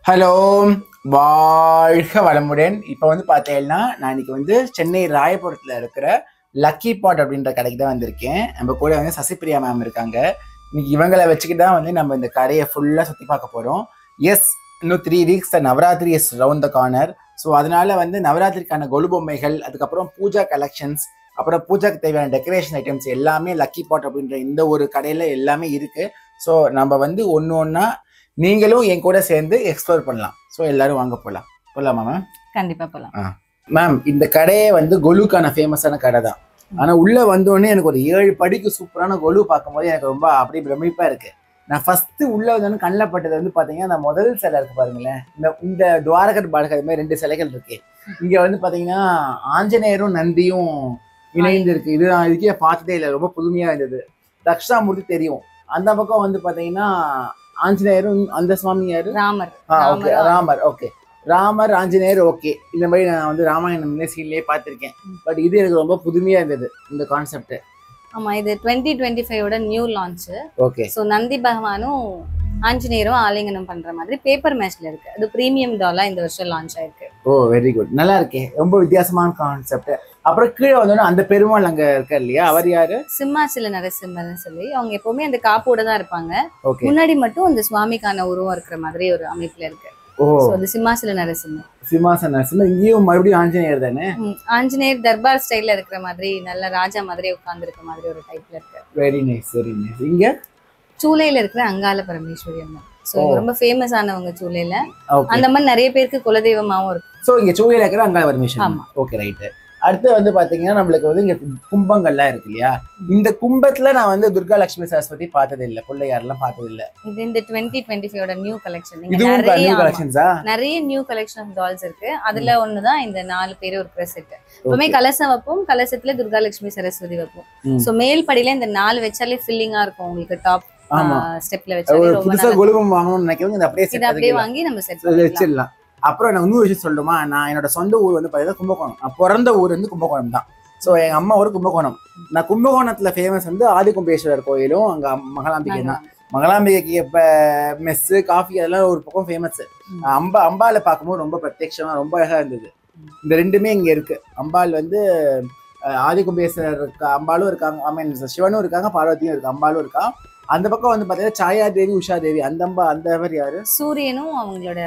Hello, வாழ்க வளமுடன். இப்போ வந்து பார்த்தீங்கன்னா நான் இன்னைக்கு சென்னை ராயபுரத்தில் இருக்கிற லக்கி பாட் அப்படின்ற கடைக்கு தான் வந்திருக்கேன். நம்ம கூட சசிப்பிரியா மேம் இருக்காங்க. இன்னைக்கு இவங்களை வச்சுக்கிட்டு தான் நம்ம இந்த கடையை ஃபுல்லாக சுற்றி பார்க்க போகிறோம். எஸ், இன்னும் 3 weeks Navratri is round the corner. So அதனால நவராத்திரிக்கான கொலு பொம்மைகள், அதுக்கப்புறம் பூஜா கலெக்ஷன்ஸ், அப்புறம் பூஜாக்கு தேவையான டெக்கரேஷன் ஐட்டம்ஸ் எல்லாமே லக்கி பாட் அப்படின்ற இந்த ஒரு கடையில் எல்லாமே இருக்குது. ஸோ நம்ம ஒன்று ஒன்றா நீங்களும் என் கூட சேர்ந்து எக்ஸ்ப்ளோர் பண்ணலாம். ஸோ எல்லாரும் வாங்க போகலாமா மேம்? கண்டிப்பா போகலாம். மேம், இந்த கடையே கொலுக்கான ஃபேமஸான கடை தான். ஆனால் உள்ளே வந்தோடனே எனக்கு ஒரு 7 படிக்கு சூப்பரான கொலு பார்க்கும்போது எனக்கு ரொம்ப அப்படியே பிரமிப்பாக இருக்குது. நான் ஃபஸ்ட்டு உள்ளே கண்ணில் பட்டது பார்த்தீங்கன்னா அந்த முதல் சிலை இருக்குது பாருங்களேன். இந்த துவாரகர் பாடகர் மாதிரி 2 சிலைகள் இருக்கு. இங்கே பார்த்தீங்கன்னா ஆஞ்சநேயரும் நந்தியும் இணைந்து இருக்கு. இது நான் இதுக்கே பார்த்ததே இல்லை, ரொம்ப புதுமையாக இருந்தது. தக்ஷாமூர்த்தி தெரியும். அந்த பக்கம் பார்த்தீங்கன்னா ஆஞ்சநேயரும், அந்த சுவாமி யாரு? Ramar. Okay, Ramar. Okay, Ramar Anjaneyar. Okay, இந்த மாதிரி நான் ராமாயணம் சீன்லயே பார்த்திருக்கேன். பட் இது எனக்கு ரொம்ப புதுமையா இருந்தது இந்த கான்செப்ட். ஆமா, இது 2025 new launch. Okay. So Nandi பகவானும் ஆஞ்சநேயரும் ஆலிங்கனம் பண்ற மாதிரி பேப்பர் மேஷ்ல இருக்கு. அது பிரீமியம் டாலா இந்த வருஷம் லான்ச் ஆயிருக்கு. ஓ, வெரி குட், நல்லா இருக்கே, ரொம்ப வித்தியாசமான கான்செப்ட். அப்புறம் கீழே அந்த பெருமாள் அங்க இருக்கார் இல்லையா, அவர் யாரு? சிம்மாசில நரசிம்மர்னு சொல்லி அவங்க எப்பவுமே அந்த காப்போட தான் இருப்பாங்க. முன்னாடி மட்டும் அந்த சுவாமிக்கான உருவம் இருக்கிற மாதிரி ஒரு அமைப்புல இருக்கு. ஓ, அது சிம்மாசில நரசிம்மர். சிம்மாசன நரசிம்மர். இங்கேயும் மறுபடியும் ஆஞ்சநேயர் தானே? ஆஞ்சநேயர் தர்பார் ஸ்டைல்ல இருக்கிற மாதிரி, நல்ல ராஜா மாதிரி உட்கார்ந்து இருக்க மாதிரி ஒரு டைப்ல இருக்கு. Very nice, very nice. இங்க சூளையில இருக்கிற அங்காள பரமேஸ்வரி அம்மன். சோ ரொம்ப ஃபேமஸ் ஆனவங்க சூளையில. அந்த மாதிரி நிறைய பேருக்கு குலதெய்வமாவும் இருக்கு. சோ இங்க சூளையில இருக்கிற அங்காள பரமேஸ்வரி. ஆமா, ஓகே, ரைட். அடுத்து பாத்தீங்கன்னா நம்மளுக்கு இங்க கும்பங்கள்லாம் இருக்கு இல்லையா. இந்த கும்பத்துல நான் துர்கா லட்சுமி சரஸ்வதி பார்த்தது இல்ல, பிள்ளையாரெல்லாம் பார்த்தது இல்ல. இது இந்த 2025 நியூ கலெக்ஷன். நிறைய நியூ கலெக்ஷன் ஆஃப் டால்ஸ் இருக்கு. அதுல ஒண்ணுதான் இந்த 4 பேரும் இருக்கிற செட். எப்பவுமே கலசம் வைப்போம், கலசத்துல துர்கா லட்சுமி சரஸ்வதி வைப்போம். சோ மேல் படியில இந்த 4 வச்சாலே ஃபில்லிங்கா இருக்கும் உங்களுக்கு. டாப் ஸ்டெப்ல வச்சாலே ரொம்ப புதுசா கொலுபம் வாங்கணும்னு நினைக்கிறவங்க இத அப்படியே வாங்கி நம்ம செட் வச்சிடலாம். அப்புறம் நான் இன்னொரு விஷயம் சொல்லணுமா, நான் என்னோட சொந்த ஊர் பார்த்தீங்கன்னா கும்பகோணம். நான் பிறந்த ஊர் கும்பகோணம் தான். ஸோ எங்கள் அம்மா ஊர் கும்பகோணம். நான் கும்பகோணத்தில் ஃபேமஸ் ஆதிகும்பேஸ்வரர் கோயிலும் அங்கே மகளாம்பிகை தான். மகளாம்பிகைக்கு இப்போ மெஸ்ஸு காஃபி அதெல்லாம் ஒரு பக்கம் ஃபேமஸ். அம்பாலை பார்க்கும்போது ரொம்ப பிரத்யட்சமாக ரொம்ப அழகாக இருந்தது. இந்த ரெண்டுமே இங்கே இருக்குது. அம்பாள் ஆதிகும்பேஸ்வரர் அம்பாலும் இருக்காங்க, ஐ மீன் சிவனும் இருக்காங்க, பார்வதியும் இருக்கு, அம்பாலும் இருக்கா. அந்த பக்கம் பார்த்தீங்கன்னா சாயா தேவி, உஷா தேவி. அந்த மாதிரி யாரு? சூரியனும் அவங்களோட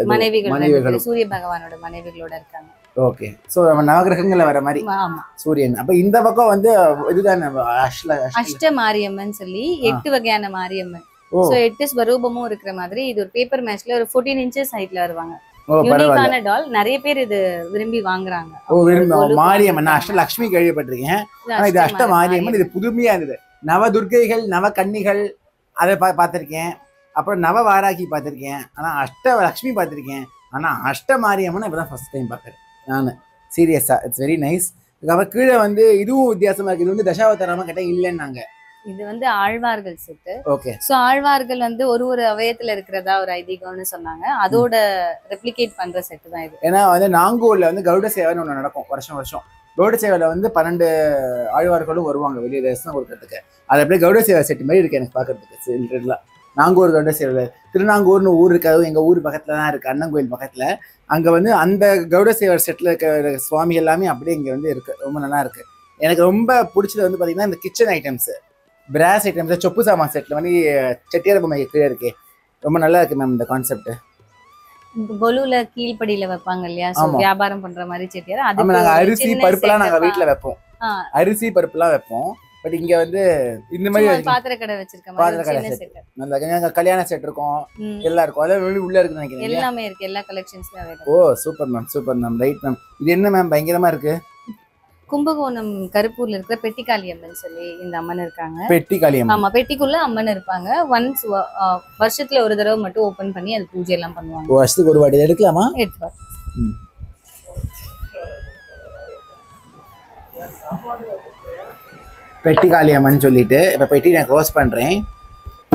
மனைவிகள், சூரிய பகவானோட மனைவிகளோட இருக்காங்க. ஓகே. சோ நம்ம நவகிரகங்கள்ல வர மாதிரி சூரியன். அப்ப இந்த பக்கம் இதுதான் அஷ்ட மாரியம்மன் சொல்லி 8 வகையான மாரியம்மன். சோ 8 ஸ்வரூபமும் இருக்கிற மாதிரி இது ஒரு பேப்பர் மேஷ்ல ஒரு 14 inches ஹைட்ல வருவாங்க. யூனிக்கான டால். நிறைய பேர் இது விரும்பி வாங்குறாங்க. மாரியம்மன். நான் அஷ்டலட்சுமி கேள்விப்பட்டிருக்கேன், ஆனா இது அஷ்ட மாரியம்மன். இது புதுமையா இருந்தது. நவ துர்க்கைகள், நவ கன்னிகள் அதை பார்த்திருக்கேன். அப்புறம் நவ வாராகி பார்த்துருக்கேன், ஆனால் அஷ்டலக்ஷ்மி பார்த்துருக்கேன். ஆனால் அஷ்ட மாரியம்மன் இப்போ தான் ஃபர்ஸ்ட் டைம் பார்க்குறேன் நான். சீரியஸாக இட்ஸ் வெரி நைஸ். அதுக்கப்புறம் கீழே இதுவும் வித்தியாசமா இருக்குது. இது தசாவதாரமா கேட்டால் இல்லைன்னாங்க. இது ஆழ்வார்கள் செட்டு. ஓகே. ஸோ ஆழ்வார்கள் ஒரு அவயத்துல இருக்கிறதா ஒரு ஐதீகம்னு சொன்னாங்க. அதோட ரெப்ளிகேட் பண்ற செட்டு தான் இது. ஏன்னா நாங்கூர்ல கருட சேவைன்னு ஒன்று நடக்கும் வருஷம் வருஷம். கருட சேவையில் 12 ஆழ்வார்களும் வருவாங்க வெளியே தரிசனம் கொடுக்கறதுக்கு. அது அப்படியே கருட சேவை செட்டு மாதிரி இருக்கு எனக்கு பார்க்கறதுக்கு. நாங்கூர் கருட சேவை, திருநாங்கூர்னு ஊர் இருக்காது, எங்கள் ஊர் பக்கத்தில் தான் இருக்குது, அண்ணங்கோயில் பக்கத்தில். அங்கே அந்த கருட சேவர் செட்டில் இருக்கிற சுவாமி எல்லாமே அப்படியே இங்கே இருக்குது. ரொம்ப நல்லா இருக்குது. எனக்கு ரொம்ப பிடிச்சது பார்த்தீங்கன்னா இந்த கிச்சன் ஐட்டம்ஸு, பிராஸ் ஐட்டம்ஸ், சொப்பு சாமான் செட்டில் செட்டியார் பொம்மை கீழே இருக்கே, ரொம்ப நல்லா இருக்குது மேம் இந்த கான்செப்ட். கொலுல கீழ்படியில வைப்பாங்க இல்லையா, வியாபாரம் பண்ற மாதிரி செட்டியார். அது நாங்கள் அரிசி பருப்புலாம் நாங்கள் வீட்டில் வைப்போம், அரிசி பருப்புலாம் வைப்போம். பட் இங்க இந்த மாதிரி பாத்திர கடை வச்சிருக்கோம், பாத்திர கடை செட், நல்ல கல்யாண செட் இருக்கும், எல்லாம் இருக்கும். அதான் உள்ள இருக்குன்னு நினைக்கிறேன். எல்லாமே இருக்கு, எல்லா கலெக்ஷன்ஸ்லயும் available. Oh super ma'am, super ma'am. Right ma'am. இது என்ன மேம் பயங்கரமா இருக்கு? கும்பகோணம் கருப்பூர்ல இருக்கிற பெட்டிக்காளி அம்மன் சொல்லி இந்த அம்மன் இருக்காங்க. பெட்டிக்காளி அம்மன். ஆமா, பெட்டிக்குள்ள அம்மன் இருப்பாங்க. ஒன்ஸ் வருஷத்துல ஒரு தடவை மட்டும் ஓபன் பண்ணி அது பூஜை எல்லாம் பண்ணுவாங்க. வருஷத்துக்கு ஒரு வாட்டி எடுக்கலாமா? எடுக்கலாம். பெட்டிக்காளி அம்மன் சொல்லிட்டு இப்போ பெட்டி நான் க்ளோஸ் பண்ணுறேன்.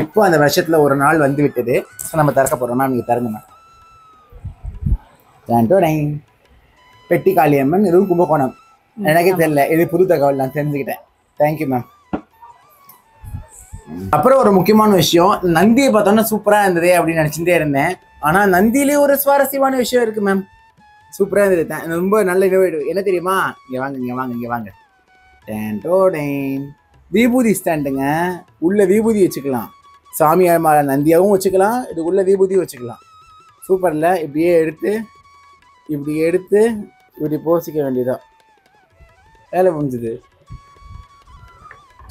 இப்போ அந்த வருஷத்தில் ஒரு நாள் விட்டது. ஸோ நம்ம திறக்க போகிறோம் மேம். நீங்கள் திறங்க மேம். பெட்டிக்காளி அம்மன், இதுவும் கும்பகோணம். எனக்கே தெரியல, இது புது தகவல், நான் தெரிஞ்சுக்கிட்டேன். Thank you ma'am. அப்புறம் ஒரு முக்கியமான விஷயம், நந்தியை பார்த்தோன்னா சூப்பரா இருந்தது அப்படின்னு நினைச்சுட்டே இருந்தேன். ஆனா நந்தியிலேயே ஒரு சுவாரஸ்யமான விஷயம் இருக்கு மேம். சூப்பரா இருந்தது, ரொம்ப நல்ல இன்னோவேட்டிவ். என்ன தெரியுமா? இங்க வாங்க இங்க வாங்க இங்க வாங்க. விபூதி ஸ்டாண்டுங்க. உள்ள விபூதி வச்சுக்கலாம், சாமியார் மாலை நந்தியாவும் வச்சுக்கலாம், இது உள்ள விபூதியும் வச்சுக்கலாம். சூப்பர்ல. இப்படியே எடுத்து இப்படி போசிக்க வேண்டியதான், வேலை முடிஞ்சுது.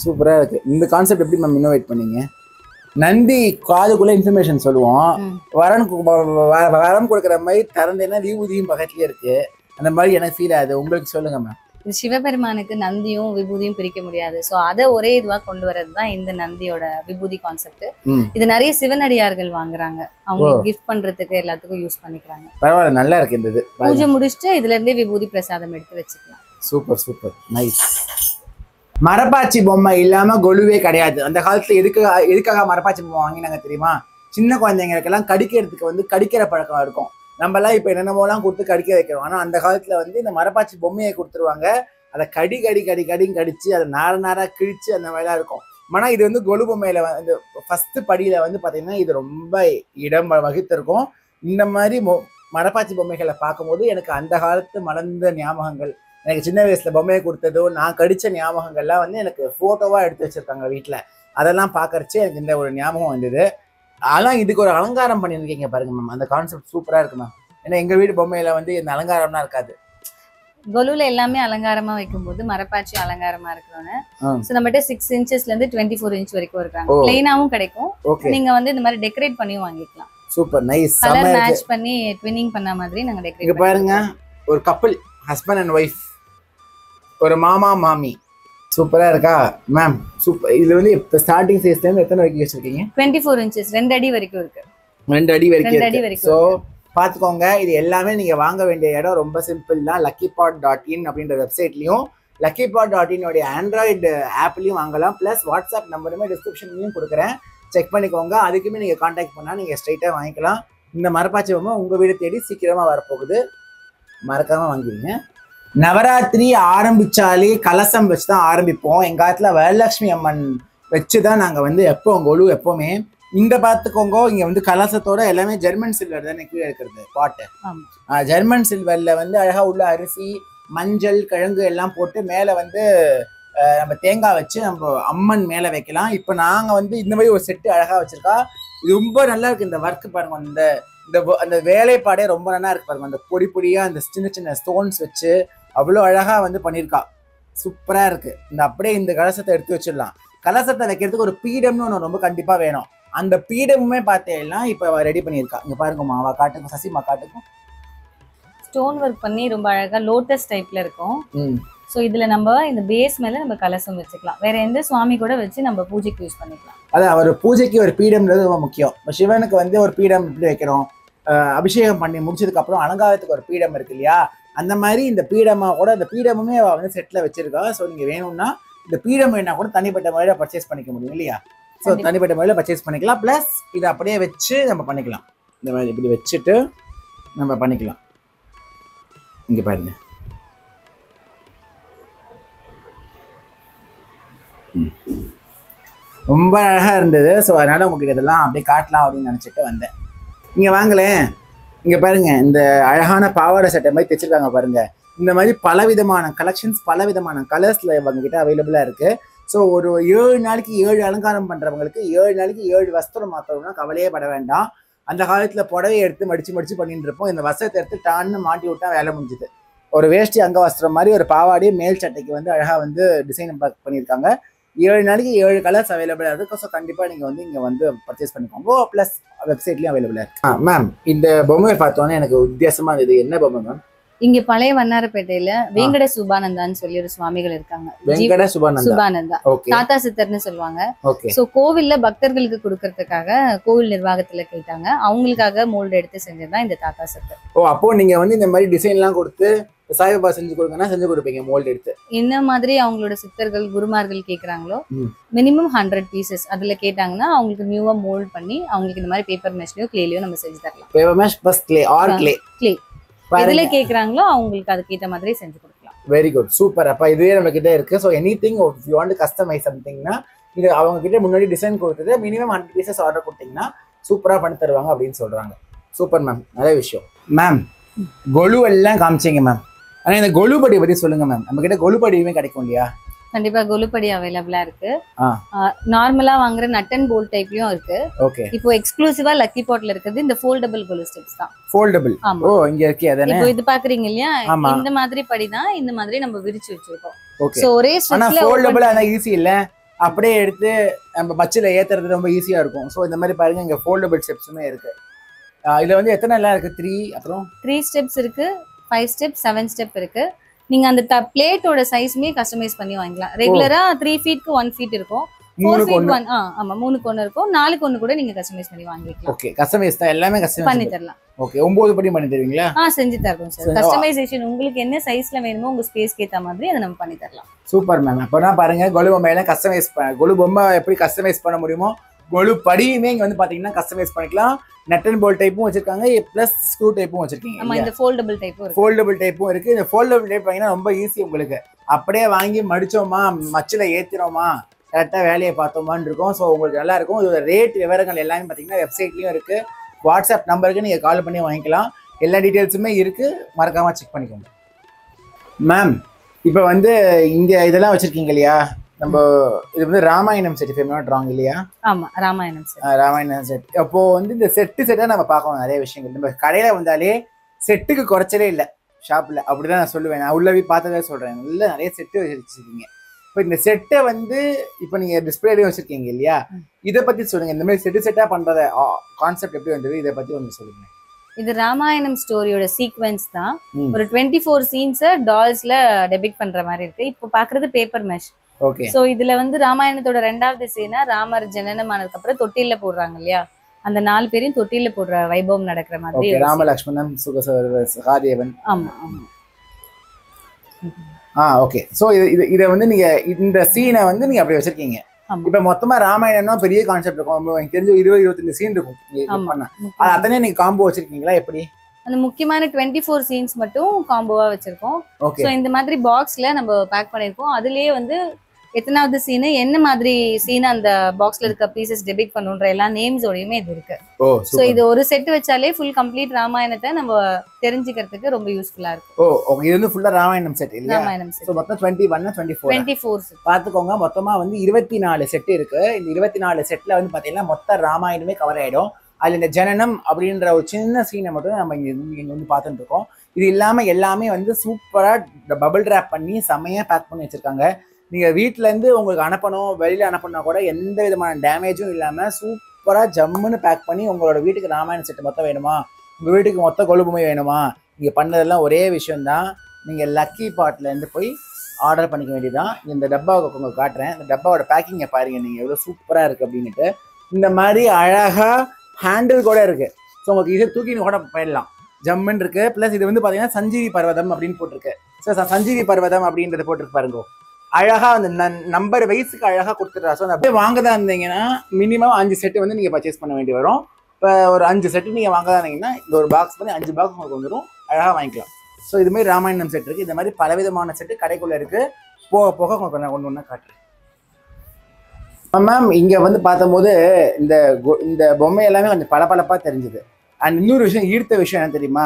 சூப்பரா இருக்கு. இந்த கான்செப்ட் எப்படி மேம் இன்னோவேட் பண்ணீங்க? நந்தி காதுக்குள்ள இன்ஃபர்மேஷன் சொல்லுவோம், வரம் கொடுக்குற மாதிரி திறந்தேன்னா விபூதியும் பக்கத்துலயே இருக்கு. அந்த மாதிரி எனக்கு ஃபீல் ஆகுது. உங்களுக்கு சொல்லுங்க மேம். இது சிவபெருமானுக்கு நந்தியும் விபூதியும் பிரிக்க முடியாது. ஸோ அதை ஒரே இதுவா கொண்டு வரது தான் இந்த நந்தியோட விபூதி கான்செப்ட். இது நிறைய சிவனடியார்கள் வாங்குறாங்க, அவங்க கிஃப்ட் பண்றதுக்கு எல்லாத்துக்கும் யூஸ் பண்ணிக்கிறாங்க. பரவாயில்ல, நல்லா இருக்கு இந்த இது. பூஜை முடிச்சுட்டு இதுல இருந்தே விபூதி பிரசாதம் எடுத்து வச்சுக்கலாம். Super super nice. மரப்பாச்சி பொம்மை இல்லாம கொலுவே கிடையாது. அந்த காலத்துல எதுக்காக மரப்பாச்சி பொம்மை வாங்கினாங்க தெரியுமா? சின்ன குழந்தைங்களுக்கெல்லாம் கடிக்கிறதுக்கு வந்து கடிக்கிற பழக்கம் இருக்கும். நம்மலாம் இப்போ என்னென்னமோலாம் கொடுத்து கடிக்க வைக்கிறோம். ஆனால் அந்த காலத்தில் வந்து இந்த மரப்பாச்சி பொம்மையை கொடுத்துருவாங்க. அதை கடின்னு கடிச்சு அதை நாராக கிழிச்சு அந்த மாதிரிலாம் இருக்கும். ஆனால் இது வந்து கொலு பொம்மையில வந்து ஃபஸ்ட்டு படியில் வந்து பார்த்தீங்கன்னா இது ரொம்ப இடம் வகித்திருக்கும். இந்த மாதிரி மரப்பாச்சி பொம்மைகளை பார்க்கும்போது எனக்கு அந்த காலத்து மலர்ந்த ஞாபகங்கள், எனக்கு சின்ன வயசில் பொம்மையை கொடுத்ததோ நான் கடித்த ஞாபகங்கள்லாம் வந்து எனக்கு ஃபோட்டோவாக எடுத்து வச்சுருக்காங்க வீட்டில். அதெல்லாம் பார்க்கறச்சு எனக்கு இந்த ஒரு ஞாபகம் வந்தது. ஆனால் இதுக்கு ஒரு அலங்காரம் பண்ணியிருக்கீங்க பாருங்க மேம், அந்த கான்செப்ட் சூப்பராக இருக்கு மேம். ஏன்னா எங்கள் வீடு பொம்மையில வந்து இந்த அலங்காரம்லாம் இருக்காது. கொலுல எல்லாமே அலங்காரமா வைக்கும்போது மரப்பாச்சி அலங்காரமா இருக்கிறோன்னு ஸோ நம்மகிட்ட 6 இன்ச்சஸ்ல இருந்து 24 இன்ச் வரைக்கும் இருக்காங்க. பிளெயினாவும் கிடைக்கும், நீங்க வந்து இந்த மாதிரி டெக்கரேட் பண்ணியும் வாங்கிக்கலாம். Super nice. கலர் மேட்ச் பண்ணி ட்வின்னிங் பண்ண மாதிரி நாங்க டெக்கரேட் பாருங்க. ஒரு கப்பிள், ஹஸ்பண்ட் அண்ட் ஒய்ஃப், ஒரு மாமா மாமி, சூப்பரா இருக்கா மேம்? சூப்பர். இதுல வந்து இப்ப ஸ்டார்டிங் சைஸ்ல இருந்து எத்தனை வரைக்கும் வச்சிருக்கீங்க? 24 இன்ச்சஸ், 2 அடி வரைக்கும் இருக்கு. 2 அடி வரைக்கும். சோ பாத்துக்கோங்க. இது எல்லாமே நீங்க வாங்க வேண்டிய இடம் ரொம்ப சிம்பிள் தான். luckypot.in அப்படின்ற வெப்சைட்லயும் luckypot.in உடைய ஆண்ட்ராய்டு ஆப்லயும் வாங்கலாம். பிளஸ் வாட்ஸ்அப் நம்பருமே டிஸ்கிரிப்ஷன்லயும் கொடுக்குறேன், செக் பண்ணிக்கோங்க. அதுக்குமே நீங்க கான்டாக்ட் பண்ணா நீங்க ஸ்ட்ரைட்டா வாங்கிக்கலாம். இந்த மரப்பாச்சி பொம்மை உங்க வீடு தேடி சீக்கிரமா வரப்போகுது, மறக்காம வாங்கிடுங்க. நவராத்திரி ஆரம்பிச்சாலே கலசம் வச்சு தான் ஆரம்பிப்போம். எங்கள் காலத்தில் வரலட்சுமி அம்மன் வச்சு தான் நாங்கள் வந்து கொலு எப்போவுமே. இங்கே பார்த்துக்கோங்க, இங்கே வந்து கலசத்தோட எல்லாமே ஜெர்மன் சில்வர் தானே கீழே இருக்கிறது பாட்டு. ஜெர்மன் சில்வரில் வந்து அழகாக உள்ள அரிசி, மஞ்சள், கிழங்கு எல்லாம் போட்டு மேலே வந்து நம்ம தேங்காய் வச்சு நம்ம அம்மன் மேலே வைக்கலாம். இப்போ நாங்கள் வந்து இந்த மாதிரி ஒரு செட்டு அழகாக வச்சுருக்கா. இது ரொம்ப நல்லா இருக்குது. இந்த ஒர்க்கு பாருங்க, அந்த வேலைப்பாடே ரொம்ப நல்லா இருக்கு பாருங்க. அந்த பொடியாக அந்த சின்ன சின்ன ஸ்டோன்ஸ் வச்சு அவ்வளோ அழகா வந்து பண்ணியிருக்கா. சூப்பரா இருக்கு. அப்படியே இந்த கலசத்தை எடுத்து வச்சிடலாம். கலசத்தை வைக்கிறதுக்கு ஒரு பீடம்னு ஒன்று ரொம்ப கண்டிப்பா வேணும். அந்த பீடமுமே பார்த்தேன்னா இப்ப ரெடி பண்ணியிருக்கா. இங்க பாருங்கம்மா, அவ காட்டுக்கும், சசிமா காட்டுக்கும். ஸ்டோன் ஒர்க் பண்ணி ரொம்ப அழகா லோட்டஸ் டைப்ல இருக்கும். ஸோ இதுல நம்ம இந்த பேஸ் மேல நம்ம கலசம் வச்சுக்கலாம். வேற எந்த சுவாமி கூட வச்சு நம்ம பூஜைக்கு யூஸ் பண்ணிக்கலாம். அதான் ஒரு பூஜைக்கு ஒரு பீடம்ன்றது ரொம்ப முக்கியம். இப்போ சிவனுக்கு வந்து ஒரு பீடம் இப்படி வைக்கிறோம், அபிஷேகம் பண்ணி முடிச்சதுக்கு அப்புறம் அலங்காரத்துக்கு ஒரு பீடம் இருக்கு இல்லையா? அந்த மாதிரி இந்த பீடமா கூட, இந்த பீடமுமே அவ வந்து செட்ல வச்சிருக்கா. ஸோ நீங்க வேணும்னா இந்த பீடம் வேணா கூட தனிப்பட்ட முறையில பர்ச்சேஸ் பண்ணிக்க முடியும் இல்லையா? ஸோ தனிப்பட்ட முறையில பர்ச்சேஸ் பண்ணிக்கலாம். பிளஸ் இதை அப்படியே வச்சு நம்ம பண்ணிக்கலாம். இந்த மாதிரி இப்படி வச்சுட்டு நம்ம பண்ணிக்கலாம். இங்க பாருங்க, ரொம்ப அழகா இருந்தது. ஸோ அதனால உங்களுக்கு இதெல்லாம் அப்படியே காட்டலாம் அப்படின்னு நினைச்சிட்டு வந்தேன். இங்க வாங்களேன், இங்க பாருங்க, இந்த அழகான பாவாடை சட்டை மாதிரி தைச்சிருக்காங்க பாருங்க. இந்த மாதிரி பலவிதமான கலெக்ஷன்ஸ், பலவிதமான கலர்ஸ்ல இவங்க கிட்ட அவைலபிளா இருக்கு. ஸோ ஒரு 7 நாளைக்கு 7 அலங்காரம் பண்றவங்களுக்கு 7 நாளைக்கு 7 வஸ்திரம் மாற்றணும்னா கவலையே பட வேண்டாம். அந்த காலத்துல புடவையை எடுத்து மடிச்சு பண்ணிட்டு இருப்போம். இந்த வஸ்திரத்தை எடுத்து டான்னு மாட்டி விட்டா வேலை முடிஞ்சுது. ஒரு வேஷ்டி அங்க வஸ்திரம் மாதிரி ஒரு பாவாடியை மேல் சட்டைக்கு வந்து அழகா வந்து டிசைன் பண்ணியிருக்காங்க. 7 நாளைக்கு 7 கலர்ஸ் அவைலபிளா இருக்கு. ஸோ கண்டிப்பா நீங்க வந்து இங்க வந்து பர்ச்சேஸ் பண்ணிக்கோங்க. பிளஸ் வெப்சைட்லயும் அவைலபிளா இருக்கு. மேம், இந்த பொம்மையை பார்த்தோன்னே எனக்கு வித்தியாசமா இருந்தது. என்ன பொம்மை மேம்? இங்க பழைய வண்ணாரப்பேட்டையில வேங்கட சுபானந்தான்னு சொல்லி ஒரு சுவாமிகள் இருக்காங்க. வேங்கட சுபானந்தா தாத்தா சித்தர்னு சொல்லுவாங்க. சோ கோவில்ல பக்தர்களுக்கு கொடுக்கறதுக்காக கோவில் நிர்வாகத்துல கேட்டாங்க, அவங்களுக்காக மோல்டு எடுத்து செஞ்சதுதான் இந்த தாத்தா சித்தர். அப்போ நீங்க வந்து இந்த மாதிரி டிசைன் எல்லாம் கொடுத்து சாய்பாபா செஞ்சு கொடுங்கன்னா செஞ்சு கொடுப்பீங்க மோல்டு எடுத்து? என்ன மாதிரி அவங்களோட சித்தர்கள் குருமார்கள் கேக்குறாங்களோ மினிமம் 100 பீசஸ் அதுல கேட்டாங்கன்னா அவங்களுக்கு நியூவா மோல்ட் பண்ணி அவங்களுக்கு இந்த மாதிரி பேப்பர் மேஷ்லயோ கிளேலயோ நம்ம செஞ்சு தரலாம். Paper mesh plus clay or clay எதுல கேக்குறாங்களோ அவங்களுக்கு அதுக்கு ஏத்த மாதிரி செஞ்சு கொடுக்கலாம். Very good, super. அப்ப இதுவே நம்ம கிட்ட இருக்கு. So anything if you want to customize சம்திங்னா இது அவங்க கிட்ட முன்னாடி டிசைன் கொடுத்தது மினிமம் 100 பீசஸ் ஆர்டர் கொடுத்தீங்கன்னா சூப்பரா பண்ணி தருவாங்க அப்படின்னு சொல்றாங்க. சூப்பர் மேம், நல்ல விஷயம். மேம் கொலு எல்லாம் காமிச்சிங்க மேம். ஆனா இந்த கொலுபடி பத்தி சொல்லுங்க மேம். நம்ம கிட்ட கொலுபடியுமே கிடைக்கும் இல்லையா? கண்டிப்பா கொலுபடி அவைலபிளா இருக்கு. நார்மலா வாங்குற நட் அண்ட் போல்ட் டைப்லயும் இருக்கு. ஓகே. இப்போ எக்ஸ்க்ளூசிவா லக்கி பாட்ல இருக்குது இந்த ஃபோல்டபிள் கொலு ஸ்டெப்ஸ் தான். ஃபோல்டபிள். ஓ இங்க இருக்கே அதானே. இப்போ இது பாக்குறீங்க இல்லையா? இந்த மாதிரி படி தான் இந்த மாதிரி நம்ம விரிச்சு வச்சிருக்கோம். ஓகே. சோ ஒரே ஸ்டெப்ல ஆனா ஃபோல்டபிள் ஆனா ஈஸி இல்ல. அப்படியே எடுத்து நம்ம பச்சில ஏத்துறது ரொம்ப ஈஸியா இருக்கும். சோ இந்த மாதிரி பாருங்க இங்க ஃபோல்டபிள் ஸ்டெப்ஸுமே இருக்கு. இதுல வந்து எத்தனை எல்லாம் இருக்கு? 3 அப்புறம் 3 ஸ்டெப்ஸ் இருக்கு, 5 ஸ்டெப், 7 ஸ்டெப் இருக்கு. நீங்க அந்த பிளேட்டோட சைஸ்மே கஸ்டமைஸ் பண்ணி வாங்கிக்கலாம். ரெகுலரா 3 ஃபீட்க்கு 1 ஃபீட் இருக்கும், 4 ஃபீட் 1 ஆமா 3க்கு 1 இருக்கும், 4க்கு 1 கூட நீங்க கஸ்டமைஸ் பண்ணி வாங்கிக்கலாம். ஓகே. கஸ்டமைஸ் தான் எல்லாமே கஸ்டமைஸ் பண்ணி தரலாம். ஓகே. 9 படி பண்ணி தருவீங்களா? செஞ்சு தரோம் சார். கஸ்டமைசேஷன் உங்களுக்கு என்ன சைஸ்ல வேணுமோ உங்க ஸ்பேஸ்க்கு ஏத்த மாதிரி அதை நம்ம பண்ணி தரலாம். Super ma'am. அப்பனா பாருங்க கொலு பொம்மையில கஸ்டமைஸ் கொலு பொம்மை எப்படி கஸ்டமைஸ் பண்ண முடியுமோ கொலு படியுமே இங்க வந்து பாத்தீங்கன்னா கஸ்டமைஸ் பண்ணிக்கலாம். நட் அண்ட் போல்ட் டைப்பும் வச்சிருக்காங்க, பிளஸ் ஸ்க்ரூ டைப்பும் வச்சிருக்கீங்க. ஆமா இந்த ஃபோல்டபிள் டைப்பும் இருக்கு. ஃபோல்டபிள் டைப்பும் இருக்கு. இந்த ஃபோல்டபிள் டைப் வாங்கினா ரொம்ப ஈஸி உங்களுக்கு. அப்படியே வாங்கி மடிச்சோமா மச்சில ஏத்திரோமா கரெக்டா வேலையை பார்த்தோமான்னு இருக்கும். ஸோ உங்களுக்கு நல்லா இருக்கும். இதோட ரேட் விவரங்கள் எல்லாமே பாத்தீங்கன்னா வெப்சைட்லயும் இருக்கு. வாட்ஸ்அப் நம்பருக்கு நீங்க கால் பண்ணி வாங்கிக்கலாம். எல்லா டீட்டெயில்ஸுமே இருக்கு, மறக்காம செக் பண்ணிக்கோங்க. மேம் இப்போ வந்து இங்க இதெல்லாம் வச்சிருக்கீங்க இல்லையா? நம்ம இது வந்து ராமாயணம் செட் ராங் இல்லையா? ஆமா ராமாயணம் செட். ராமாயணம் செட். அப்போ வந்து இந்த செட்டா நம்ம பார்க்கணும் நிறைய விஷயங்கள். நம்ம கடையில வந்தாலே செட்டுக்கு குறைச்சலே இல்லை ஷாப்ல, அப்படிதான் நான் சொல்லுவேன். நான் உள்ள போய் பார்த்ததே சொல்றேன். உள்ள நிறைய செட்டு வச்சிருக்கீங்க. இப்போ இந்த செட்டை வந்து இப்போ நீங்க டிஸ்பிளேலயும் வச்சிருக்கீங்க இல்லையா? இதை பத்தி சொல்லுங்க. இந்த மாதிரி செட்டா பண்றத கான்செப்ட் எப்படி வந்தது, இதை பத்தி ஒன்று சொல்லுங்க. இது ராமாயணம் ஸ்டோரியோட சீக்வென்ஸ் தான். ஒரு 24 சீன்ஸ் டால்ஸ்ல டெபிக் பண்ற மாதிரி இருக்கு. இப்போ பாக்குறது பேப்பர் மெஷ். ஓகே. சோ இதுல வந்து ராமாயணத்தோட 2வது சீனா ராமர் ஜனனம் ஆனதுக்கு அப்புறம் தொட்டில போடுறாங்க இல்லையா? அந்த 4 பேரையும் தொட்டில போடுற வைபவம் நடக்கிற மாதிரி. ராம லக்ஷ்மணன் சகாதேவன். ஆமா ஆமா. ஓகே. சோ இத வந்து நீங்க இந்த சீனை வந்து நீங்க அப்படி வச்சிருக்கீங்க. இப்ப மொத்தமா ராமாயணம்னா பெரிய கான்செப்ட் இருக்கும். எனக்கு தெரிஞ்சு 20-25 சீன் இருக்கும். அத்தனை நீங்க காம்போ வச்சிருக்கீங்களா எப்படி? அந்த முக்கியமான 24 சீன்ஸ் மட்டும் காம்போவா வச்சிருக்கோம். சோ இந்த மாதிரி பாக்ஸ்ல நம்ம பேக் பண்ணிருக்கோம். அதுலயே வந்து எத்தனாவது சீனு என்ன மாதிரி சீன் அந்த பாக்ஸ்ல இருக்க பீசஸ் டெபிக் பண்ணுன்ற எல்லா நேம்ஸோடையுமே இது இருக்கு. சோ இது ஒரு செட் வச்சாலே ஃபுல் கம்ப்ளீட் ராமாயணத்தை நம்ம தெரிஞ்சுக்கிறதுக்கு ரொம்ப யூஸ்ஃபுல்லா இருக்கு. இது வந்து ஃபுல்லா ராமாயணம் செட் இல்லையா? ராமாயணம் செட். சோ மொத்தம் 21 24 பாத்துக்கோங்க. மொத்தமா வந்து 24 செட் இருக்கு. இந்த 24 செட்ல வந்து பாத்தீங்கன்னா மொத்த ராமாயணமே கவர் ஆயிடும். அதுல இந்த ஜனனம் அப்படின்ற ஒரு சின்ன சீனை மட்டும் நம்ம இங்க வந்து பார்த்துட்டு இருக்கோம். இது இல்லாம எல்லாமே வந்து சூப்பரா பபிள் டிராப் பண்ணி செமையா பேக் பண்ணி வச்சிருக்காங்க. நீங்க வீட்டுல இருந்து உங்களுக்கு அனுப்பணும், வெளியில அனுப்பணும்னா கூட எந்த விதமான டேமேஜும் இல்லாம சூப்பரா ஜம்முன்னு பேக் பண்ணி உங்களோட வீட்டுக்கு ராமாயண செட் மொத்தம் வேணுமா, உங்க வீட்டுக்கு மொத்த கொலுபுமை வேணுமா, நீங்க பண்ணதெல்லாம் ஒரே விஷயம் தான். நீங்க லக்கி பாட்ல இருந்து போய் ஆர்டர் பண்ணிக்க வேண்டியதான். இந்த டப்பாவை உங்களுக்கு காட்டுறேன். இந்த டப்பாவோட பேக்கிங்கை பாருங்க நீங்க எவ்வளவு சூப்பரா இருக்கு அப்படின்னுட்டு. இந்த மாதிரி அழகா ஹேண்டில் கூட இருக்கு. ஸோ உங்களுக்கு இதை தூக்கின்னு கூட போயிடலாம், ஜம்முன்னு இருக்கு. பிளஸ் இது வந்து பாத்தீங்கன்னா சஞ்சீவி பர்வதம் அப்படின்னு போட்டிருக்கு. ஸோ சஞ்சீவி பர்வதம் அப்படின்றத போட்டிருக்கு பாருங்க. அழகா அந்த நம்பர் வைஸுக்கு அழகா கொடுத்துட்றா. ஸோ அப்படியே வாங்கதான் இருந்தீங்கன்னா மினிமம் 5 செட்டு வந்து நீங்க பர்ச்சேஸ் பண்ண வேண்டி வரும். இப்போ ஒரு 5 செட்டு நீங்க வாங்கதான் இருந்தீங்கன்னா இந்த ஒரு பாக்ஸ் பண்ணி 5 பாக்ஸ் உங்களுக்கு வந்துடும், அழகா வாங்கிக்கலாம். ஸோ இது மாதிரி ராமாயணம் செட் இருக்கு. இந்த மாதிரி பலவிதமான செட்டு கடைக்குள்ள இருக்கு. போக போக உங்களுக்கு நான் ஒன்று காட்டுறேன். மேம் இங்க வந்து பார்த்தபோது இந்த பொம்மை எல்லாமே கொஞ்சம் பளபளப்பா தெரிஞ்சுது. அண்ட் இன்னொரு விஷயம், ஈர்த்த விஷயம் என்ன தெரியுமா?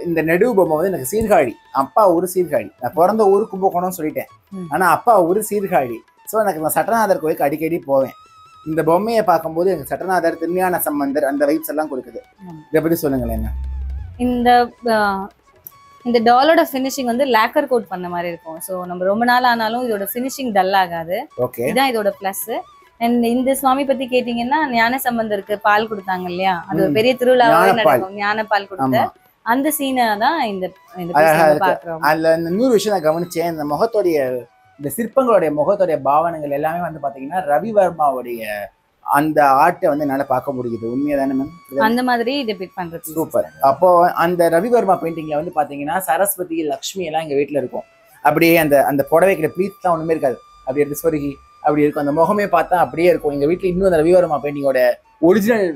இந்த நெடு பொம்மை வந்து எனக்கு சீர்காழி. அப்பா ஊர் சீர்காழி. நான் பிறந்த ஊரு கும்பகோணம்னு சொல்லிட்டேன். ஆனா அப்பா ஊர் சீர்காழி. ஸோ எனக்கு நான் சட்டநாதர் கோயிலுக்கு அடிக்கடி போவேன். இந்த பொம்மையை பார்க்கும்போது எனக்கு சட்டநாதர், திருஞான சம்பந்தர் அந்த வைப்ஸ் எல்லாம் கொடுக்குது. இதை பத்தி சொல்லுங்களேன். இந்த டாலோட ஃபினிஷிங் வந்து லேக்கர் கோட் பண்ண மாதிரி இருக்கும். ஸோ நம்ம ரொம்ப நாள் ஆனாலும் இதோட ஃபினிஷிங் டல் ஆகாது. இதுதான் இதோட பிளஸ். அண்ட் இந்த சுவாமி பத்தி கேட்டீங்கன்னா ஞான சம்பந்தருக்கு பால் கொடுத்தாங்க இல்லையா? அது ஒரு பெரிய திருவிழாவே நடக்கும். ஞான பால் கொடுத்த அந்த சீனை தான் இந்த பாக்குறோம். அதுல இந்த இன்னொரு விஷயம் நான் கவனிச்சேன். இந்த முகத்தோடைய இந்த சிற்பங்களுடைய முகத்தோடைய பாவனைகள் எல்லாமே வந்து பாத்தீங்கன்னா ரவிவர்மாவுடைய அந்த ஆர்ட்டை வந்து என்னால பார்க்க முடியுது. உண்மையாதானே மேம்? அந்த மாதிரி டெபிட் பண்றது சூப்பர். அப்போ அந்த ரவிவர்மா பெயிண்டிங்ல வந்து பாத்தீங்கன்னா சரஸ்வதி, லக்ஷ்மி எல்லாம் எங்க வீட்டுல இருக்கும். அப்படியே அந்த புடவைக்கிற ப்ளீட் தான் ஒண்ணுமே இருக்காது. அப்படி எடுத்து சொருகி அப்படி இருக்கும். அந்த முகமே பார்த்தா அப்படியே இருக்கும். எங்க வீட்டுல இன்னும் அந்த ரவிவர்மா பெயிண்டிங்கோட ஒரிஜினல்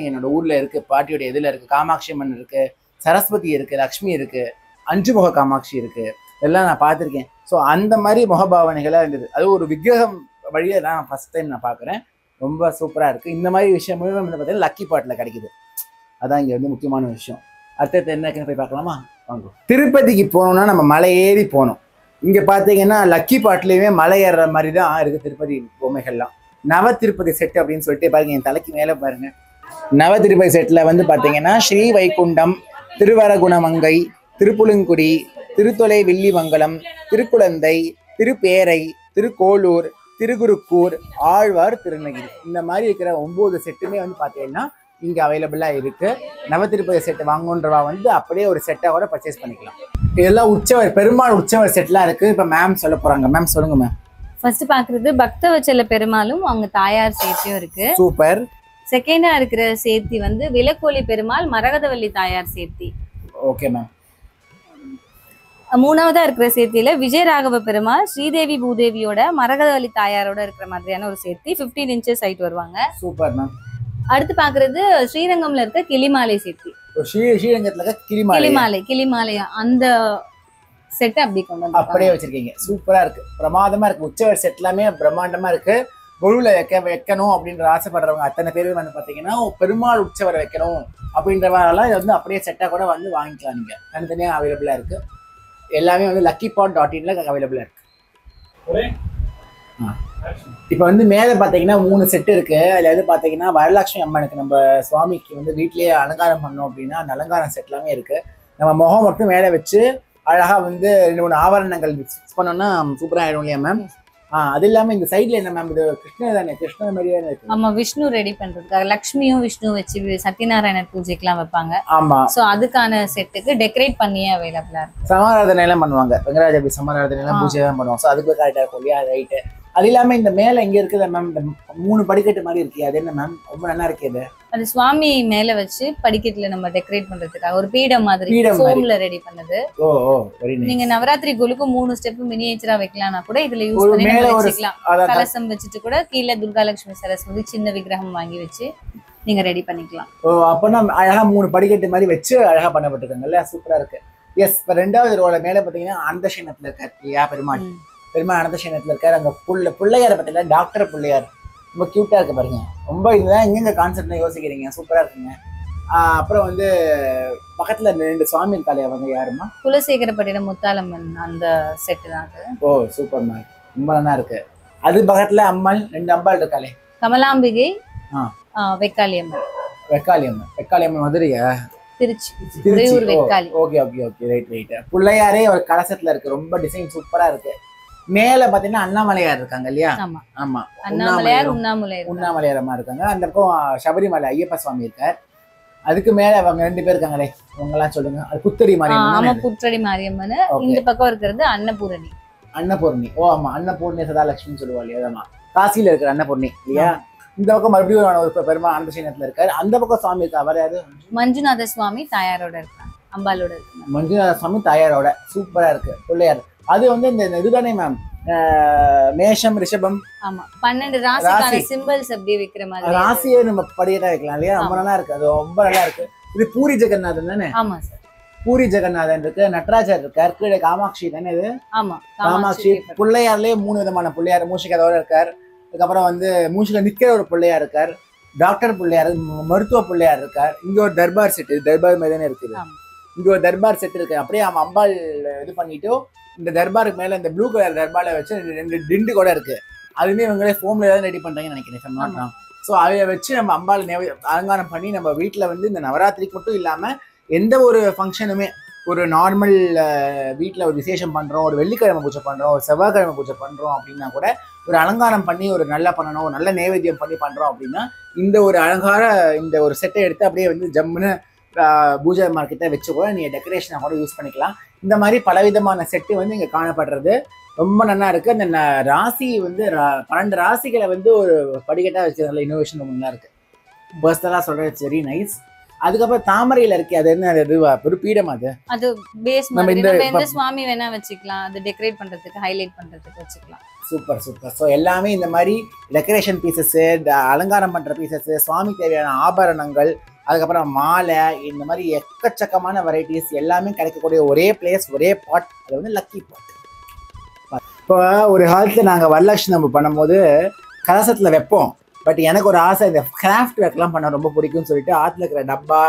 என்னோட ஊர்ல இருக்கு. பாட்டியோட இதுல இருக்கு. காமாட்சி அம்மன் இருக்கு, சரஸ்வதி இருக்கு, லக்ஷ்மி இருக்கு, 5 முக காமாட்சி இருக்கு. இதெல்லாம் நான் பார்த்துருக்கேன். ஸோ அந்த மாதிரி முகபாவனைகளா இருந்தது. அது ஒரு விக்கிரகம் வழியை நான் ஃபர்ஸ்ட் டைம் நான் பார்க்குறேன். ரொம்ப சூப்பராக இருக்குது. இந்த மாதிரி விஷயமும் வந்து பார்த்தீங்கன்னா லக்கி பாட்டில் கிடைக்குது. அதான் இங்கே வந்து முக்கியமான விஷயம். அடுத்தது என்ன போய் பார்க்கலாமா? வாங்க. திருப்பதிக்கு போகணுன்னா நம்ம மலை ஏறி போகணும். இங்கே பார்த்தீங்கன்னா லக்கி பாட்டிலையுமே மலை ஏறுற மாதிரி தான் இருக்குது திருப்பதி பொம்மைகள்லாம். நவ திருப்பதி செட் அப்படின்னு சொல்லிட்டு பாருங்க, என் தலைக்கு மேலே பாருங்க. நவ திருப்பதி செட்டில் வந்து பார்த்தீங்கன்னா ஸ்ரீ வைகுண்டம், திருவரகுணமங்கை, திருப்புலுங்குடி, திருத்தொலை வில்லிமங்கலம், திருக்குழந்தை, திருப்பேரை, திருக்கோளூர், திருகுருக்கூர், ஆழ்வார், திருநகிரி, இந்த மாதிரி இருக்கிற 9 செட்டுமே வந்து பார்த்தீங்கன்னா இங்கே அவைலபிளாக இருக்குது. நவ திருப்பதி செட்டு வாங்கணுன்றவா வந்து அப்படியே ஒரு செட்டாக கூட பர்ச்சேஸ் பண்ணிக்கலாம். இதெல்லாம் உற்சவர் பெருமாள் உற்சவர் செட்லாம் இருக்குது. இப்போ மேம் சொல்ல போகிறாங்க. மேம் சொல்லுங்க மேம். ஃபர்ஸ்ட் பாக்குறது பக்தவச்சல பெருமாளும் அவங்க தாயார் சேர்த்தியும் இருக்கு. சூப்பர். செகண்டா இருக்கிற சேர்த்தி வந்து விலக்கோலி பெருமாள் மரகதவள்ளி தாயார் சேர்த்தி. Okay ma'am. மூணாவதா இருக்கிற சேர்த்தியில விஜயராகவ பெருமாள் ஸ்ரீதேவி பூதேவியோட மரகதவள்ளி தாயாரோட இருக்கிற மாதிரியான ஒரு சேர்த்தி 15 inches ஹைட் வருவாங்க. Super ma'am. அடுத்து பாக்குறது ஸ்ரீரங்கம்ல இருக்க கிளிமாலை சேர்த்தி. ஸ்ரீரங்கத்துல இருக்க கிளிமாலை அந்த செட் அப்படி கொண்டு வந்து அப்படியே வச்சிருக்கீங்க. சூப்பரா இருக்கு, பிரமாதமா இருக்கு. உற்சவர் செட் எல்லாமே பிரம்மாண்டமா இருக்கு. பொருளை வைக்கணும் அப்படின்ற ஆசைப்படுறவங்க அத்தனை பேர் வந்து பாத்தீங்கன்னா பெருமாள் உற்சவரை வைக்கணும் அப்படின்றவரெல்லாம் இதை வந்து அப்படியே செட்டா கூட வந்து வாங்கிக்கலாம். நீங்க தனித்தனியா அவைலபிளா இருக்கு. எல்லாமே வந்து luckypot.in அவைலபிளா இருக்கு. இப்போ வந்து மேலே பார்த்தீங்கன்னா 3 செட்டு இருக்கு. அதில் வந்து பார்த்தீங்கன்னா வரலட்சுமி அம்மனுக்கு நம்ம சுவாமிக்கு வந்து வீட்லேயே அலங்காரம் பண்ணோம் அப்படின்னா அந்த அலங்காரம் செட் எல்லாமே இருக்கு. நம்ம முகம் மட்டும் மேலே வச்சு அழகா வந்து 2-3 ஆவரணங்கள் ஃபிக்ஸ் பண்ணோம்னா சூப்பராக ஆயிடும் இல்லையா மேம்? அது இல்லாமல் இந்த சைட்ல என்ன மேம், இது கிருஷ்ணர் தானே? கிருஷ்ணர் மாதிரியே இருக்கு. ஆமா, விஷ்ணு ரெடி பண்றதுக்காக லக்ஷ்மியும் விஷ்ணு வச்சு சத்யநாராயணர் பூஜைக்கெல்லாம் வைப்பாங்க. ஆமா, சோ அதுக்கான செட்டுக்கு டெக்கரேட் பண்ணியே அவைலபிளா இருக்கு. சமாராதனை எல்லாம் பண்ணுவாங்க. வெங்கராஜ சமாராதனை எல்லாம் பூஜை எல்லாம் பண்ணுவாங்க. ஸோ அதுக்கு கரெக்டாக இருக்கும் இல்லையா? ரைட்டு. அது இல்லாம இந்த மேல இங்க இருக்குது மேம், இந்த 3 படிக்கட்டு மாதிரி இருக்கு. அது என்ன மேம்? ரொம்ப நல்லா இருக்கு. அது சுவாமி மேல வச்சு படிக்கட்டுல நம்ம டெக்கரேட் பண்றதுக்காக ஒரு பீடம் மாதிரி ஃபோம்ல ரெடி பண்ணது. நீங்க நவராத்திரி குலுக்கு 3 ஸ்டெப் மினியேச்சரா வைக்கலாம்னா கூட இதுல யூஸ் பண்ணி வச்சுக்கலாம். கலசம் வச்சுட்டு கூட கீழே துர்காலட்சுமி சரஸ்வதி சின்ன விக்கிரகம் வாங்கி வச்சு நீங்க ரெடி பண்ணிக்கலாம். அப்பனா அழகா 3 படிக்கட்டு மாதிரி வச்சு அழகா பண்ணப்பட்டிருக்காங்கல்ல, சூப்பரா இருக்கு. எஸ். இப்ப 2வது ரோல மேல பாத்தீங்கன்னா அனந்தசயனத்துல இருக்காரு இல்லையா பெருமாள்? பெருமாள் அனந்தசயனத்துல இருக்காரு. அங்க பிள்ளையார பத்தில டாக்டர் பிள்ளையார் ரொம்ப கியூட்டா இருக்கு பாருங்க. ரொம்ப இதுதான் எங்க கான்செப்ட்ல யோசிக்கிறீங்க, சூப்பரா இருக்குங்க. அப்புறம் வந்து பக்கத்துல 2 சுவாமி இருக்காளே, அவங்க யாருமா? குலசேகரப்பட்டினம் முத்தாலம்மன் அந்த செட்டு தான் அது. ஓ சூப்பர் மேம், ரொம்ப நல்லா இருக்கு. அது பக்கத்துல அம்மாள் 2 அம்பாள் இருக்காளே, கமலாம்பிகை, வெக்காளியம்மன். வெக்காளியம்மன் மதுரையா? Trichy. Vekkali. Okay okay okay, right right. பிள்ளையாரே ஒரு கலசத்துல இருக்கு, ரொம்ப டிசைன் சூப்பரா இருக்கு. மேல பாத்தீங்கன்னா அண்ணாமலையார் இருக்காங்க இல்லையா? ஆமா, உண்ணாமலையார் அம்மா இருக்காங்க. அந்த பக்கம் சபரிமலை ஐயப்ப சுவாமி இருக்கார். அதுக்கு மேல அவங்க 2 பேர் இருக்காங்களே, அவங்க எல்லாம் சொல்லுங்க. அது புத்தடி மாரியம்மன். ஆமா, புத்தடி மாரியம்மன். இந்த பக்கம் இருக்கிறது அன்னபூரணி. ஓ ஆமா, அன்னபூர்ணி சதாலட்சுமின்னு சொல்லுவாங்க. ஆமா, காசியில இருக்கிற அன்னபூர்ணி இல்லையா? இந்த பக்கம் மறுபடியும் ஒரு பெருமாள் அனந்தசயனத்துல இருக்காரு. அந்த பக்கம் சுவாமி இருக்கா, அவர் யாரு? மஞ்சுநாத சுவாமி தாயாரோட இருக்காங்க, அம்பாலோட இருக்கு. மஞ்சுநாத சுவாமி தாயாரோட சூப்பரா இருக்கு பிள்ளையார். அது வந்து இந்த இதுதானே மேம், மேஷம் ரிஷபம். ஆமா, 12 ராசிக்கான சிம்பல்ஸ் அப்படியே வைக்கிற மாதிரி ராசியே நம்ம படியேட்டா வைக்கலாம் இல்லையா? ரொம்ப நல்லா இருக்கு, அது ரொம்ப நல்லா இருக்கு. இது பூரி ஜெகநாதன் தானே? ஆமா சார், பூரி ஜெகநாதன் இருக்கு. நடராஜர் இருக்கார். கீழே காமாட்சி தானே இது? ஆமா, காமாட்சி. பிள்ளையார்லயே 3 விதமான பிள்ளையார். மூஷிகதோட இருக்கார். அதுக்கப்புறம் வந்து மூஷிக நிக்கிற ஒரு பிள்ளையார் இருக்கார். டாக்டர் பிள்ளையார், மருத்துவ பிள்ளையார் இருக்கார். இங்க ஒரு தர்பார் செட், தர்பார் மாதிரி தானே இருக்குது. இங்க ஒரு தர்பார் செட் இருக்கு. அப்படியே அவன் அம்பாள் இது பண்ணிட்டு இந்த தர்பாருக்கு மேல இந்த ப்ளூ கலர் தர்பாரை வச்சு 2 டிண்டு கூட இருக்கு. அதுவுமே இவங்களே ஃபோம்ல ஏதாவது ரெடி பண்றாங்கன்னு நினைக்கிறேன். ஸோ அதை வச்சு நம்ம அம்பாள் அலங்காரம் பண்ணி நம்ம வீட்டுல வந்து இந்த நவராத்திரிக்கு மட்டும் இல்லாம எந்த ஒரு ஃபங்க்ஷனுமே, ஒரு நார்மல் வீட்டில் ஒரு விசேஷம் பண்ணுறோம், ஒரு வெள்ளிக்கிழமை பூஜை பண்ணுறோம், ஒரு செவ்வாய்க்கிழமை பூஜை பண்ணுறோம் அப்படின்னா கூட ஒரு அலங்காரம் பண்ணி ஒரு நல்லா பண்ணணும், ஒரு நல்ல நைவேத்தியம் பண்ணி பண்ணுறோம் அப்படின்னா இந்த ஒரு அலங்கார இந்த ஒரு செட்டை எடுத்து அப்படியே வந்து ஜம்முன்னு பூஜை மார்க்கெட்டை வச்சு கூட நீங்கள் டெக்கரேஷனாக கூட யூஸ் பண்ணிக்கலாம். இந்த மாதிரி பலவிதமான செட்டு வந்து இங்கே காணப்படுறது ரொம்ப நல்லா இருக்குது. அந்த ராசி வந்து 12 ராசிகளை வந்து ஒரு படிக்கட்டாக வச்சுருந்தால இன்னோவேஷன் ரொம்ப நல்லா இருக்குது. பர்சனலாக சொல்கிறது இட்ஸ் வெரி நைஸ். அதுக்கப்புறம் தாமரையில இருக்கு, அது என்ன, அது ஒரு பீடம். அது பேஸ் மாதிரி நம்ம எந்த சுவாமி வேணா வச்சுக்கலாம், அது டெக்கரேட் பண்றதுக்கு ஹைலைட் பண்றதுக்கு வச்சுக்கலாம். Super super. ஸோ எல்லாமே இந்த மாதிரி டெக்கரேஷன் பீசஸ், அலங்காரம் பண்ற பீசஸ், சுவாமி தேவையான ஆபரணங்கள், அதுக்கப்புறம் மாலை, இந்த மாதிரி எக்கச்சக்கமான வெரைட்டிஸ் எல்லாமே கிடைக்கக்கூடிய ஒரே பிளேஸ், ஒரே பாட். அது வந்து லக்கி பாட். இப்போ ஒரு காலத்துல நாங்க வரலட்சுமி நம்ம பண்ணும்போது கலசத்துல வைப்போம். பட் எனக்கு ஒரு ஆசை, இந்த கிராஃப்ட் ஒர்க்லாம் பண்ண ரொம்ப பிடிக்கும்னு சொல்லிட்டு ஆற்றுல இருக்கிற டப்பா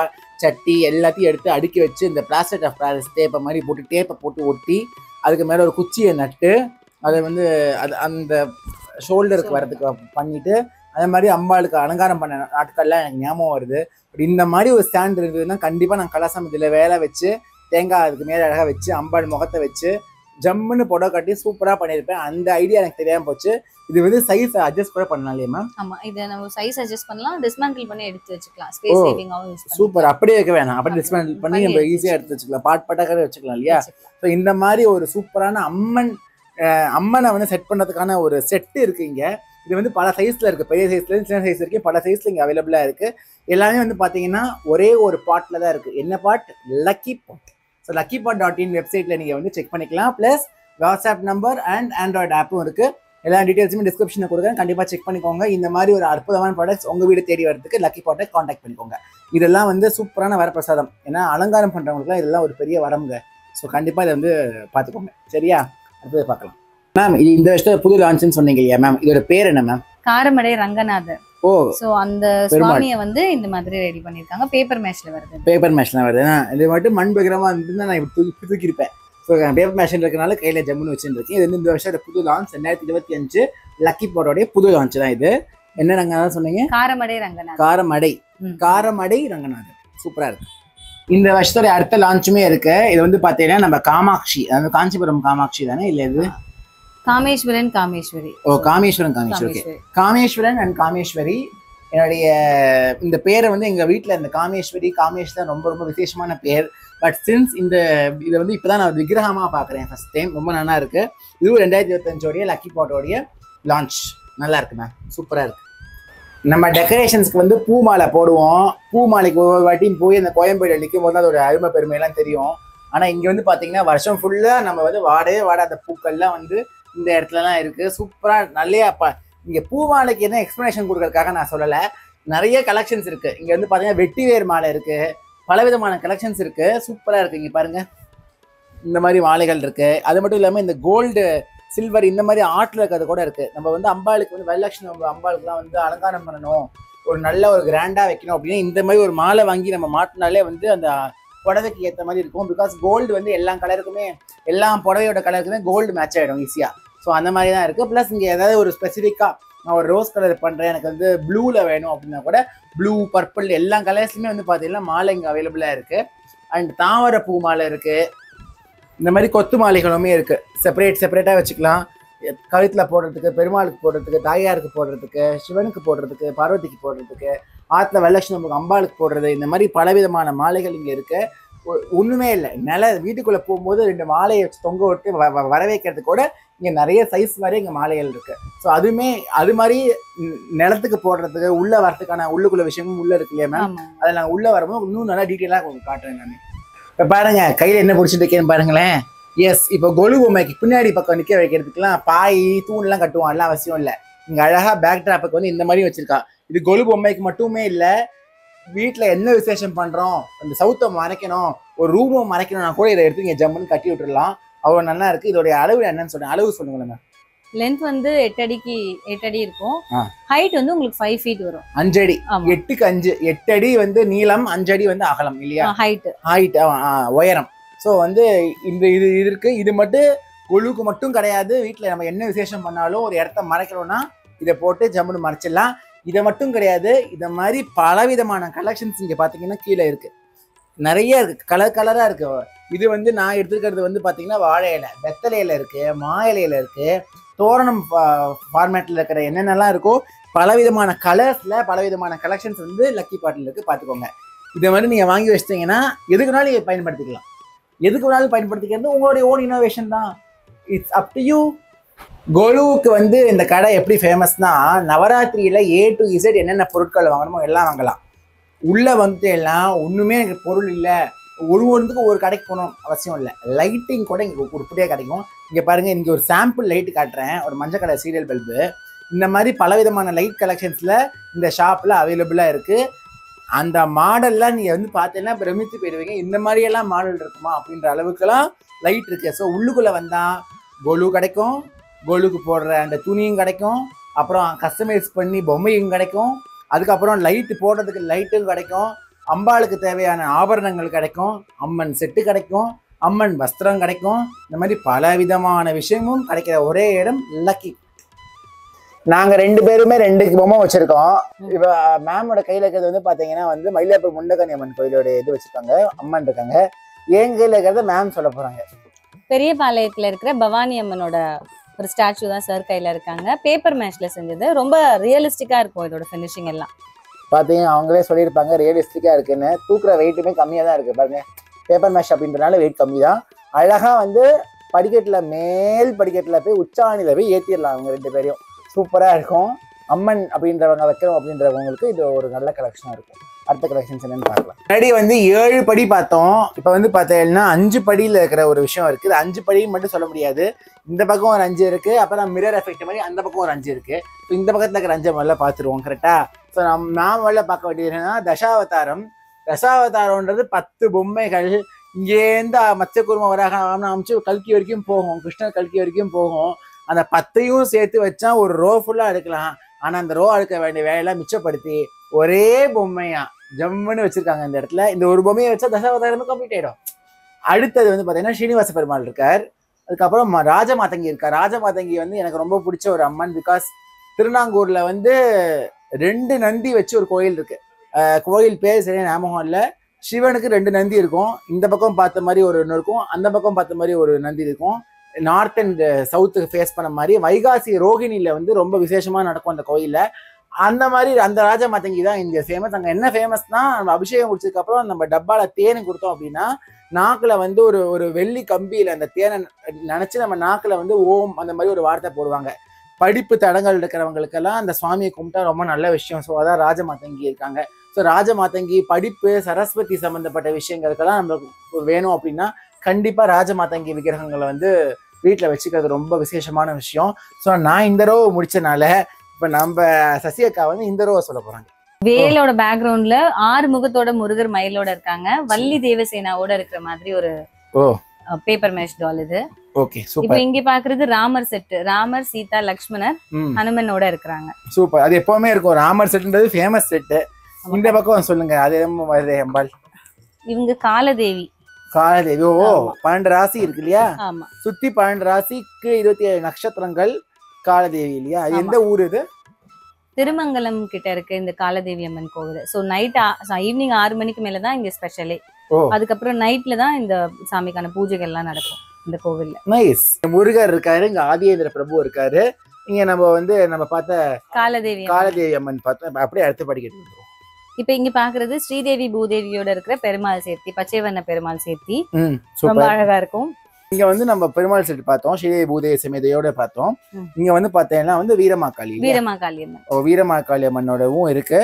சட்டி எல்லாத்தையும் எடுத்து அடுக்கி வச்சு இந்த பிளாஸ்டிக் ஆஃப் பாரிஸ் டேப்பை மாதிரி போட்டு டேப்பை போட்டு ஒட்டி அதுக்கு மேலே ஒரு குச்சியை நட்டு அதை வந்து அது அந்த ஷோல்டருக்கு வரதுக்கு பண்ணிட்டு அதே மாதிரி அம்பாளுக்கு அலங்காரம் பண்ண நாட்கள்லாம் எனக்கு ஞாபகம் வருது. பட் இந்த மாதிரி ஒரு ஸ்டாண்ட் இருந்ததுன்னா கண்டிப்பாக நான் கலசம் இதில் வேலை வச்சு தேங்காய் அதுக்கு மேலே அழகாக வச்சு அம்பாள் முகத்தை வச்சு ஜம்முன்னு புடவை கட்டி சூப்பராக பண்ணியிருப்பேன். அந்த ஐடியா எனக்கு தெரியாமல் போச்சு. இது வந்து சைஸ் அட்ஜஸ்ட் கூட பண்ணலாம் இல்லையா மேம்? ஆமா, இதை நம்ம சைஸ் அட்ஜஸ்ட் பண்ணலாம், டிஸ்மேண்டில் பண்ணி எடுத்து வச்சுக்கலாம், ஸ்பேஸ் சேவிங்காவும் யூஸ் பண்ணலாம். சூப்பர். அப்படியே வைக்க வேணாம், அப்படியே டிஸ்மேண்டில் பண்ணி நம்ம ஈஸியாக எடுத்து வச்சுக்கலாம், பாட்டாக வச்சுக்கலாம் இல்லையா? ஸோ இந்த மாதிரி ஒரு சூப்பரான அம்மனை வந்து செட் பண்ணுறதுக்கான ஒரு செட்டு இருக்குது இங்கே. இது வந்து பல சைஸில் இருக்குது, பெரிய சைஸ்லேருந்து சின்ன சைஸ் இருக்குது, பல சைஸில் இங்கே அவைலபிளாக இருக்குது. எல்லாமே வந்து பார்த்தீங்கன்னா ஒரே ஒரு பாட்டில் தான் இருக்குது. என்ன பாட்? லக்கி பாட். ஸோ luckypot.in வெப்சைட்டில் நீங்கள் வந்து செக் பண்ணிக்கலாம். Plus WhatsApp number and android ஆப்பும் இருக்குது. எல்லா டீட்டெயில்ஸுமே டிஸ்கிரிப்ஷனில் கொடுக்குறேன், கண்டிப்பாக செக் பண்ணிக்கோங்க. இந்த மாதிரி ஒரு அற்புதமான ப்ராடக்ட்ஸ் உங்கள் வீடு தேடி வரதுக்கு லக்கி பாட்டை காண்டாக்ட் பண்ணிக்கோங்க. இதெல்லாம் வந்து சூப்பரான வரப்பிரசாதம். ஏன்னா அலங்காரம் பண்ணுறவங்களுக்குலாம் இதெல்லாம் ஒரு பெரிய வரமுங்க. ஸோ கண்டிப்பாக இதை வந்து பார்த்துக்கோங்க. சரியா? அடுத்தது பார்க்கலாம் மேம். இது இந்த வருஷம் புது லான்ச்னு சொன்னீங்க இல்லையா மேம்? இதோட பேர் என்ன மேம்? காரமடை ரங்கநாதர். ஓ, சோ அந்த சுவாமியை வந்து இந்த மாதிரி ரெடி பண்ணிருக்காங்க. பேப்பர் மேஷ்ல வருது. பேப்பர் மேஷ்ல வருது. இது மட்டும் மண் பகிரமா இருந்துன்னா நான் இப்படி தூக்கிருப்பேன். ஸோ பேப்பர் மேஷன் இருக்கனால கையில ஜம்முன்னு வச்சுருக்கேன். இது வந்து இந்த வருஷம் புது லான்ச் 2025 லக்கி பாட்டோடைய புது லான்ச் தான் இது. என்ன ரங்கநாதர் சொன்னீங்க? காரமடை ரங்கநாதர். காரமடை ரங்கநாதர். சூப்பரா இருக்கு. இந்த வருஷத்தோட அடுத்த லான்ச்சுமே இருக்கு. இது வந்து பாத்தீங்கன்னா நம்ம காமாட்சி, அதாவது காஞ்சிபுரம் காமாட்சி தானே? இல்ல இது காமேஸ்வரி. ஓ, காமேஸ்வரன். காமேஸ்வரன் அண்ட் காமேஸ்வரி. என்னுடைய இந்த பேரை வந்து எங்க வீட்டுல இந்த காமேஷ் தான் ரொம்ப ரொம்ப விசேஷமான பேர். பட் சின்ஸ் இதை வந்து இப்பதான் நான் விக்கிரகமா பாக்குறேன் ஃபர்ஸ்ட் டைம். ரொம்ப நல்லா இருக்கு. இதுவும் 2025 லக்கி பாட்டோடைய லான்ச். நல்லா இருக்கு மேம், சூப்பரா இருக்கு. நம்ம டெக்கரேஷன்ஸ்க்கு வந்து பூ மாலை போடுவோம். பூ மாலைக்கு ஒவ்வொரு வாட்டியும் போய் அந்த கோயம்பேடு நிற்கும் போது அதோட அருமை பெருமையெல்லாம் தெரியும். ஆனா இங்க வந்து பாத்தீங்கன்னா வருஷம் ஃபுல்லா நம்ம வந்து வாடாத பூக்கள்லாம் வந்து இந்த இடத்துலலாம் இருக்கு. சூப்பரா நல்ல இங்க பூ மாலைக்கு என்ன எக்ஸ்பிளனேஷன் கொடுக்கறதுக்காக நான் சொல்லலை, நிறைய கலெக்ஷன்ஸ் இருக்கு. இங்க வந்து பாத்தீங்கன்னா வெட்டி வேர் மாலை இருக்கு, பலவிதமான கலெக்ஷன்ஸ் இருக்கு. சூப்பரா இருக்கு. இங்க பாருங்க, இந்த மாதிரி மாலைகள் இருக்கு. அது மட்டும் இல்லாம இந்த கோல்டு சில்வர் இந்த மாதிரி ஆர்ட்ல இருக்கிறது கூட இருக்கு. நம்ம வந்து அம்பாளுக்கு வந்து வரலட்சுமி அம்பாளுக்குலாம் வந்து அலங்காரம் பண்ணணும், ஒரு நல்ல ஒரு கிராண்டா வைக்கணும் அப்படின்னா இந்த மாதிரி ஒரு மாலை வாங்கி நம்ம மாட்டினாலே வந்து அந்த புடவைக்கு ஏற்ற மாதிரி இருக்கும். பிகாஸ் கோல்டு வந்து எல்லா கலருக்குமே, எல்லா புடவையோட கலருக்குமே கோல்டு மேட்ச் ஆகிடும் ஈஸியாக. ஸோ அந்த மாதிரி தான் இருக்குது. ப்ளஸ் இங்கே ஏதாவது ஒரு ஸ்பெசிஃபிக்காக நான் ஒரு ரோஸ் கலர் பண்ணுறேன், எனக்கு வந்து ப்ளூவில் வேணும் அப்படின்னா கூட ப்ளூ, பர்பிள் எல்லா கலர்ஸ்லையுமே வந்து பார்த்தீங்கன்னா மாலை இங்கே அவைலபிளாக இருக்குது. அண்ட் தாமரை பூ மாலை இருக்குது. இந்த மாதிரி கொத்து மாலைகளுமே இருக்குது. செப்பரேட்டாக வச்சுக்கலாம். கழுத்தில் போடுறதுக்கு, பெருமாளுக்கு போடுறதுக்கு, தாயாருக்கு போடுறதுக்கு, சிவனுக்கு போடுறதுக்கு, பார்வதிக்கு போடுறதுக்கு, ஆற்றுல வரலட்சுமி அம்பாளுக்கு போடுறது, இந்த மாதிரி பலவிதமான மாலைகள் இங்கே இருக்குது. ஒன்றுமே இல்லை, வீட்டுக்குள்ளே போகும்போது 2 மாலையை வச்சு தொங்க விட்டு வரவேற்கிறதுக்கு கூட இங்கே நிறைய சைஸ் மாதிரி இங்கே மாலைகள் இருக்குது. ஸோ அது மாதிரி நிலத்துக்கு போடுறதுக்கு, உள்ளே வரதுக்கான உள்ளுக்குள்ள விஷயமும் உள்ளே இருக்கு இல்லையா மேம்? அதில் நாங்கள் உள்ளே வரும்போது இன்னும் நல்லா டீட்டெயிலாக உங்களுக்கு காட்டுறேன் நான். இப்போ பாருங்க, கையில் என்ன பிடிச்சிட்டு இருக்கேன்னு பாருங்களேன். எஸ், இப்போ கொலு பொம்மைக்கு பின்னாடி பக்கம் நிற்க வைக்கிறதுக்குலாம் பாய் தூண்லாம் கட்டுவோம், எல்லாம் அவசியம் இல்லை. இங்கே அழகாக பேக் ட்ராப்புக்கு வந்து இந்த மாதிரி வச்சிருக்கா. இது கொலு பொம்மைக்கு மட்டுமே இல்லை, வீட்டில் என்ன விசேஷம் பண்ணுறோம், அந்த சவுத்தை மறைக்கணும், ஒரு ரூமை மறைக்கணும்னா கூட இதை எடுத்து இங்கே ஜம்முன்னு கட்டி விட்டுடலாம். அவ்வளோ நல்லா இருக்கு. இதோடைய அளவு என்னன்னு சொல்றேன், அளவு சொல்லுங்களேன். லென்த் வந்து 8 அடி இருக்கும். ஹைட் வந்து உங்களுக்கு 5 ஃபீட் வரும். 5 அடி. 8க்கு 5, 8 அடி வந்து நீளம், 5 அடி வந்து அகலம் இல்லையா? ஹைட் உயரம். ஸோ வந்து இது இருக்கு. இது மட்டும் கொழுக்கு மட்டும் கிடையாது. வீட்டில் நம்ம என்ன விசேஷம் பண்ணாலும் ஒரு இடத்த மறைக்கணும்னா இதை போட்டு ஜம்முன்னு மறைச்சிடலாம். இதை மட்டும் கிடையாது, இதை மாதிரி பலவிதமான கலெக்ஷன்ஸ் இங்கே பார்த்தீங்கன்னா கீழே இருக்கு, நிறைய இருக்கு, கலராக இருக்கு. இது வந்து நான் எடுத்துக்கிறது வந்து பார்த்தீங்கன்னா வாழை இலை, வெத்தலை இலை இருக்கு, மா இலையில இருக்கு, தோரணம் ஃபார்மேட்டில் இருக்கிற என்னென்னலாம் இருக்கோ பலவிதமான கலர்ஸில் பலவிதமான கலெக்ஷன்ஸ் வந்து லக்கி பாட்டில் இருக்கு. பார்த்துக்கோங்க. இதை மாதிரி நீங்கள் வாங்கி வச்சிட்டிங்கன்னா எதுக்குனாலும் நீங்கள் பயன்படுத்திக்கலாம். எதுக்கு வேணாலும் பயன்படுத்திக்கிறது உங்களுடைய ஓன் இனோவேஷன் தான். It's up to you. கொலுவுக்கு வந்து இந்த கடை எப்படி ஃபேமஸ்னா, நவராத்திரியில் A to Z என்னென்ன பொருட்கள் வாங்கணுமோ எல்லாம் வாங்கலாம். உள்ளே வந்துட்டு எல்லாம் ஒன்றுமே எனக்கு பொருள் இல்லை, ஒவ்வொன்றுக்கும் ஒரு கடைக்கு போகணும் அவசியம் இல்லை. லைட்டிங் கூட இங்கே உருப்படியாக கிடைக்கும். இங்கே பாருங்கள், இங்கே ஒரு சாம்பிள் லைட்டு காட்டுறேன், ஒரு மஞ்சள் கலர் சீரியல் பல்பு. இந்த மாதிரி பலவிதமான லைட் கலெக்ஷன்ஸில் இந்த ஷாப்பில் அவைலபிளாக இருக்குது. அந்த மாடல்லாம் நீங்கள் வந்து பார்த்தீங்கன்னா பிரமித்து போயிடுவீங்க. இந்த மாதிரியெல்லாம் மாடல் இருக்குமா அப்படின்ற அளவுக்குலாம் லைட் இருக்குது. ஸோ உள்ளுக்குள்ளே வந்தால் கொலு கிடைக்கும், கொலுக்கு போடுற அந்த துணியும் கிடைக்கும், அப்புறம் கஸ்டமைஸ் பண்ணி பொம்மையும் கிடைக்கும், அதுக்கப்புறம் லைட்டு போடுறதுக்கு லைட்டும் கிடைக்கும், அம்பாளுக்கு தேவையான ஆபரணங்கள் கிடைக்கும், அம்மன் செட்டு கிடைக்கும், அம்மன் வஸ்திரம் கிடைக்கும். இந்த மாதிரி பல விதமான விஷயமும் கிடைக்கிற ஒரே இடம் லக்கி. நாங்கள் 2 பேருமே 2 பொம்மை வச்சுருக்கோம். இப்போ மேமோட கையில் இருக்கிறது வந்து பார்த்தீங்கன்னா வந்து மயிலாப்பூர் முண்டகனி அம்மன் கோயிலோட இது வச்சுருக்காங்க, அம்மன் இருக்காங்க. என் கையில் இருக்கிறத மேம் சொல்ல போகிறாங்க. பெரியபாளையத்தில் இருக்கிற பவானி அம்மனோட ஒரு ஸ்டாச்சு தான் சார் கையில் இருக்காங்க. பேப்பர் மேஷில் செஞ்சது, ரொம்ப ரியலிஸ்டிக்காக இருக்கும் இதோட ஃபினிஷிங் எல்லாம். பார்த்தீங்கன்னா அவங்களே சொல்லியிருப்பாங்க ரியலிஸ்டிக்காக இருக்குன்னு. தூக்குற வெயிட்டுமே கம்மியாக தான் இருக்குது பாருங்க. பேப்பர் மேஷ் அப்படின்றனால வெயிட் கம்மி தான். அழகாக வந்து படிக்கட்டில் மேல் படிக்கட்டில் போய் உச்சாணியில் போய் ஏற்றிடலாம் அவங்க 2 பேரையும். சூப்பராக இருக்கும். அம்மன் அப்படின்றவங்க வைக்கிறோம் அப்படின்றவங்களுக்கு இது ஒரு நல்ல கலெக்ஷனாக இருக்கும். அடுத்த கலெக்ஷன்ஸ் என்னன்னு பார்க்கலாம். முன்னாடி வந்து 7 படி பார்த்தோம். இப்போ வந்து பார்த்தீங்கன்னா 5 படியில் இருக்கிற ஒரு விஷயம் இருக்குது. 5 படி மட்டும் சொல்ல முடியாது. இந்த பக்கம் ஒரு 5 இருக்குது, அப்புறம் மிரர் எஃபெக்ட் மாதிரி அந்த பக்கம் ஒரு 5 இருக்குது. ஸோ இந்த பக்கத்தில் இருக்கிற 5 முதல்ல பார்த்துருவோம் கரெக்டாக. ஸோ நாம் முதல்ல பார்க்க வேண்டியது என்னன்னா தசாவதாரம். தசாவதாரம்ன்றது 10 பொம்மைகள். இங்கேருந்து மச்சக்குரும வராக அமைச்சு கல்கி வரைக்கும் போகும், கிருஷ்ணர் கல்கி வரைக்கும் போகும். அந்த 10ஐயும் சேர்த்து வச்சா ஒரு ரோ ஃபுல்லாக எடுக்கலாம். ஆனால் அந்த ரோ எடுக்க வேண்டிய வேலையெல்லாம் மிச்சப்படுத்தி ஒரே பொம்மையா ஜம்முன்னு வச்சிருக்காங்க இந்த இடத்துல. இந்த ஒரு பொம்மையை வச்சா தசாவதாரமும் கம்ப்ளீட் ஆகிடும். அடுத்தது வந்து பார்த்தீங்கன்னா ஸ்ரீனிவாச பெருமாள் இருக்கார். அதுக்கப்புறம் ராஜமாதங்கி இருக்கார். ராஜமாதங்கி வந்து எனக்கு ரொம்ப பிடிச்ச ஒரு அம்மன். பிகாஸ் திருநாங்கூரில் வந்து 2 நந்தி வச்சு ஒரு கோயில் இருக்கு. கோயில் பேர் சரியா ஞாபகம் இல்லை. சிவனுக்கு 2 நந்தி இருக்கும். இந்த பக்கம் பார்த்த மாதிரி ஒரு ஒன்று இருக்கும், அந்த பக்கம் பார்த்த மாதிரி ஒரு நந்தி இருக்கும். நார்த் அண்ட் சவுத்துக்கு ஃபேஸ் பண்ண மாதிரி. வைகாசி ரோகிணியில் வந்து ரொம்ப விசேஷமாக நடக்கும் அந்த கோயிலில். அந்த மாதிரி அந்த ராஜமாதங்கி தான் இங்கே ஃபேமஸ். அங்கே என்ன ஃபேமஸ்னா, நம்ம அபிஷேகம் முடிச்சதுக்கப்புறம் நம்ம டப்பாவில் தேனை கொடுத்தோம் அப்படின்னா நாக்கில் வந்து ஒரு வெள்ளி கம்பியில் அந்த தேனை நினச்சி நம்ம நாக்கில் வந்து ஓம் அந்த மாதிரி ஒரு வார்த்தை போடுவாங்க. படிப்பு தடங்கள் இருக்கிறவங்களுக்கெல்லாம் அந்த சுவாமியை கும்பிட்டா ரொம்ப நல்ல விஷயம். ஸோ அதான் ராஜமாதங்கி இருக்காங்க. ஸோ ராஜமாதங்கி படிப்பு சரஸ்வதி சம்மந்தப்பட்ட விஷயங்களுக்கெல்லாம் நம்மளுக்கு வேணும் அப்படின்னா கண்டிப்பாக ராஜமாதங்கி விக்கிரகங்களை வந்து வீட்டில் வச்சுக்கிறது ரொம்ப விசேஷமான விஷயம். ஸோ நான் இந்த ரோவை முடிச்சனால இப்போ நம்ம சசி அக்கா வந்து இந்த ரோவை சொல்ல போகிறாங்க. வேலோட பேக்ரவுண்ட்ல 6 முகத்தோட முருகர் மயிலோட இருக்காங்க. வள்ளி தேவசேனாவோட இருக்கிற மாதிரி ஒரு பேப்பர் மேஷ் டால் இது. Okay super. இப்போ இங்க பாக்குறது ராமர் செட். ராமர், சீதா, லக்ஷ்மணர், ஹனுமனோட இருக்கிறாங்க. சூப்பர். அது எப்பவுமே இருக்கும். ராமர் செட்ன்றது ஃபேமஸ் செட்டு. இந்த பக்கம் சொல்லுங்க. அது வருது அம்பாள். இவங்க காலதேவி. காலதேவி. ஓ 12 ராசி இருக்கு இல்லையா? ஆமா. சுத்தி 12 ராசிக்கு 27 நட்சத்திரங்கள் காலதேவி இல்லையா? அது எந்த ஊர் இது? திருமங்கலம் கிட்ட இருக்கு இந்த காலதேவி அம்மன் கோவில். ஸோ நைட் ஈவினிங் 6 மணிக்கு மேலதான் இங்க ஸ்பெஷலே. அதுக்கப்புறம் நைட்ல தான் இந்த சாமிக்கான பூஜைகள் எல்லாம் நடக்கும் இந்த கோவில்ல. நைஸ். முருகர் இருக்காரு, இங்க ஆதியேந்திர பிரபு இருக்காரு, இங்க நம்ம பார்த்த காலதேவி அம்மன் பார்த்தோம். அப்படியே அடுத்த படிக்கட்டு. இப்ப இங்க பாக்குறது ஸ்ரீதேவி பூதேவியோட இருக்கிற பெருமாள் சேர்த்தி, பச்சை வண்ண பெருமாள் சேர்த்தி. ரொம்ப அழகா இருக்கும். இங்க வந்து நம்ம பெருமாள் செட்டு பார்த்தோம், ஸ்ரீதேவி பூதேவி சமேதையோட பார்த்தோம். இங்க வந்து பார்த்தீங்கன்னா வந்து வீரமாக்காளி அம்மன். வீரமாக்காளி அம்மனோடவும் இருக்கு.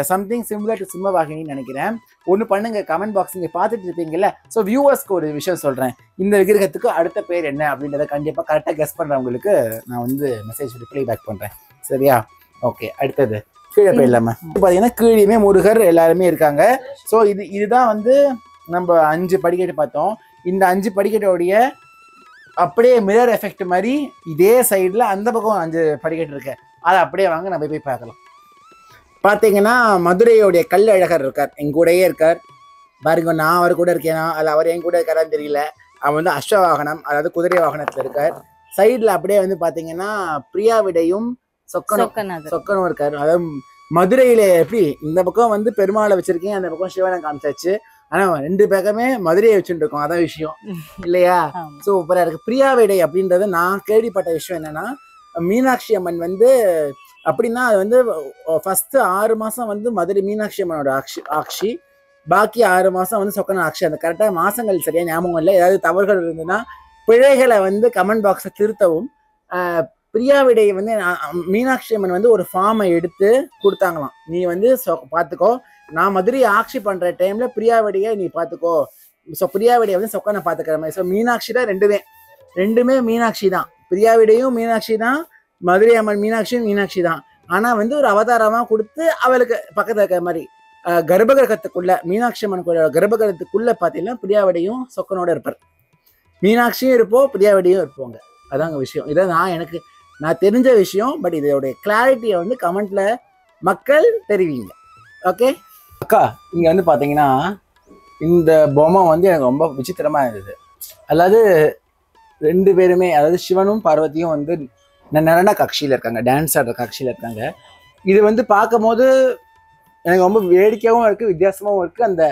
சம்திங் சிமிலர் டு சிம்மவாகினின்னு நினைக்கிறேன். ஒன்று பண்ணுங்க, கமெண்ட் பாக்ஸ் இங்கே பார்த்துட்டு இருப்பீங்கல்ல. ஸோ வியூவர்ஸ்க்கு ஒரு விஷயம் சொல்கிறேன். இந்த விக்கிரகத்துக்கு அடுத்த பேர் என்ன அப்படின்றத கண்டிப்பாக கரெக்டாக கெஸ் பண்ணுறவங்களுக்கு நான் வந்து மெசேஜ் ரிப்ளை பேக் பண்ணுறேன். சரியா? ஓகே. அடுத்தது கீழே போயிடலாமா? பார்த்தீங்கன்னா கீழேயுமே முருகர் எல்லாருமே இருக்காங்க. ஸோ இதுதான் வந்து நம்ம 5 படிக்கட்டு பார்த்தோம். இந்த 5 படிக்கட்டோடைய அப்படியே மிரர் எஃபெக்ட் மாதிரி இதே சைடில் அந்த பக்கம் 5 படிக்கட்டு இருக்கு. அதை அப்படியே வாங்க நம்ம போய் பார்க்கலாம். பார்த்தீங்கன்னா மதுரையோடைய கல்லழகர் இருக்கார், என் கூடயே இருக்கார் பாருங்க. நான் அவர் கூட இருக்கேனா அல்ல அவர் என் கூட இருக்காரான்னு தெரியல. அவர் வந்து அஸ்வவாகனம், அதாவது குதிரை வாகனத்தில் இருக்கார். சைடில் அப்படியே வந்து பார்த்தீங்கன்னா பிரியாவிடையும் சொக்கனும் இருக்காரு. அதாவது மதுரையில எப்படி இந்த பக்கம் வந்து பெருமாளை வச்சிருக்கீங்க, அந்த பக்கம் சிவனை காமிச்சாச்சு. ஆனா 2 பக்கமே மதுரையை வச்சுட்டு இருக்கோம். அதான் விஷயம் இல்லையா? சூப்பரா இருக்கு. பிரியாவிடை அப்படின்றது நான் கேள்விப்பட்ட விஷயம் என்னன்னா, மீனாட்சி அம்மன் வந்து அப்படின்னா அது வந்து ஃபர்ஸ்ட் 6 மாசம் வந்து மதுரை மீனாட்சி அம்மனோட ஆட்சி, பாக்கி 6 மாசம் வந்து சொக்கன ஆட்சி. அந்த கரெக்டாக மாசங்கள் சரியா ஞாபகம் இல்லை. ஏதாவது தவறுகள் இருந்ததுன்னா பிழைகளை வந்து கமெண்ட் பாக்ஸை திருத்தவும். பிரியாவிடை வந்து மீனாட்சி அம்மன் வந்து ஒரு ஃபார்மை எடுத்து கொடுத்தாங்களாம். நீ வந்து பார்த்துக்கோ, நான் மதுரையை ஆட்சி பண்ற டைம்ல பிரியாவிடையை நீ பார்த்துக்கோ. ஸோ பிரியாவிடையை வந்து சொக்கனை பார்த்துக்கிற மாதிரி. ஸோ மீனாட்சி தான் ரெண்டுமே மீனாட்சி தான். பிரியாவிடையும் மீனாட்சி தான், மதுரை அம்மன் மீனாட்சி தான். ஆனா வந்து ஒரு அவதாரமா கொடுத்து அவளுக்கு பக்கத்துல இருக்கிற மாதிரி கர்ப்பகிரகத்துக்குள்ள மீனாட்சி அம்மன் கோயிலோட கர்ப்பகிரகத்துக்குள்ள பார்த்தீங்கன்னா பிரியாவிடையும் சொக்கனோட இருப்பார். மீனாட்சியும் இருப்போம், பிரியாவடியும் இருப்போங்க. அதாங்க விஷயம். இதான் நான் தெரிஞ்ச விஷயம். பட் இதோடைய கிளாரிட்டியை வந்து கமெண்ட்ல மக்கள் தெரிவிங்க. ஓகே அக்கா, இங்க வந்து பாத்தீங்கன்னா இந்த பொம்மை வந்து எனக்கு ரொம்ப விசித்திரமா இருந்தது. அதாவது 2 பேருமே, அதாவது சிவனும் பார்வதியும் வந்து நடன கட்சியில இருக்காங்க, டான்ஸ் ஆடுற கட்சியில இருக்காங்க. இது வந்து பார்க்கும் போது எனக்கு ரொம்ப வேடிக்கையாகவும் இருக்கு, வித்தியாசமாகவும் இருக்கு.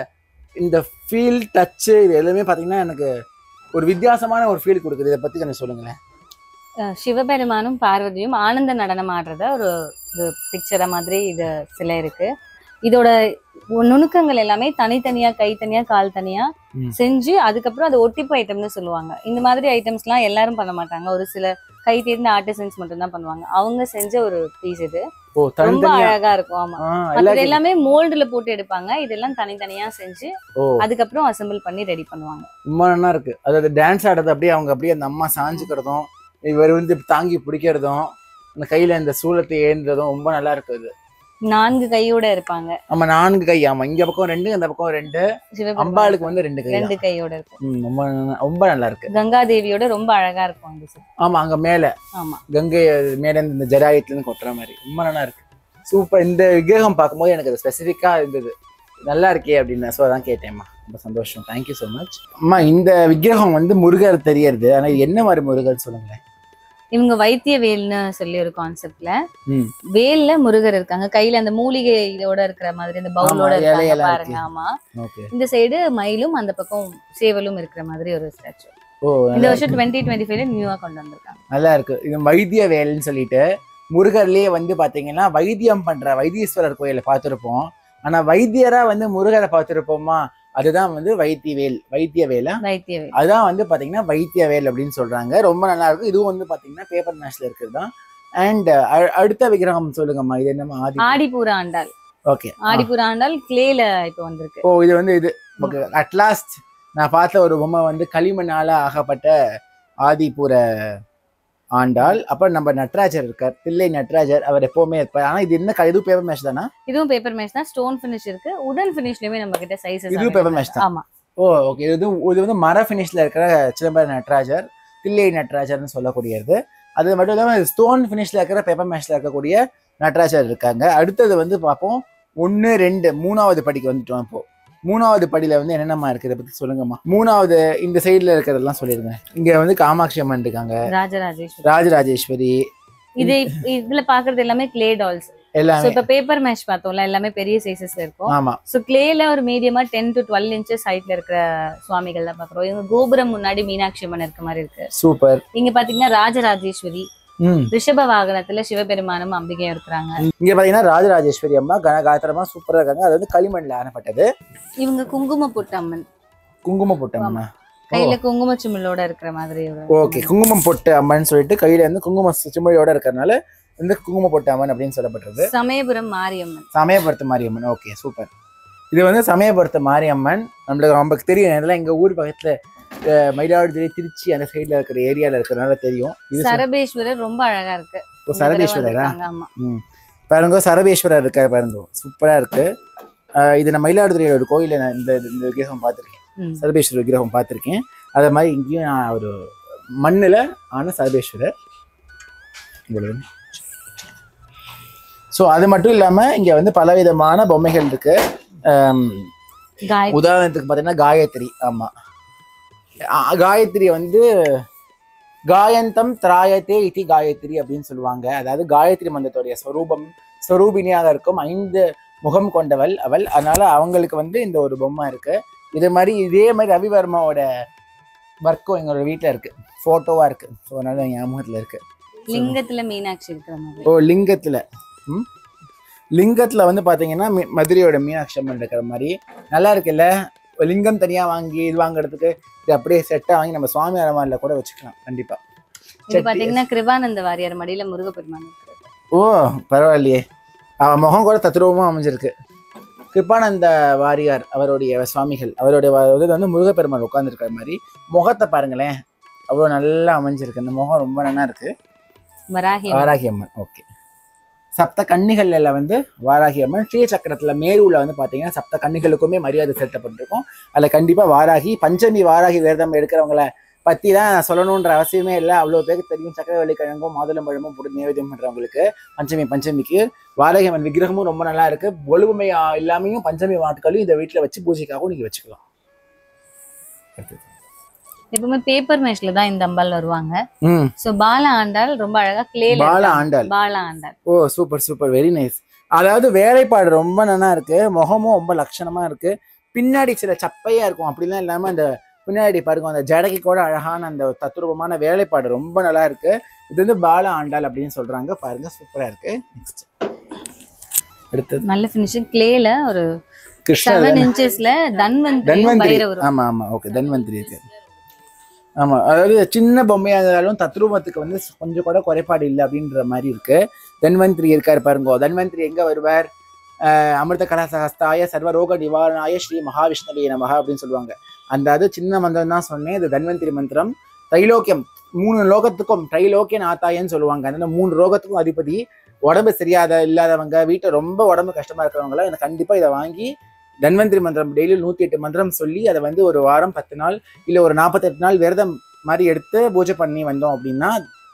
இந்த ஃபீல், டச்சு, இது எல்லாமே பார்த்தீங்கன்னா எனக்கு ஒரு வித்தியாசமான ஒரு ஃபீல் கொடுக்குது. இதை பத்தி கொஞ்சம் சொல்லுங்களேன். சிவபெருமானும் பார்வதியும் ஆனந்த நடனம் ஆடுறத ஒரு பிக்சரை மாதிரி இது சிலை இருக்கு. இதோட நுணுக்கங்கள் எல்லாமே தனித்தனியா, கை தனியா, கால் தனியா செஞ்சு அதுக்கப்புறம் அது ஒட்டிப்பு ஐட்டம்னு சொல்லுவாங்க. இந்த மாதிரி ஐட்டம்ஸ் எல்லாம் எல்லாரும் பண்ண மாட்டாங்க. ஒரு சில கை தேர்ந்த ஆர்டிசன்ஸ் மட்டும் தான் பண்ணுவாங்க. அவங்க செஞ்ச ஒரு பீஸ் இது. ரொம்ப அழகா இருக்கும். ஆமா, அது எல்லாமே மோல்டுல போட்டு எடுப்பாங்க. இதெல்லாம் தனித்தனியா செஞ்சு அதுக்கப்புறம் அசெம்பிள் பண்ணி ரெடி பண்ணுவாங்க. ரொம்ப நல்லா இருக்கு. அதாவது டான்ஸ் ஆடுறது அப்படியே அவங்க அப்படியே அந்த அம்மா சாஞ்சுக்கிறதும், இவர் வந்து தாங்கி பிடிக்கிறதும், அந்த கையில இந்த சூலத்தை ஏந்துறதும் ரொம்ப நல்லா இருக்குது. 4 கையோட இருப்பாங்க. ஆமா, 4 கை. ஆமா, இங்க பக்கம் 2, அந்த பக்கம் 2. அம்பாளுக்கு வந்து 2 கையோட இருக்கும். ரொம்ப நல்லா இருக்கு. கங்கா தேவியோட ரொம்ப அழகா இருக்கும். ஆமா, அங்க மேல கங்கை மேல இந்த ஜடாயத்துல இருந்து கொட்டுற மாதிரி ரொம்ப நல்லா இருக்கு. சூப்பர். இந்த விக்கிரகம் பார்க்கும்போது எனக்கு அது ஸ்பெசிஃபிக்கா இருந்தது, நல்லா இருக்கே அப்படின்னு. ஸோ அதான் கேட்டேம்மா. ரொம்ப சந்தோஷம். Thank you so much. அம்மா, இந்த விக்கிரகம் வந்து முருகர் தெரியறது. ஆனா என்ன மாதிரி முருகர் சொல்லுங்களேன். இவங்க வைத்திய வேல்னு சொல்லி ஒரு கான்செப்ட்ல வேல்ல முருகர் இருக்காங்க. கையில அந்த மூலிகையோட இருக்கிற மாதிரி அந்த பவுலோட இருக்காங்க பாருங்க. ஆமா, இந்த சைடு மயிலும் அந்த பக்கம் சேவலும் இருக்கிற மாதிரி ஒரு ஸ்டாச்சு. இந்த வருஷம் 2025 நியூவா கொண்டு வந்திருக்காங்க. நல்லா இருக்கு. இது வைத்திய வேல்னு சொல்லிட்டு முருகர்லயே வந்து பாத்தீங்கன்னா வைத்தியம் பண்ற வைத்தீஸ்வரர் கோயில பார்த்திருப்போம். ஆனா வைத்தியரா வந்து முருகரை பார்த்திருப்போமா, அதுதான் வந்து வைத்திய வேலை. அதுதான் வந்து பாத்தீங்கன்னா வைத்திய வேல் அப்படின்னு சொல்றாங்க. ரொம்ப நல்லா இருக்கும். இதுவும் வந்து பாத்தீங்கன்னா பேப்பர் மேஷ்ல இருக்குதுதான். அண்ட் அடுத்த விக்கிரகம் சொல்லுங்கம்மா. இது என்னமா? ஆடிப்பூர ஆண்டாள். ஓகே, ஆடிப்பூர ஆண்டாள் கிளேல இப்போ வந்திருக்கு. இது வந்து இது அட்லாஸ்ட் நான் பார்த்த ஒரு பொம்மை வந்து களிமண்ணால ஆகப்பட்ட ஆதிபுர ஆண்டாள். அப்புறம் நம்ம நட்ராஜர் இருக்கார், தில்லை நட்ராஜர். அவர் எப்பவுமே இருப்பார். ஆனா இது என்ன, இது பேப்பர் மேஷ் தானா? இதுவும் பேப்பர் மேஷ் தான். ஸ்டோன் ஃபினிஷ் இருக்கு. உடன் ஃபினிஷ்லயுமே நம்ம கிட்ட சைஸஸ். இது பேப்பர் மேஷ் தான். ஆமா. ஓகே. இது வந்து மர ஃபினிஷ்ல இருக்கிற சிதம்பரம் நட்ராஜர், தில்லை நட்ராஜர்னு சொல்லக்கூடியது. அது மட்டும் இல்லாம ஸ்டோன் ஃபினிஷ்ல இருக்கிற பேப்பர் மேஷ்ல இருக்கக்கூடிய நட்ராஜர் இருக்காங்க. அடுத்தது வந்து பார்ப்போம் 1, 2, 3வது படிக்கு வந்துட்டோம். இப்போ 3வது படியில வந்து என்னென்னமா இருக்கு, இதை பத்தி சொல்லுங்கம்மா. 3வது இந்த சைட்ல இருக்கிறதெல்லாம் சொல்லிருங்க. இங்க வந்து காமாட்சி அம்மன் இருக்காங்க, ராஜராஜேஸ்வரி. இதுல பாக்குறது எல்லாமே கிளே டால்ஸ். இப்ப பேப்பர் மேஷ் பார்த்தோம்ல, எல்லாமே பெரிய சைஸஸ்ல இருக்கும். ஆமா. சோ கிளேல ஒரு மீடியமா 10 to 12 inches ஹைட்ல இருக்கிற சுவாமிகள் தான் பாக்குறோம். இவங்க கோபுரம் முன்னாடி மீனாட்சி அம்மன் இருக்க மாதிரி இருக்கு. சூப்பர். இங்க பாத்தீங்கன்னா ராஜராஜேஸ்வரி, ரிஷப வாகனத்துல சிவபெருமானும் அம்பிகையும் இருக்கிறாங்க. இங்க பாத்தீங்கன்னா ராஜராஜேஸ்வரி அம்மா கனகாத்திரமா சூப்பரா இருக்காங்க. அது வந்து களிமண்ல ஆனப்பட்டது. இவங்க குங்கும பொட்டு அம்மன். குங்கும பொட்டு அம்மன் கையில குங்கும சிமிழோட இருக்கிற மாதிரி. ஓகே, குங்குமம் பொட்டு அம்மன் சொல்லிட்டு கையில வந்து குங்கும சிமிழோட இருக்கறனால இந்த குங்கும பொட்டு அம்மன் அப்படின்னு சொல்லப்பட்டிருக்கு. சமயபுரம் மாரியம்மன். சமயபுரத்து மாரியம்மன். Okay, super. இது வந்து சமயபுரத்து மாரியம்மன். நமக்கு தெரியும், இதெல்லாம் எங்க ஊர் பக்கத்துல மயிலாடுதுறை, திருச்சி அந்த சைட்ல இருக்கிற ஏரியால இருக்கிறதுனால தெரியும். சரபேஸ்வரர் ரொம்ப அழகா இருக்கு. சரபேஸ்வரரா? பாருங்க, சரபேஸ்வரர் இருக்காரு பாருங்க, சூப்பரா இருக்கு. இது நான் மயிலாடுதுறையில ஒரு கோயில இந்த விக்கிரகம் பார்த்திருக்கேன், சரபேஸ்வரர் விக்கிரகம் பார்த்திருக்கேன். அதே மாதிரி இங்கேயும் நான் ஒரு மண்ணுல ஆன சரபேஸ்வரர். ஸோ அது மட்டும் இல்லாம இங்க வந்து பலவிதமான பொம்மைகள் இருக்கு. உதாரணத்துக்கு பாத்தீங்கன்னா காயத்ரி. ஆமா, காயத்ரி வந்து காயந்தம் திராயத்தே இதி காயத்ரி அப்படின்னு சொல்லுவாங்க. அதாவது காயத்ரி மந்திரத்துடைய ஸ்வரூபினியாக இருக்கும். 5 முகம் கொண்டவள் அவள். அதனால அவங்களுக்கு வந்து இந்த ஒரு பொம்மை இருக்கு. இதே மாதிரி ரவிவர்மாவோட ஒர்க்கும் எங்களோட வீட்டுல இருக்கு, போட்டோவா இருக்கு. ஸோ அதனால ஞாபகத்துல இருக்கு. லிங்கத்துல மீனாட்சி இருக்கிற மாதிரி. ஓ, லிங்கத்துல வந்து பாத்தீங்கன்னா மதுரையோட மீனாட்சி அம்மன் இருக்கிற மாதிரி நல்லா இருக்குல்ல. லிங்கம் தனியா வாங்கி இது வாங்குறதுக்கு இது அப்படியே செட்டா வாங்கி நம்ம சுவாமி அரமாரில கூட வச்சுக்கலாம் கண்டிப்பா. இது பாத்தீங்கன்னா கிருபானந்த வாரியார் மடியில முருகப்பெருமான் இருக்கு. ஓ, பரவாயில்லையே. அவன் முகம் கூட தத்ரூபமா அமைஞ்சிருக்கு. கிருபானந்த வாரியார் அவருடைய சுவாமிகள், அவருடைய வந்து முருகப்பெருமான் உட்கார்ந்துருக்கிற மாதிரி முகத்தை பாருங்களேன், அவ்வளோ நல்லா அமைஞ்சிருக்கு. அந்த முகம் ரொம்ப நல்லா இருக்கு. வாராகி அம்மன். ஓகே. சப்த கன்னிகள்ல வந்து வாராகி அம்மன். ஸ்ரீ சக்கரத்துல மேலூர்ல வந்து பாத்தீங்கன்னா சப்த கன்னிகளுக்குமே மரியாதை செலுத்தப்பட்டிருக்கும். அதுல கண்டிப்பா வாராகி பஞ்சமி வாராகி விரதம் எடுக்கிறவங்கள பற்றிலாம் சொல்லணுன்ற அவசியமே இல்லை. அவ்வளோ பேருக்கு தெரியும். சக்கரவள்ளி கிழங்கும் மாதுளம்பழமும் போட்டு நைவேத்தியம் பண்ணுறவங்களுக்கு பஞ்சமிக்கு வாராகியம்மன் விக்கிரகமும் ரொம்ப நல்லா இருக்கு. ஒழுமை இல்லாமையும் பஞ்சமி நாட்களையும் இதை வீட்டில் வச்சு பூஜைக்காகவும் நீங்கள் வச்சுக்கலாம். எப்பவுமே பேப்பர் மேஷ்ல தான் இந்த அம்பாள் வருவாங்க. சோ பால ஆண்டாள் ரொம்ப அழகா கிளேல பால ஆண்டாள். ஓ சூப்பர் வெரி நைஸ். அதாவது வேலைப்பாடு ரொம்ப நல்லா இருக்கு. முகமும் ரொம்ப லட்சணமா இருக்கு. பின்னாடி சில சப்பையா இருக்கும், அப்படிலாம் இல்லாம அந்த பின்னாடி பாருங்க அந்த ஜடகை கூட அழகான அந்த தத்ரூபமான வேலைப்பாடு ரொம்ப நல்லா இருக்கு. இது வந்து பால ஆண்டாள் அப்படின்னு சொல்றாங்க. பாருங்க சூப்பரா இருக்கு. நெக்ஸ்ட் அடுத்தது நல்ல ஃபினிஷிங் கிளேல ஒரு 7 இன்ச்சஸ்ல தன்வந்திரி. ஆமா ஓகே தன்வந்திரி இருக்கு. ஆமா அதாவது சின்ன பொம்மையா இருந்தாலும் தத்ரூபத்துக்கு வந்து கொஞ்சம் கூட குறைபாடு இல்லை அப்படின்ற மாதிரி இருக்கு. தன்வந்திரி இருக்காரு பாருங்க. தன்வந்திரி எங்க வருவார்? அமிர்த கலசஹஸ்தாய சர்வ ரோக நிவாரணாய ஸ்ரீ மகாவிஷ்ணவே நமஹ அப்படின்னு சொல்லுவாங்க. அந்த அது சின்ன மந்திரம் தான் சொன்னேன். இது தன்வந்திரி மந்திரம். தைலோக்கியம் 3 லோகத்துக்கும் தைலோக்கிய நாத்தாயன்னு சொல்லுவாங்க. அந்த 3 லோகத்துக்கும் அதிபதி. உடம்பு இல்லாதவங்க, வீட்டை ரொம்ப உடம்பு கஷ்டமா இருக்கிறவங்களாம் எனக்கு கண்டிப்பா இதை வாங்கி தன்வந்திரி மந்திரம் டெய்லி 108 மந்திரம் சொல்லி அதை வந்து ஒரு வாரம் 10 நாள் இல்லை ஒரு 48 நாள் விரதம் மாதிரி எடுத்து பூஜை பண்ணி வந்தோம் அப்படின்னா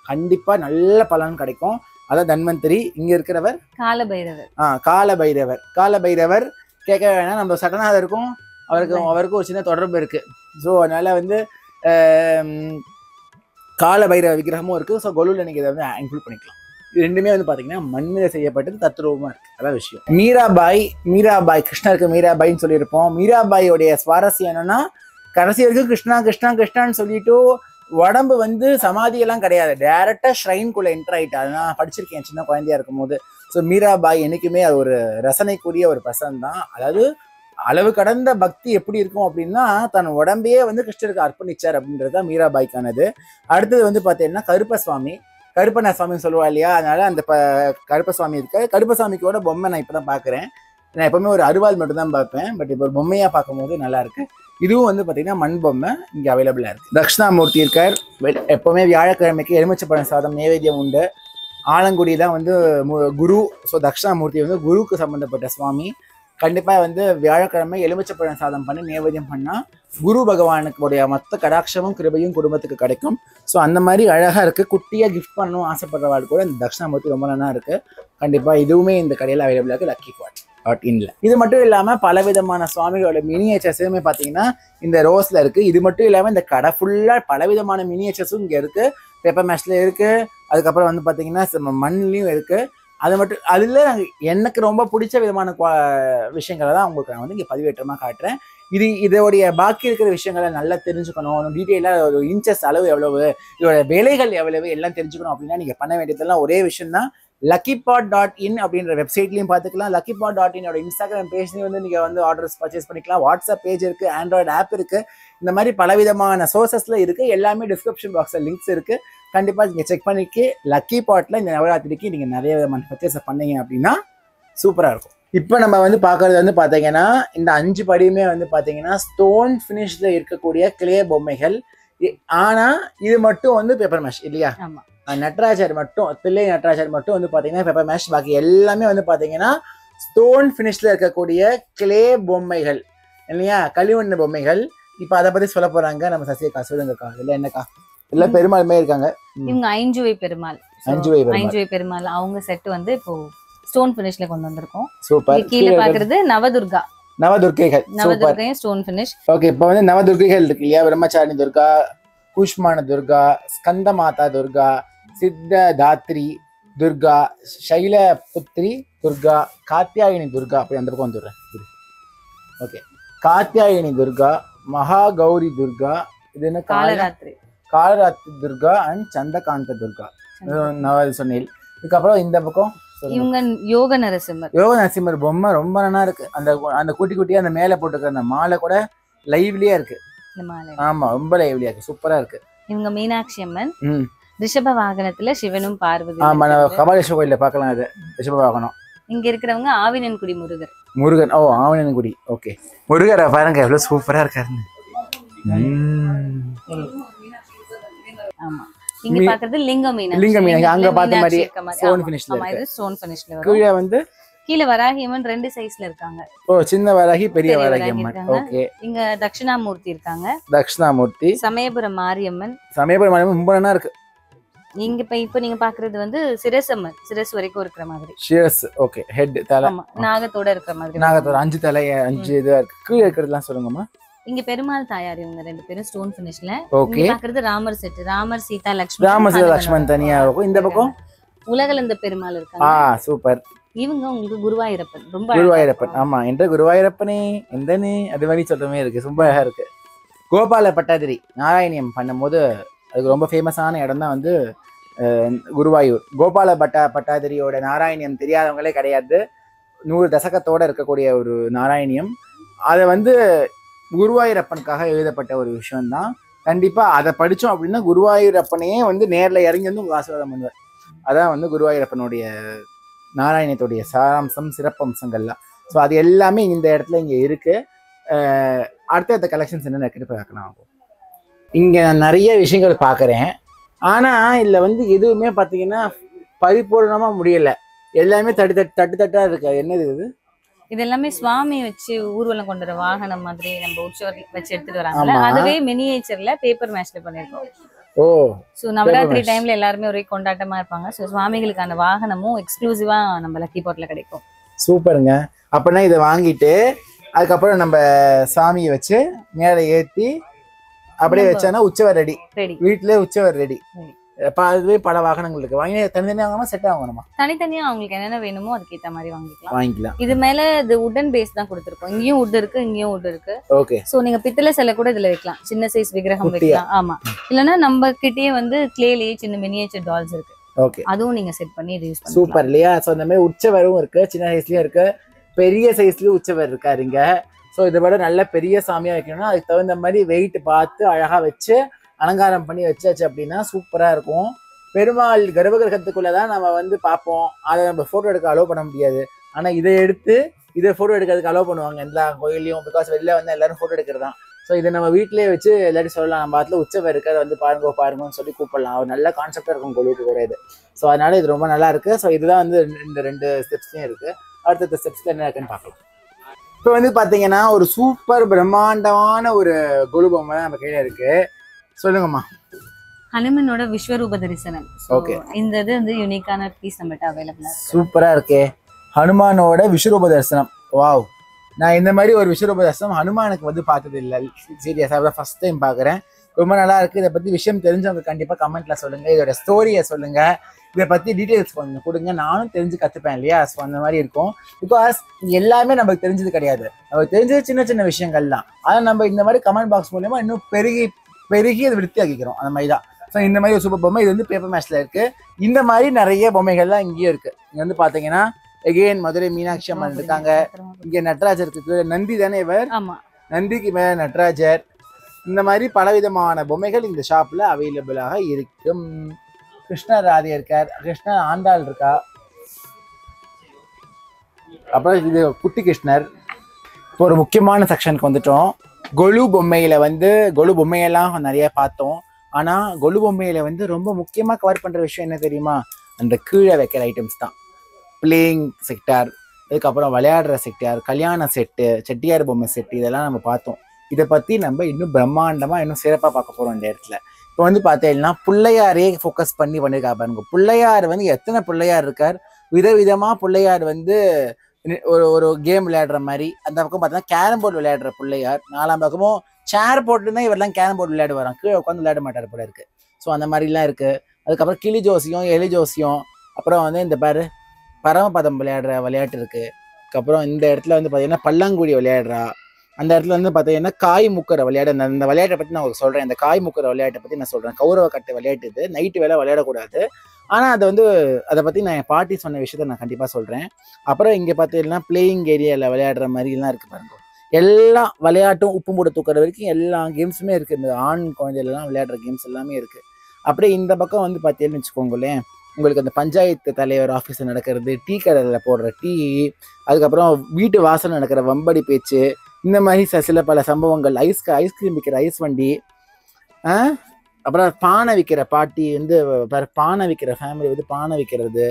கண்டிப்பா நல்ல பலன் கிடைக்கும். அதான் தன்வந்திரி. இங்க இருக்கிறவர் காலபைரவர் கேட்க வேணாம். நம்ம சட்டநாதருக்கும் அவருக்கும் ஒரு சின்ன தொடர்பு இருக்கு. ஸோ அதனால வந்து காலபைரவ விக்கிரகமும் இருக்கு. ஸோ கொலுல நீங்க இதை வந்து இன்க்ளூட் பண்ணிக்கலாம். இது ரெண்டுமே வந்து பாத்தீங்கன்னா மண்ணில் செய்யப்பட்டது, தத்ரூபமா இருக்கு. அதான் விஷயம். மீராபாய் கிருஷ்ணருக்கு மீராபாய்ன்னு சொல்லியிருப்போம். மீராபாயோடைய சுவாரஸ்யம் என்னன்னா கடைசி வரைக்கும் கிருஷ்ணான்னு சொல்லிட்டு உடம்பு வந்து சமாதியெல்லாம் கிடையாது, டைரக்டா ஷ்ரைன்குள்ள என்டர் ஆயிட்டா. நான் படிச்சிருக்கேன் சின்ன குழந்தையா இருக்கும் போது. ஸோ மீராபாய் என்னைக்குமே அது ஒரு ரசனைக்குரிய ஒரு பர்சன் தான். அதாவது அளவு கடந்த பக்தி எப்படி இருக்கும் அப்படின்னா தன் உடம்பையே வந்து கிருஷ்ணருக்கு அர்ப்பணிச்சார் அப்படின்றது தான் மீராபாய்க்கானது. அடுத்தது வந்து பார்த்தீங்கன்னா கருப்பண்ண சுவாமின்னு சொல்லுவா இல்லையா, அதனால அந்த கருப்பசாமி இருக்கு. கருப்பசாமிக்கோட பொம்மை நான் இப்பதான் பாக்குறேன். நான் எப்பவுமே ஒரு அருவாள் மட்டும் தான் பார்ப்பேன். பட் இப்போ ஒரு பொம்மையா பார்க்கும் போது நல்லா இருக்கு. இதுவும் வந்து பாத்தீங்கன்னா மண் பொம்மை இங்க அவைலபிளா இருக்கு. தட்சிணாமூர்த்தி இருக்கார். எப்பவுமே வியாழக்கிழமைக்கு எலுமிச்சப்பழம் சாதம் நைவேத்தியம் உண்டு. ஆலங்குடி தான் வந்து குரு. ஸோ தட்சிணாமூர்த்தி வந்து குருவுக்கு சம்பந்தப்பட்ட சுவாமி. கண்டிப்பா வந்து வியாழக்கிழமை எலுமிச்சப்பழம் சாதம் பண்ணி நைவேத்தியம் பண்ணா குரு பகவானுக்குடைய மொத்த கடாட்சமும் கிருபையும் குடும்பத்துக்கு கிடைக்கும். ஸோ அந்த மாதிரி அழகா இருக்கு. குட்டியா கிஃப்ட் பண்ணணும் ஆசைப்படுறவாள் கூட இந்த தட்சிணாமூர்த்தி ரொம்ப நல்லா இருக்கு. கண்டிப்பா இதுவுமே இந்த கடையில் அவைலபிளா இருக்கு LuckyPot.in. இது மட்டும் இல்லாம பல விதமான சுவாமிகளோட மினியேச்சர்ஸுமே பாத்தீங்கன்னா இந்த ரோஸ்ல இருக்கு. இது மட்டும் இல்லாம இந்த கடை ஃபுல்லா பலவிதமான மினியேச்சர்ஸும் இங்க இருக்கு. பேப்பர் மேஷ்ல இருக்கு. அதுக்கப்புறம் வந்து பாத்தீங்கன்னா மண்ணிலையும் இருக்கு. அது மட்டும் அதுல எனக்கு ரொம்ப பிடிச்ச விதமான விஷயங்களை தான் உங்களுக்கு நான் வந்து இங்க பதிவேற்றமா காட்டுறேன். இதோடைய பாக்கி இருக்கிற விஷயங்களை நல்லா தெரிஞ்சுக்கணும், டீட்டெயிலாக ஒரு இன்ச்சஸ் அளவு எவ்வளவு, இதோட விலைகள் எவ்வளவு எல்லாம் தெரிஞ்சுக்கணும் அப்படின்னா நீங்க பண்ண வேண்டியதெல்லாம் ஒரே விஷயம் தான். LuckyPot.in அப்படின்ற வெப்சைட்லையும் பார்த்துக்கலாம். LuckyPot.in இன்ஸ்டாகிராம் பேஜ்லையும் வந்து நீங்க வந்து ஆர்டர்ஸ் பர்ச்சேஸ் பண்ணிக்கலாம். வாட்ஸ்அப் பேஜ் இருக்கு, ஆண்ட்ராய்டு ஆப் இருக்கு. இந்த மாதிரி பலவிதமான சோர்சஸ்ல இருக்கு. எல்லாமே டிஸ்கிரிப்ஷன் பாக்ஸ்ல லிங்க்ஸ் இருக்கு. கண்டிப்பா நீங்க செக் பண்ணிக்கு LuckyPot.ல இந்த நவராத்திரிக்கு நீங்க நிறைய விதமான பர்ச்சேஸ் பண்ணீங்க அப்படின்னா சூப்பரா இருக்கும். இப்போ நம்ம வந்து பார்க்கறது வந்து பார்த்தீங்கன்னா இந்த 5 படியுமே வந்து பார்த்தீங்கன்னா ஸ்டோன் ஃபினிஷ்ல இருக்கக்கூடிய கிளே பொம்மைகள். ஆனா இது மட்டும் வந்து பேப்பர் மேஷ் இல்லையா? நட்ராஜர் மட்டும், பிள்ளை நட்ராஜர் மட்டும் வந்து பார்த்தீங்கன்னா பேப்பர் மேஷ். பாக்கி எல்லாமே வந்து பார்த்தீங்கன்னா ஸ்டோன் ஃபினிஷ்ல இருக்கக்கூடிய கிளே பொம்மைகள் இல்லையா, களிமண் பொம்மைகள். இப்போ அதை பத்தி சொல்ல போறாங்க நம்ம சசிகா. சொல்லுங்கக்கா, இல்லை என்னக்கா? இல்ல பெருமாளுமே இருக்காங்க. இவங்க ஐஞ்சுவை பெருமாள் அவங்க செட் வந்து இப்போ ஸ்டோன் ஃபினிஷ்ல கொண்டு வந்திருக்கோம். சூப்பர். கீழ பாக்குறது நவதுர்கைகள் ஸ்டோன் ஃபினிஷ். ஓகே, இப்போ வந்து நவதுர்கைகள் இருக்கு இல்லையா? பிரம்மச்சாரிணி துர்கா, கூஷ்மான துர்கா, ஸ்கந்த மாதா துர்கா, சித்த தாத்ரி துர்கா, சைல புத்ரி துர்கா, காத்தியாயினி துர்கா. அப்படி அந்த பக்கம் வந்துடுறேன். ஓகே, காத்தியாயினி துர்கா, மகா கௌரி துர்கா, இது என்ன காலராத்திரி துர்கா அண்ட் சந்தகாந்த துர்கா சொன்னேன். இதுக்கப்புறம் இந்த பக்கம் இவங்க யோக நரசிம்மர் பொம்மை ரொம்ப நல்லா இருக்கு. அந்த குட்டி குட்டியா அந்த மேல போட்டுக்கிற அந்த மாலை கூட லைவ்லியா இருக்கு. ஆமா, ரொம்ப லைவ்லியா இருக்கு. சூப்பரா இருக்கு. இவங்க மீனாட்சி அம்மன் ரிஷப வாகனத்துல சிவனும் பார்வதி. ஆமா, கபாலீஸ்வரர் கோயில்ல பார்க்கலாம் அது ரிஷப வாகனம். இங்க இருக்கிறவங்க ஆவினன்குடி முருகன். ஓ, ஆவினன்குடி. ஓகே, முருகரை பாருங்க எவ்வளவு சூப்பரா இருக்காருன்னு. ஆமா, இங்க பாக்குறது லிங்க மீனாட்சி. அங்க பார்த்த மாதிரி ஸ்டோன் ஃபினிஷ்ல இருக்கு. ஸ்டோன் ஃபினிஷ்ல வரும். கீழ வந்து கீழே வராகி அம்மன் 2 சைஸ்ல இருக்காங்க. ஓ, சின்ன வராகி பெரிய வராகி அம்மன். ஓகே. இங்க தட்சிணாமூர்த்தி இருக்காங்க. தட்சிணாமூர்த்தி. சமயபுரம் மாரியம்மன். சமயபுரம் மாரியம்மன் ரொம்ப நல்லா இருக்கு. இங்க இப்ப நீங்க பாக்குறது வந்து சிரசம்மன், சிரஸ் வரைக்கும் இருக்கிற மாதிரி. சிரஸ். ஓகே. ஹெட் தலை. ஆமா, நாகத்தோட இருக்கிற மாதிரி. நாகத்தோட 5 தலை 5 இது கீழ இருக்கிறதெல்லாம் சொல்லுங்கம்மா. இங்க பெருமாள் தாயார் இவங்க 2 பேரும் ஸ்டோன் ஃபினிஷ்ல. ஓகே. இங்க பாக்குறது ராமர் செட். ராமர் சீதா லட்சுமணன். ராமர் சீதா லட்சுமணன் தனியா இருக்கும். இந்த பக்கம் உலகளந்த பெருமாள் இருக்காங்க. சூப்பர். இவங்க உங்களுக்கு குருவாயூரப்பன். ரொம்ப குருவாயூரப்பன். ஆமா, என்ற குருவாயூரப்பனே எந்தனே அது மாதிரி சொல்றமே இருக்கு. ரொம்ப அழகா இருக்கு. கோபால பட்டாதிரி நாராயணியம் பண்ணும்போது அதுக்கு ரொம்ப ஃபேமஸான இடம் தான் வந்து குருவாயூர். கோபால பட்டாதிரியோட நாராயணியம் தெரியாதவங்களே கிடையாது. 100 தசகத்தோட இருக்கக்கூடிய ஒரு நாராயணியம். அதை வந்து குருவாயூரப்பனுக்காக எழுதப்பட்ட ஒரு விஷயம்தான். கண்டிப்பா அதை படித்தோம் அப்படின்னா குருவாயூரப்பனையே வந்து நேரில் இறங்கி வந்து உங்க ஆசீர்வாதம் பண்ணுவார். அதான் வந்து குருவாயூரப்பனுடைய நாராயணத்துடைய சாராம்சம், சிறப்பம்சங்கள்லாம். ஸோ அது எல்லாமே இந்த இடத்துல இங்கே இருக்கு. அடுத்த கலெக்ஷன்ஸ் என்னென்ன இருக்குன்னு பார்க்கலாம். இங்கே நான் நிறைய விஷயங்கள் பார்க்குறேன். ஆனால் இதில் வந்து எதுவுமே பார்த்தீங்கன்னா பரிபூர்ணமாக முடியல. எல்லாமே தட்டா இருக்கு. என்னது இது? இது எல்லாமே சுவாமி வச்சு ஊர்வலம் கொண்டு வர வாகனம் மாதிரி நம்ம உற்சவர் வச்சு எடுத்துட்டு வராங்கல்ல, அதுவே மினியேச்சர்ல பேப்பர் மேட்ச்ல பண்ணிருக்கோம். ஓ, சோ நவராத்திரி டைம்ல எல்லாருமே ஒரே கொண்டாட்டமா இருப்பாங்க. சோ சுவாமிகளுக்கான வாகனமும் எக்ஸ்க்ளூசிவா நம்ம லக்கி பாட்ல கிடைக்கும். சூப்பருங்க. அப்படின்னா இதை வாங்கிட்டு அதுக்கப்புறம் நம்ம சாமியை வச்சு மேலே ஏற்றி அப்படியே வச்சானா உற்சவர் ரெடி. வீட்டிலே உற்சவர் ரெடி. அதுவே பல வாகனங்கள் இருக்கு. வாங்கி தனித்தனியா வாங்கணுமா செட் வாங்கணுமா? தனித்தனியா அவங்களுக்கு என்னென்ன வேணுமோ அதுக்கேற்ற மாதிரி வாங்கிக்கலாம். இது மேல இது உடன் பேஸ் தான் கொடுத்துருக்கோம். இங்கேயும் உட் இருக்கு, இங்கேயும் உட் இருக்கு. ஓகே. சோ நீங்க பித்தளை சிலை கூட இதுல வைக்கலாம். சின்ன சைஸ் விக்கிரகம் வைக்கலாம். ஆமா, இல்லன்னா நம்ம கிட்டயே வந்து கிளேலயே சின்ன மினியேச்சர் டால்ஸ் இருக்கு. ஓகே, அதுவும் நீங்க செட் பண்ணி யூஸ் பண்ணலாம். சூப்பர் இல்லையா? சோ அந்த மாதிரி உற்சவரும் இருக்கு, சின்ன சைஸ்லயும் இருக்கு, பெரிய சைஸ்லயும் உற்சவர் இருக்காருங்க. ஸோ இதை விட நல்ல பெரிய சாமியாக வைக்கணும்னா அதுக்கு தகுந்த மாதிரி வெயிட் பார்த்து அழகாக வச்சு அலங்காரம் பண்ணி வச்சாச்சு அப்படின்னா சூப்பராக இருக்கும். பெருமாள் கர்ப்பகிரகத்துக்குள்ளே தான் நம்ம வந்து பார்ப்போம். அதை நம்ம ஃபோட்டோ எடுக்க அலோவ் பண்ண முடியாது. ஆனால் இதை ஃபோட்டோ எடுக்கிறதுக்கு அலோவ் பண்ணுவாங்க எல்லா கோயிலையும். பிகாஸ் வெளில வந்து எல்லாரும் ஃபோட்டோ எடுக்கிறது தான். ஸோ இதை நம்ம வீட்டிலேயே வச்சு எல்லாரும் சொல்லலாம், நம்ம அதில் உற்சவர் இருக்காது வந்து பாருங்கன்னு சொல்லி கூப்பிடலாம். ஒரு நல்ல கான்செப்டாக இருக்கும் கோயிலுக்கு கூட இது. ஸோ அதனால இது ரொம்ப நல்லா இருக்குது. ஸோ இதுதான் வந்து இந்த 2 ஸ்டெப்ஸ்லையும் இருக்குது. அடுத்த ஸ்டெப்ஸில் என்ன இருக்குன்னு பார்க்கலாம். இப்போ வந்து பார்த்தீங்கன்னா ஒரு சூப்பர் பிரம்மாண்டமான ஒரு கொலு பொம்மை நம்ம கையில் இருக்கு. சொல்லுங்கம்மா. ஹனுமனோட விஸ்வரூப தரிசனம். ஓகே, இந்த இது வந்து யூனிக்கான பீஸ் நம்மகிட்ட அவைலபிளா இருக்கு. சூப்பரா இருக்கே. ஹனுமானோட விஸ்வரூப தரிசனம். வாவ், நான் இந்த மாதிரி ஒரு விஸ்வரூப தரிசனம் ஹனுமானுக்கு வந்து பார்த்தது இல்லை. சீரியஸாக ஃபர்ஸ்ட் டைம் பார்க்குறேன். ரொம்ப நல்லா இருக்கு. இதை பத்தி விஷயம் தெரிஞ்சவங்க கண்டிப்பா கமெண்ட்ல சொல்லுங்க. இதோட ஸ்டோரியை சொல்லுங்க. இதை பத்தி டீட்டெயில்ஸ் கொஞ்சம் கொடுங்க. நானும் தெரிஞ்சு கத்துப்பேன் இல்லையா? ஸோ அந்த மாதிரி இருக்கும். பிகாஸ் எல்லாமே நமக்கு தெரிஞ்சது கிடையாது. நமக்கு தெரிஞ்சது சின்ன சின்ன விஷயங்கள் தான். அதை நம்ம இந்த மாதிரி கமெண்ட் பாக்ஸ் மூலமா இன்னும் பெருகி அதை விருத்தி ஆக்கிக்கிறோம். அந்த மாதிரி தான். ஸோ இந்த மாதிரி ஒரு சூப்பர் பொம்மை இது வந்து பேப்பர் மேட்ச்ல இருக்கு. இந்த மாதிரி நிறைய பொம்மைகள்லாம் இங்கேயும் இருக்கு. இங்க வந்து பாத்தீங்கன்னா எகெயின் மதுரை மீனாட்சி அம்மன் இருக்காங்க. இங்க நட்ராஜர் இருக்கு. நந்தி தானே இவர்? நந்திக்கு மேல நட்ராஜர். இந்த மாதிரி பலவிதமான பொம்மைகள் இந்த ஷாப்ல அவைலபிளாக இருக்கும். கிருஷ்ணர் ராதே இருக்கார், கிருஷ்ணர் ஆண்டாள் இருக்கா, அப்புறம் இது குட்டி கிருஷ்ணர். இப்போ ஒரு முக்கியமான செக்ஷனுக்கு வந்துட்டோம். கொலு பொம்மையில வந்து கொலு பொம்மையெல்லாம் நிறைய பார்த்தோம். ஆனா கொலு பொம்மையில வந்து ரொம்ப முக்கியமா கவர் பண்ற விஷயம் என்ன தெரியுமா? அந்த கீழே வைக்கிற ஐட்டம்ஸ் தான். பிளேயிங் செக்டார், அதுக்கப்புறம் விளையாடுற செக்டார், கல்யாண செட்டு, செட்டியார் பொம்மை செட்டு, இதெல்லாம் நம்ம பார்த்தோம். இதை பத்தி நம்ம இன்னும் பிரம்மாண்டமா இன்னும் சிறப்பா பார்க்க போறோம் இந்த இடத்துல. இப்போ வந்து பார்த்தீங்கன்னா பிள்ளையாரே ஃபோக்கஸ் பண்ணி பண்ணியிருக்கா பாருங்க. பிள்ளையார் வந்து எத்தனை பிள்ளையார் இருக்கார், விதவிதமா பிள்ளையார் வந்து ஒரு கேம் விளையாடுற மாதிரி. அந்த பக்கம் பார்த்தீங்கன்னா கேரம் போர்டு விளையாடுற பிள்ளையார், 4ஆம் பக்கமும் சேர் போட்டுன்னா இவரெல்லாம் கேரம் போர்டு விளையாடு வரான், கீழே உட்காந்து விளையாட மாட்டார் போல இருக்கு. ஸோ அந்த மாதிரிலாம் இருக்கு. அதுக்கப்புறம் கிளி ஜோசியம், எலி ஜோசியம், அப்புறம் வந்து இந்த பாரு பரமபதம் விளையாடுற விளையாட்டு இருக்கு. அதுக்கப்புறம் இந்த இடத்துல வந்து பார்த்தீங்கன்னா பல்லாங்குழி விளையாடுறா. அந்த இடத்துல வந்து பார்த்தீங்கன்னா காய் முக்கிற விளையாடு. அந்த விளையாட்டை பற்றி நான் உங்களுக்கு சொல்கிறேன். இந்த காய் முக்கிற விளையாட்டை பற்றி நான் சொல்கிறேன். கௌரவ கட்டு விளையாட்டு இது. நைட்டு வேலை விளையாடக்கூடாது. ஆனால் அதை பற்றி நான் என் பாட்டி சொன்ன விஷயத்த நான் கண்டிப்பாக சொல்கிறேன். அப்புறம் இங்கே பார்த்தீங்கன்னா பிளேயிங் ஏரியாவில் விளையாடுற மாதிரிலாம் இருக்குது பாருங்க. எல்லா விளையாட்டும் உப்பு மூட தூக்குற வரைக்கும் எல்லா கேம்ஸுமே இருக்குது. இந்த ஆண் குழந்தைலாம் விளையாடுற கேம்ஸ் எல்லாமே இருக்குது. அப்படியே இந்த பக்கம் வந்து பார்த்தீங்கன்னு வச்சுக்கோங்களேன், உங்களுக்கு அந்த பஞ்சாயத்து தலைவர் ஆஃபீஸில் நடக்கிறது, டீ கடையில் போடுற டீ, அதுக்கப்புறம் வீட்டு வாசல் நடக்கிற வம்படி பேச்சு, இந்த மாதிரி சில பல சம்பவங்கள். ஐஸ்கிரீம் விற்கிற ஐஸ் வண்டி, அப்புறம் பானை விற்கிற பாட்டி வந்து பானை விற்கிற ஃபேமிலி வந்து பானை விற்கிறது,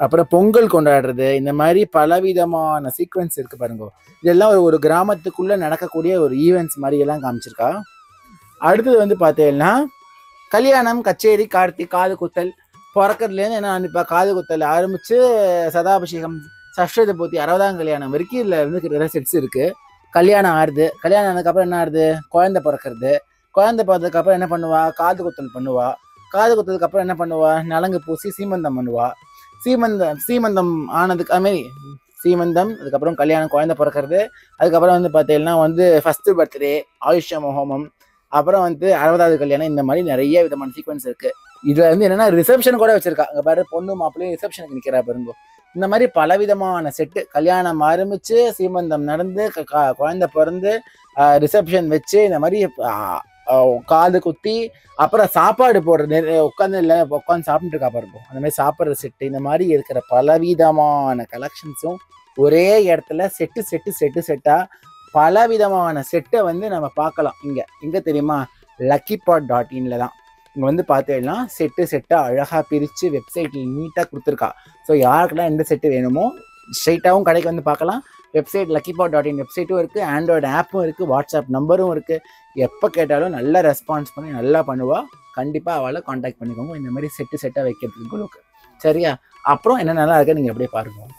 அப்புறம் பொங்கல் கொண்டாடுறது, இந்த மாதிரி பலவிதமான சீக்வன்ஸ் இருக்கு பாருங்க. இதெல்லாம் ஒரு கிராமத்துக்குள்ள நடக்கக்கூடிய ஒரு ஈவெண்ட்ஸ் மாதிரி எல்லாம் காமிச்சிருக்கா. அடுத்தது வந்து பார்த்தீங்கன்னா கல்யாணம், கச்சேரி, கார்த்திக், காது குத்தல், பிறக்கிறதுலேருந்து என்ன இப்போ காது குத்தல் ஆரம்பிச்சு சதாபிஷேகம், சஷ்டத பூர்த்தி, 60ஆம் கல்யாணம் வரைக்கும் இதில் வந்து நிறைய செட்ஸ் இருக்கு. கல்யாணம் ஆறுது, கல்யாணம் ஆனதுக்கப்புறம் என்ன ஆறுது, குழந்தை பிறக்கிறது, குழந்தை பிறந்ததுக்கப்புறம் என்ன பண்ணுவா, காது குத்தல் பண்ணுவா, காது குத்ததுக்கு அப்புறம் என்ன பண்ணுவா, நலங்கு பூசி சீமந்தம் பண்ணுவா, சீமந்தம் ஆனதுக்கு அதுமாரி சீமந்தம், அதுக்கப்புறம் கல்யாணம், குழந்தை பிறக்கிறது, அதுக்கப்புறம் வந்து பார்த்தீங்கன்னா வந்து ஃபர்ஸ்ட் பர்த்டே, ஆயுஷ்ய ஹோமம், அப்புறம் வந்து 60வது கல்யாணம், இந்த மாதிரி நிறைய விதமான சீக்வன்ஸ் இருக்கு. இதுல வந்து என்னன்னா ரிசப்ஷன் கூட வச்சிருக்கா. அங்க பாரு, பொண்ணு மாப்பிள்ளையும் ரிசப்ஷனுக்கு நிக்கிறா பாருங்க. இந்த மாதிரி பலவிதமான செட்டு, கல்யாணம் ஆரம்பிச்சு சீமந்தம் நடந்து குழந்தை பிறந்து ரிசப்ஷன் வச்சு இந்த மாதிரி காது குத்தி அப்புறம் சாப்பாடு போடுறது, உட்காந்து இல்லை உட்காந்து சாப்பிட்டு இருக்கா பாருங்க, அந்த மாதிரி சாப்பிட்ற செட்டு, இந்த மாதிரி இருக்கிற பலவிதமான கலெக்ஷன்ஸும் ஒரே இடத்துல செட்டா பலவிதமான செட்டை வந்து நம்ம பார்க்கலாம். இங்க தெரியுமா, luckypot.in தான். இங்கே வந்து பார்த்தீங்கன்னா செட்டாக அழகாக பிரித்து வெப்சைட்டில் நீட்டாக கொடுத்துருக்கா. ஸோ யாருக்கெல்லாம் எந்த செட்டு வேணுமோ ஸ்ட்ரைட்டாகவும் கடைக்கு வந்து பார்க்கலாம். வெப்சைட் luckypot.in வெப்சைட்டும் இருக்குது, ஆண்ட்ராய்டு ஆப்பும் இருக்குது, வாட்ஸ்அப் நம்பரும் இருக்குது. எப்போ கேட்டாலும் நல்லா ரெஸ்பான்ஸ் பண்ணி நல்லா பண்ணுவா. கண்டிப்பாக அவளை காண்டாக்ட் பண்ணிக்கோங்க இந்த மாதிரி செட்டாக வைக்கிறதுக்கு. சரியா? அப்புறம் என்ன நல்லா இருக்கு நீங்கள் அப்படியே பாருங்க.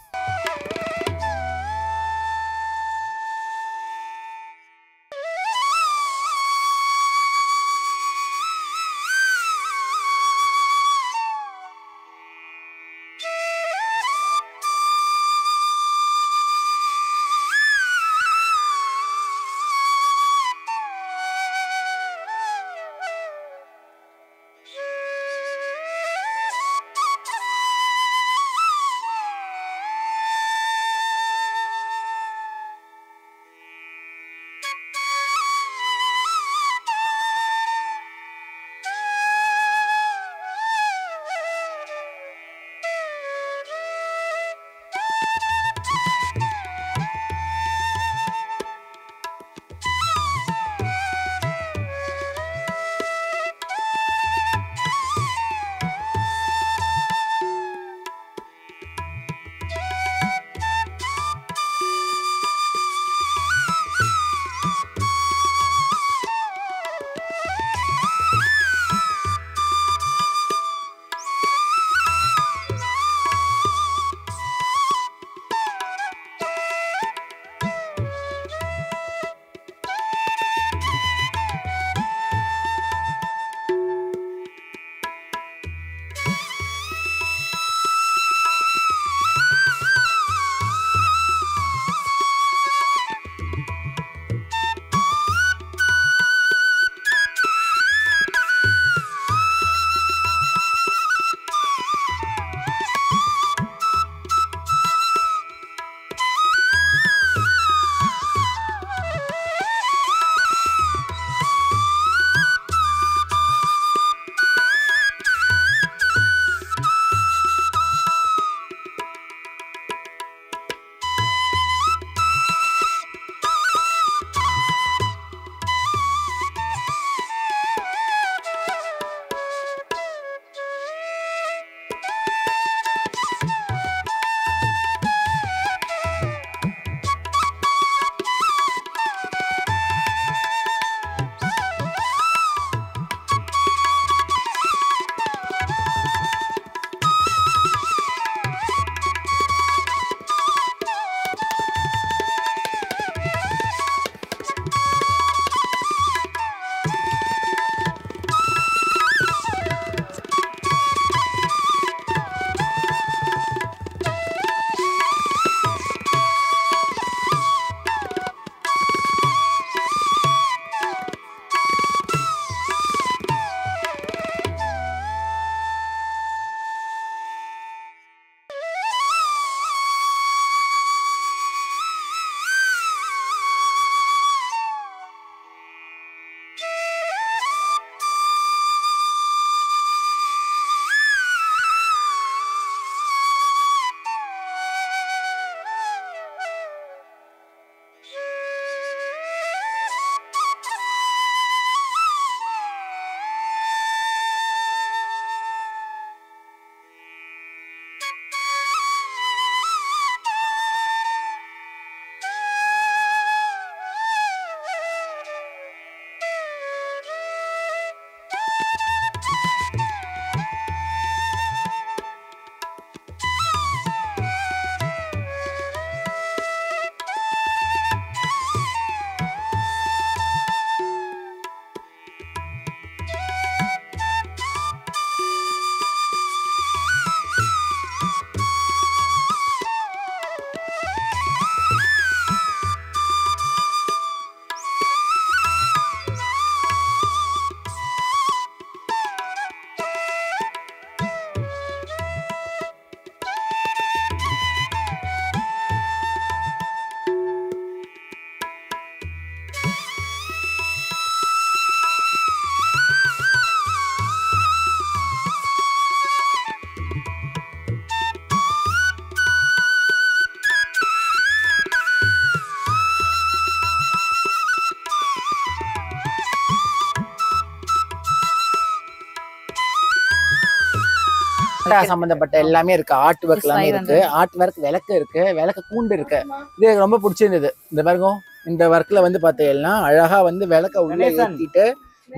டெரகோட்டா சம்பந்தப்பட்ட எல்லாமே இருக்கு. ஆர்ட் ஒர்க் எல்லாமே இருக்கு. ஆர்ட் ஒர்க் விளக்கு இருக்கு, விளக்கு கூண்டு இருக்கு. இது எனக்கு ரொம்ப பிடிச்சிருந்தது. இந்த பாருங்க, இந்த ஒர்க்ல வந்து பாத்தீங்கன்னா அழகா வந்து விளக்க உள்ள ஏத்திட்டு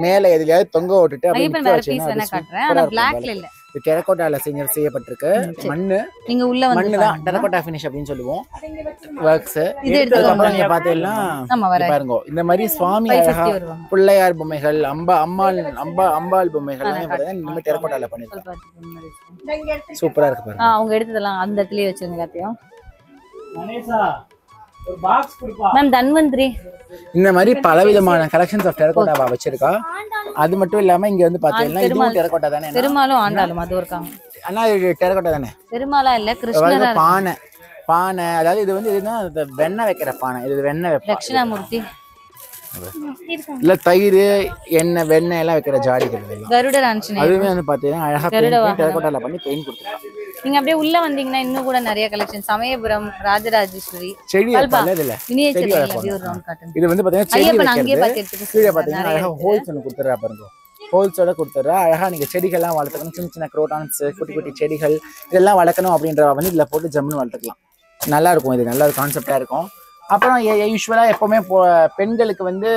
மேல எதுலயாவது தொங்க விட்டுட்டு டெரகோட்டால செய்யப்பட்டிருக்கு. நீங்க உள்ள வந்து மண்ணுதான் டெரகோட்டா ஃபினிஷ் அப்படின்னு சொல்லுவோம் ஒர்க்ஸ். இதுக்கப்புறம் நீங்க பாத்தீங்கன்னா பாருங்க இந்த மாதிரி சுவாமி அழகா பிள்ளையார் பொம்மைகள், அம்பாள் பொம்மைகள் எல்லாமே பாத்தீங்கன்னா இந்த மாதிரி டெரகோட்டால பண்ணிருக்காங்க. சூப்பரா இருக்கு பாருங்க. அவங்க எடுத்ததெல்லாம் அந்த இடத்துலயே வச்சிருங்க எல்லாத்தையும். மேம் தன்வந்திரி இந்த மாதிரி பலவிதமான கலெக்ஷன்ஸ் ஆஃப் டெரகோட்டாவா வச்சிருக்கா. அது மட்டும் இல்லாம இங்க வந்து பாத்தீங்கன்னா இதுவும் டெரகோட்டா தானே. பெருமாளும் ஆண்டாளும் அது இருக்காங்க. ஆனா இது டெரகோட்டா தானே. பெருமாளா இல்ல கிருஷ்ணரா. பானை அதாவது இது வந்து இதுனா வெண்ணெய் வைக்கிற பானை. இது வெண்ணெய் வைப்பா. தட்சிணாமூர்த்தி இல்ல தயிர் எண்ணெய் வெண்ணெய் எல்லாம் வைக்கிற ஜாடிகள் எல்லாம். கருடர் ஆஞ்சநேயர் அதுவே வந்து பாத்தீங்கன்னா அழகா டெரகோட்டால பண்ணி பெயிண்ட் கொடுத்துருக்காங்க. நீங்க அப்படியே உள்ள வந்தீங்கன்னா இன்னும் கூட நிறைய கலெக்ஷன். சமயபுரம் ராஜராஜேஸ்வரி செடி இல்ல மினியேச்சர் வியூ ரவுண்ட் காட்டன். இது வந்து பாத்தீங்கன்னா செடி வைக்கிறது. கீழ பாத்தீங்கன்னா அழகா ஹோல்ஸ் ஒன்னு கொடுத்துறா பாருங்க. ஹோல்ஸோட கொடுத்துறா. அழகா நீங்க செடிகள்லாம் வளர்த்துக்கணும். சின்ன சின்ன குரோட்டான்ஸ், குட்டி குட்டி செடிகள் இதெல்லாம் வளர்க்கணும் அப்படின்ற வந்து இதுல போட்டு ஜம்முன்னு வளர்த்துக்கலாம். நல்லா இருக்கும். இது நல்ல ஒரு கான்செப்டா இருக்கும். அப்புறம் யூஸ்வலா எப்பவுமே பெண்களுக்கு வந்து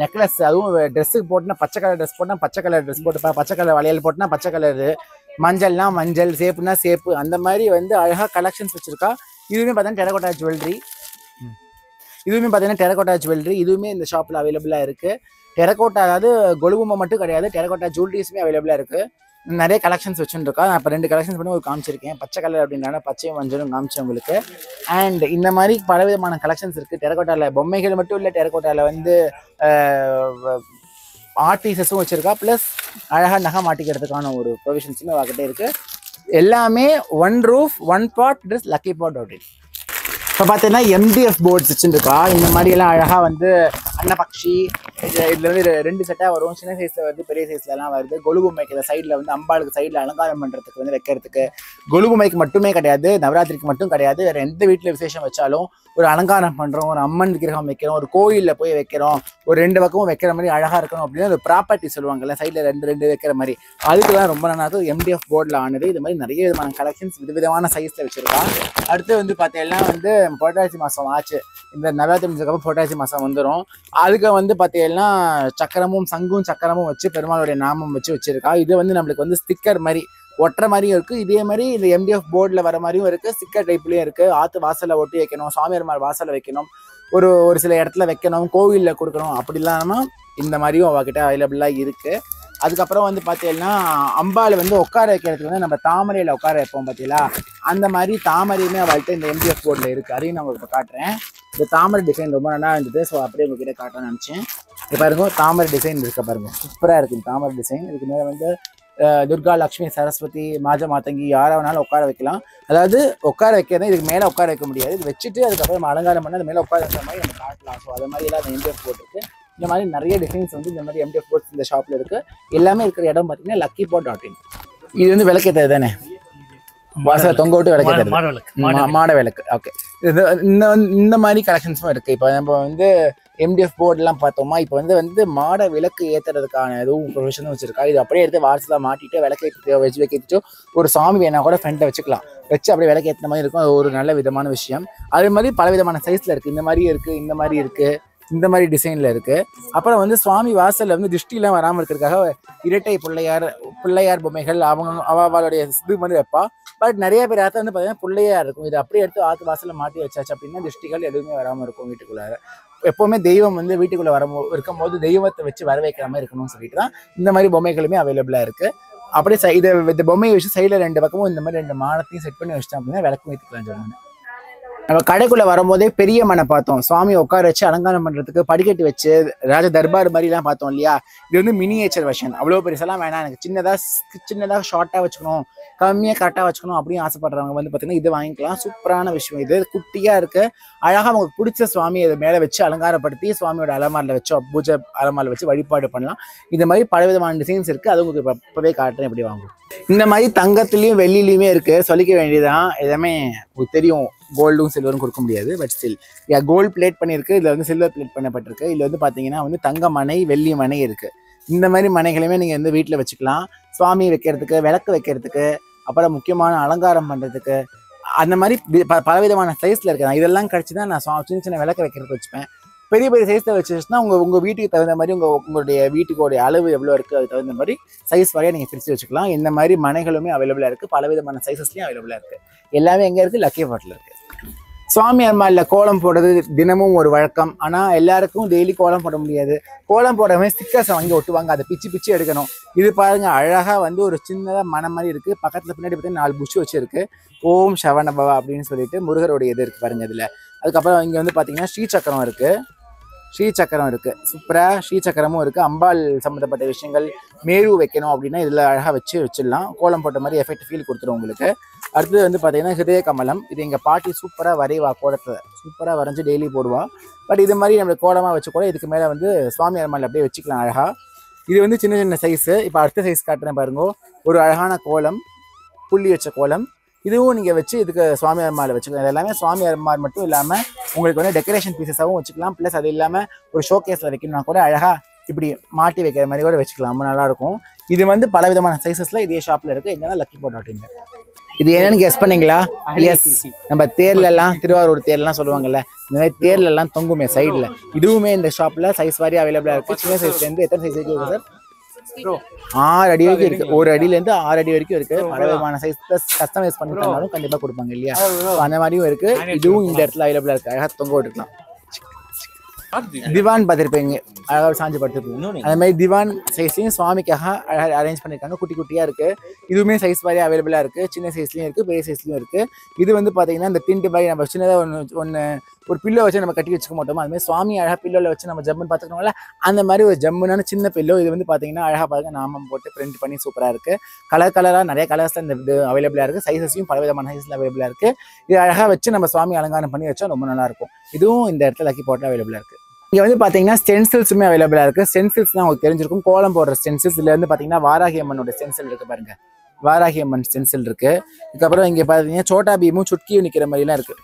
நெக்லஸ், அதுவும் ட்ரெஸ்ஸுக்கு போட்டுனா பச்சை கலர் ட்ரெஸ் போட்டுனா பச்சை கலர் ட்ரெஸ் போட்டுப்பா, பச்சை கலர் வளையல் போட்டுனா பச்சை கலரு, மஞ்சள்னா மஞ்சள், சேப்புனா சேப்பு, அந்த மாதிரி வந்து அழகா கலெக்ஷன்ஸ் வச்சிருக்கா. இதுவுமே பார்த்தீங்கன்னா டெரகோட்டா ஜுவல்லரி. இதுவுமே இந்த ஷாப்ல அவைலபிளா இருக்கு. டெரகோட்டா அதாவது கொலுபொம்மை மட்டும் கிடையாது, டெரகோட்டா ஜுவல்லரிஸுமே அவைலபிளா இருக்கு. நிறைய கலெக்ஷன்ஸ் வச்சுருக்கா. நான் இப்போ 2 கலெக்ஷன்ஸ் பண்ணி ஒரு காமிச்சிருக்கேன். பச்சை கலர் அப்படின்றனால பச்சையும் மஞ்சளும் காமிச்சேன் உங்களுக்கு. அண்ட் இந்த மாதிரி பலவிதமான கலெக்ஷன்ஸ் இருக்குது. டெரகோட்டாவில் பொம்மைகள் மட்டும் இல்லை, டெரகோட்டாவில் வந்து ஆர்ட் பீசஸும் வச்சுருக்கா. ப்ளஸ் அழகாக நகை மாட்டிக்கிறதுக்கான ஒரு ப்ரொவிஷன்ஸுமே அவகிட்டே இருக்குது. எல்லாமே 1 ரூஃப் 1 பாட் ட்ரெஸ் லக்கி பாட் அப்படின்னு. இப்போ பார்த்தீங்கன்னா MDF போர்ட்ஸ் வச்சுருக்கா. இந்த மாதிரியெல்லாம் அழகாக வந்து அன்னபக்ஷி இதுல வந்து 2 செட்டாக வரும். சின்ன சைஸில் வருது, பெரிய சைஸ்லலாம் வருது. கொலுபொம்மைக்கு சைடில் வந்து அம்பாளுக்கு சைடில் அலங்காரம் பண்ணுறதுக்கு வந்து வைக்கிறதுக்கு. கொலுபொம்மைக்கு மட்டுமே கிடையாது, நவராத்திரிக்கு மட்டும் கிடையாது, வேறு எந்த வீட்டில் விசேஷம் வச்சாலும் ஒரு அலங்காரம் பண்ணுறோம், ஒரு அம்மன் விக்கிரகம் வைக்கிறோம், ஒரு கோயிலில் போய் வைக்கிறோம், ஒரு 2 பக்கமும் வைக்கிற மாதிரி அழகாக இருக்கணும் அப்படின்னு ஒரு ப்ராப்பர்ட்டி சொல்லுவாங்கல்ல, சைடில் 2 வைக்கிற மாதிரி. அதுக்கெல்லாம் ரொம்ப நல்லா இருக்கும். MDF போர்டில் ஆனது. இது மாதிரி நிறைய விதமான கலெக்ஷன்ஸ் விதவிதமான சைஸில் வச்சுருக்கா. அடுத்து வந்து பார்த்தீங்கன்னா வந்து புரட்டாசி மாதம் ஆச்சு. இந்த நவராத்திரி முடிஞ்சதுக்கப்புறம் புரட்டாசி மாதம் வந்துடும். அதுக்கு வந்து பார்த்தீங்கன்னா சக்கரமும் சக்கரமும் வச்சு பெருமாளுடைய நாமம் வச்சிருக்கா. இது வந்து நம்மளுக்கு வந்து ஸ்டிக்கர் மாதிரி ஒட்டுற மாதிரியும் இருக்குது. இதே மாதிரி இந்த MDF போர்டில் வர மாதிரியும் இருக்குது, ஸ்டிக்கர் டைப்லேயும் இருக்குது. ஆற்று வாசலில் ஒட்டி வைக்கணும், சாமியார் வாசலில் வைக்கணும், ஒரு சில இடத்துல வைக்கணும், கோவிலில் கொடுக்கணும், அப்படி இல்லாமல் இந்த மாதிரியும் அவகிட்ட அவைலபிளாக இருக்குது. அதுக்கப்புறம் வந்து பார்த்தீங்கன்னா அம்பாள் வந்து உட்கார வைக்கிறதுக்கு வந்து நம்ம தாமரையில் உட்கார வைப்போம் பார்த்தீங்களா, அந்த மாதிரி தாமரையுமே அவள்கிட்ட இந்த MDF போர்டில் இருக்குது. அதையும் நான் உங்களுக்கு காட்டுறேன். இந்த தாமரை டிசைன் ரொம்ப நல்லா இருந்தது. ஸோ அப்படியே உங்ககிட்ட காட்டணும்னு நினச்சேன். இது பாருங்க, தாமரை டிசைன் இருக்க பாருங்க, சூப்பராக இருக்குது இந்த தாமரை டிசைன். இதுக்கு மேலே வந்து துர்கா, லக்ஷ்மி, சரஸ்வதி, மாதங்கி யாரை வேணாலும் உட்கார வைக்கலாம். அதாவது உட்கார வைக்கிறது, இதுக்கு மேலே உட்கார வைக்க முடியாது. இது வச்சுட்டு அதுக்கப்புறம் நம்ம அலங்காரம் பண்ணி அது மேலே உட்கார வைக்கிற மாதிரி நம்ம காட்டலாம். ஸோ அது மாதிரி எல்லாம் அந்த MDF போர்ட் இருக்குது. இந்த மாதிரி நிறைய டிசைன்ஸ் வந்து இந்த மாதிரி MDF போர்ட்ஸ் இந்த ஷாப்பில் இருக்குது. எல்லாமே இருக்கிற இடம் பார்த்தீங்கன்னா luckypot.in. இது வந்து விளக்கேற்றது தானே, வாசலை தொங்க விட்டு விளக்கேற்றது, மாட விளக்கு. ஓகே, இந்த மாதிரி கலெக்ஷன்ஸும் இருக்குது. இப்போ நம்ம வந்து MDF போர்டெலாம் பார்த்தோமா, இப்போ வந்து மாட விளக்கு ஏற்றுறதுக்கான எதுவும் ப்ரொவிஷனும் வச்சுருக்கா. இது அப்படியே எடுத்து வாசலாக மாட்டிட்டு விளக்கு வச்சு வைக்கிட்டு ஒரு சாமி வேணா கூட ஃப்ரெண்டை வச்சுக்கலாம், வச்சு அப்படியே விளக்கு ஏற்றுற மாதிரி இருக்கும். அது ஒரு நல்ல விதமான விஷயம். அதே மாதிரி பல விதமான சைஸில் இருக்குது. இந்த மாதிரி இருக்குது, இந்த மாதிரி இருக்குது, இந்த மாதிரி டிசைனில் இருக்குது. அப்புறம் வந்து சுவாமி வாசலில் வந்து திருஷ்டிலாம் வராமல் இருக்கிறதுக்காக இரட்டை பிள்ளையார் பொம்மைகள் அவளுடைய இது மாதிரி வைப்பா. பட் நிறைய பேர் ஆற்ற வந்து பார்த்தீங்கன்னா பிள்ளையார் இருக்கும். இது அப்படியே எடுத்து ஆற்று வாசலில் மாட்டி வச்சாச்சு அப்படின்னா திருஷ்டிகள் எதுவுமே வராமல் இருக்கும் வீட்டுக்குள்ளார. எப்போவுமே தெய்வம் வந்து வீட்டுக்குள்ளே இருக்கும்போது தெய்வத்தை வச்சு வர வைக்கிற மாதிரி இருக்கணும்னு சொல்லிட்டு தான் இந்த மாதிரி பொம்மைகளுமே அவைலபிளாக இருக்குது. அப்படியே இந்த பொம்மையை வச்சு சைடில் 2 பக்கமும் இந்த மாதிரி 2 மாடத்தையும் செட் பண்ணி வச்சிட்டோம் அப்படின்னா விளக்கு வைத்துக்கலாம் சொல்லுவாங்க. நம்ம கடைக்குள்ளே வரும்போதே பெரிய மனை பார்த்தோம், சுவாமி உட்கார வச்சு அலங்காரம் பண்ணுறதுக்கு படிக்கட்டு வச்சு ராஜ தர்பார் மாதிரிலாம் பார்த்தோம் இல்லையா. இது வந்து மினியேச்சர் வெர்ஷன். அவ்வளோ பெருசெல்லாம் வேணாம், எனக்கு சின்னதாக ஷார்ட்டாக வச்சுக்கணும், கம்மியாக கரெக்டாக வச்சுக்கணும் அப்படின்னு ஆசைப்படுறவங்க வந்து பார்த்தீங்கன்னா இது வாங்கிக்கலாம். சூப்பரான விஷயம். இது குட்டியாக இருக்குது, அழகாக உங்களுக்கு பிடிச்ச சுவாமி அதை மேலே வச்சு அலங்காரப்படுத்தி சுவாமியோட அலமாரில் வச்சு பூஜை அலமாரில் வச்சு வழிபாடு பண்ணலாம். இந்த மாதிரி பலவிதமான டிசைன்ஸ் இருக்குது. அது உங்களுக்கு இப்போவே காட்டுறேன் எப்படி வாங்கும். இந்த மாதிரி தங்கத்துலேயும் வெள்ளிலையுமே இருக்குது. சொல்லிக்க வேண்டியதுதான், எல்லாமே உங்களுக்கு தெரியும், கோல்டும் சில்வரும் கொடுக்க முடியாது. பட் ஸ்டில் கோல்டு பிளேட் பண்ணியிருக்கு, இதில் வந்து சில்வர் பிளேட் பண்ணப்பட்டிருக்கு. இதில் வந்து பார்த்தீங்கன்னா வந்து தங்க மனை வெள்ளி மனை இருக்குது. இந்த மாதிரி மனைகளையுமே நீங்கள் வந்து வீட்டில் வச்சுக்கலாம். சுவாமி வைக்கிறதுக்கு, விளக்கு வைக்கிறதுக்கு, அப்புறம் முக்கியமான அலங்காரம் பண்ணுறதுக்கு, அந்த மாதிரி பலவிதமான சைஸில் இருக்குது. இதெல்லாம் கழிச்சு தான் நான் சின்ன சின்ன விளக்கு வைக்கிறதுக்கு வச்சுப்பேன். பெரிய பெரிய சைஸில் வச்சுச்சுன்னா உங்கள் வீட்டுக்கு தகுந்த மாதிரி உங்களுடைய வீட்டுக்கோடைய அளவு எவ்வளோ இருக்குது அதுக்கு தகுந்த மாதிரி சைஸ் வரையாக நீங்கள் பிரித்து வச்சுக்கலாம். இந்த மாதிரி மனைகளுமே அவைலபிளாக இருக்குது, பலவிதமான சைஸஸ்லையும் அவைலபிளாக இருக்குது. எல்லாமே எங்கே இருக்குது? லக்கி பாட்டில் இருக்குது. சுவாமி அம்மாவில் கோலம் போடுறது தினமும் ஒரு வழக்கம். ஆனால் எல்லாருக்கும் டெய்லி கோலம் போட முடியாது. கோலம் போடுறவங்க ஸ்டிக்கர்ஸை வாங்கி ஒட்டுவாங்க, அதை பிச்சு பிச்சு எடுக்கணும். இது பாருங்கள், அழகாக வந்து ஒரு சின்னதாக மனம் மாதிரி இருக்குது. பக்கத்தில் பின்னாடி பார்த்தீங்கன்னா 4 புஷ் வச்சுருக்கு. ஓம் சவணபவா அப்படின்னு சொல்லிட்டு முருகருடைய இது இருக்குது பாருங்கள் இதில். அதுக்கப்புறம் இங்கே வந்து பார்த்தீங்கன்னா ஸ்ரீசக்கரம் இருக்குது. ஸ்ரீசக்கரம் இருக்குது, சூப்பராக ஸ்ரீசக்கரமும் இருக்குது. அம்பாள் சம்மந்தப்பட்ட விஷயங்கள் மேரு வைக்கணும் அப்படின்னா இதில் அழகாக வச்சிடலாம். கோலம் போட்ட மாதிரி எஃபெக்ட் ஃபீல் கொடுத்துரும் உங்களுக்கு. அடுத்தது வந்து பார்த்தீங்கன்னா ஹிருதய கமலம். இது எங்கள் பாட்டி சூப்பராக வரைவா, கோலத்தை சூப்பராக வரைஞ்சி டெய்லி போடுவா. பட் இது மாதிரி நம்ம கோலமாக வச்சு கூட இதுக்கு மேலே வந்து சுவாமி அம்மாள் அப்படியே வச்சுக்கலாம் அழகாக. இது வந்து சின்ன சின்ன சைஸு. இப்போ அடுத்த சைஸ் காட்டுறேன் பாருங்க. ஒரு அழகான கோலம், புள்ளி வச்ச கோலம். இதுவும் நீங்கள் வச்சு இதுக்கு சுவாமி அம்மாவில் வச்சுக்கலாம். இது எல்லாமே சுவாமி அம்மாள் மட்டும் இல்லாமல் உங்களுக்கு வந்து டெக்கரேஷன் பீசஸாகவும் வச்சுக்கலாம். ப்ளஸ் அது இல்லாமல் ஒரு ஷோ கேஸில் வைக்கணும்னா கூட அழகாக இப்படி மாட்டி வைக்கிற மாதிரி கூட வச்சுக்கலாம். ரொம்ப நல்லாயிருக்கும். இது வந்து பலவிதமான சைஸஸில் இதே ஷாப்பில் இருக்குது. எங்கன்னா லக்கி பாட் அப்படிங்க. இது என்னன்னு கெஸ் பண்ணீங்களா? எஸ், நம்ம தேர்லெல்லாம், திருவாரூர் தேர்லாம் சொல்லுவாங்கல்ல, இந்த மாதிரி தேர்லெல்லாம் தொங்குமே சைடில். இதுவுமே இந்த ஷாப்பில் சைஸ் வாரி அவைலபிளாக இருக்குது. சின்ன சைஸ்லேருந்து எத்தனை சைஸ் வரைக்கும் இருக்குது சார்? 6 அடி வரைக்கும் இருக்குது. 1 அடியிலேருந்து 6 அடி வரைக்கும் இருக்குது. பலவிதமான சைஸ் ப்ளஸ் கஸ்டமைஸ் பண்ணி தந்தாலும் கண்டிப்பாக கொடுப்பாங்க இல்லையா? அந்த மாதிரியும் இருக்குது. இதுவும் இந்த இடத்துல அவைலபிளாக இருக்குது. அழகாக தொங்க விட்டுக்கலாம். திவான் பார்த்துருப்பீங்க, அழகாக சாஞ்சு படுத்துருப்பீங்க. அந்த மாதிரி திவான் சைஸ்லையும் சுவாமிக்காக அழகாக அரேஞ்ச் பண்ணியிருக்காங்க. குட்டி குட்டியாக இருக்குது. இதுவுமே சைஸ் வாரியாக அவைலபிளாக இருக்குது. சின்ன சைஸ்லையும் இருக்குது, பெரிய சைஸ்லையும் இருக்குது. இது வந்து பார்த்தீங்கன்னா இந்த திண்டு பாய் நம்ம சின்னதாக ஒன்று ஒரு பில்லோ வச்சு நம்ம கட்டி வச்சுக்க மாட்டோமோ, அதுமாதிரி சுவாமி அழகாக பில்லோவில் வச்சு நம்ம ஜம்முன்னு பார்த்துக்கணும்ல, அந்த மாதிரி ஒரு ஜம்முனான சின்ன பில்லோ. இது வந்து பார்த்தீங்கன்னா அழகாக பார்க்க நாமம் போட்டு பிரிண்ட் பண்ணி சூப்பராக இருக்குது. கலராக நிறைய கலர்ஸில் இந்த இது அவைலபிளாக இருக்குது. சைஸஸையும் பலவிதமான சைஸில் அவைலபிளாக இருக்குது. இது அழகாக வச்சு நம்ம சுவாமி அலங்காரம் பண்ணி வச்சா ரொம்ப நல்லாயிருக்கும். இதுவும் இந்த இடத்துல லக்கி பாட்டில் அவைலபிளாக இருக்குது. இங்கே வந்து பார்த்தீங்கன்னா ஸ்டென்சில்ஸுமே அவைலபிளாக இருக்குது. ஸ்டென்சில்ஸ்லாம் உங்களுக்கு தெரிஞ்சிருக்கும், கோலம் போடுற ஸ்டென்சில்ஸ். இதில் வந்து பார்த்தீங்கன்னா வாராகி அம்மனோட ஸ்டென்சில் இருக்குது பாருங்கள். வாராகி அம்மன் ஸ்டென்சில் இருக்குது. இதுக்கப்புறம் இங்கே பார்த்தீங்கன்னா சோட்டா பீமும் சுட்கியும் நிற்கிற மாதிரிலாம் இருக்குது.